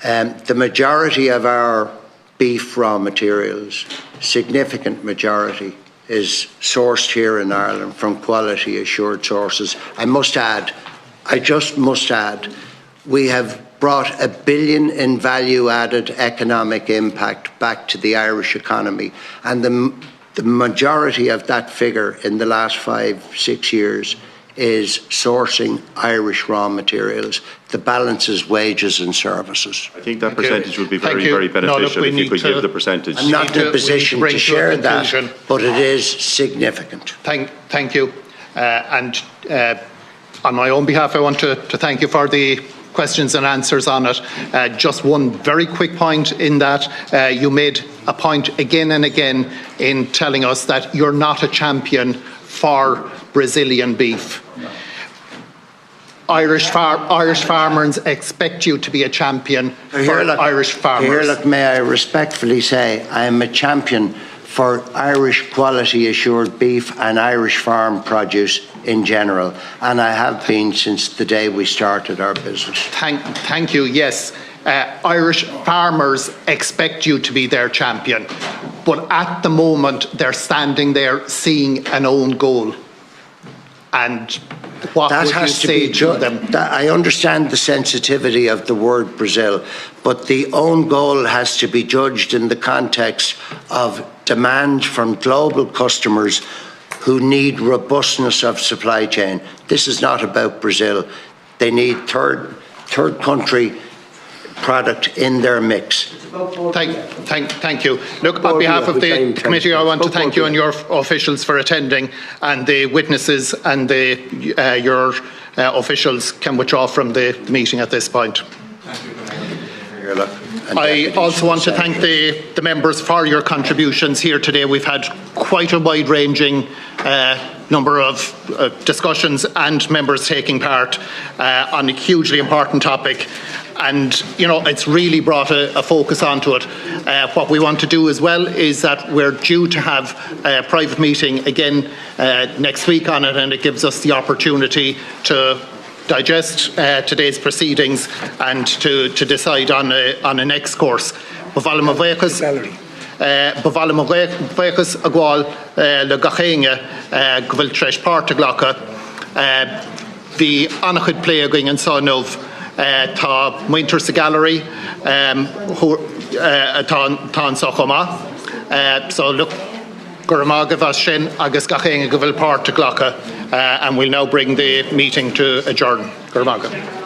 The majority of our beef raw materials, significant majority, is sourced here in Ireland from quality assured sources. I just must add, we have brought $1 billion in value added economic impact back to the Irish economy, and the majority of that figure in the last 5-6 years is sourcing Irish raw materials. The balance is wages and services. I think that percentage would be very beneficial if you could give the percentage. I'm not in a position to share that, but it is significant. Thank you. And on my own behalf, I want to thank you for the questions and answers on it. Just one very quick point in that you made a point again and again in telling us that you're not a champion for Brazilian beef. Irish farmers expect you to be a champion for Irish farmers. May I respectfully say I am a champion for Irish quality assured beef and Irish farm produce in general, and I have been since the day we started our business. Thank you, yes. Irish farmers expect you to be their champion, but at the moment they're standing there seeing an own goal. And what would you say to them? I understand the sensitivity of the word Brazil, but the own goal has to be judged in the context of demand from global customers who need robustness of supply chain. This is not about Brazil. They need third country product in their mix. Thank you. Look, on behalf of the committee, I want to thank you and your officials for attending, and the witnesses and your officials can withdraw from the meeting at this point. Thank you for your I also want to thank the members for your contributions here today. We've had quite a wide-ranging number of discussions and members taking part on a hugely important topic. And, you know, it's really brought a focus onto it. What we want to do as well is that we're due to have a private meeting again next week on it, and it gives us the opportunity to digest today's proceedings and to decide on a next course. Bavalam agwal le gachéine gwyl tresh partaglacha the anachid play going and son of tá Winter Gallery tá sochoma so look Guramaga Vashin agus gachéine gwyl partaglacha and we'll now bring the meeting to adjourn. Guramaga.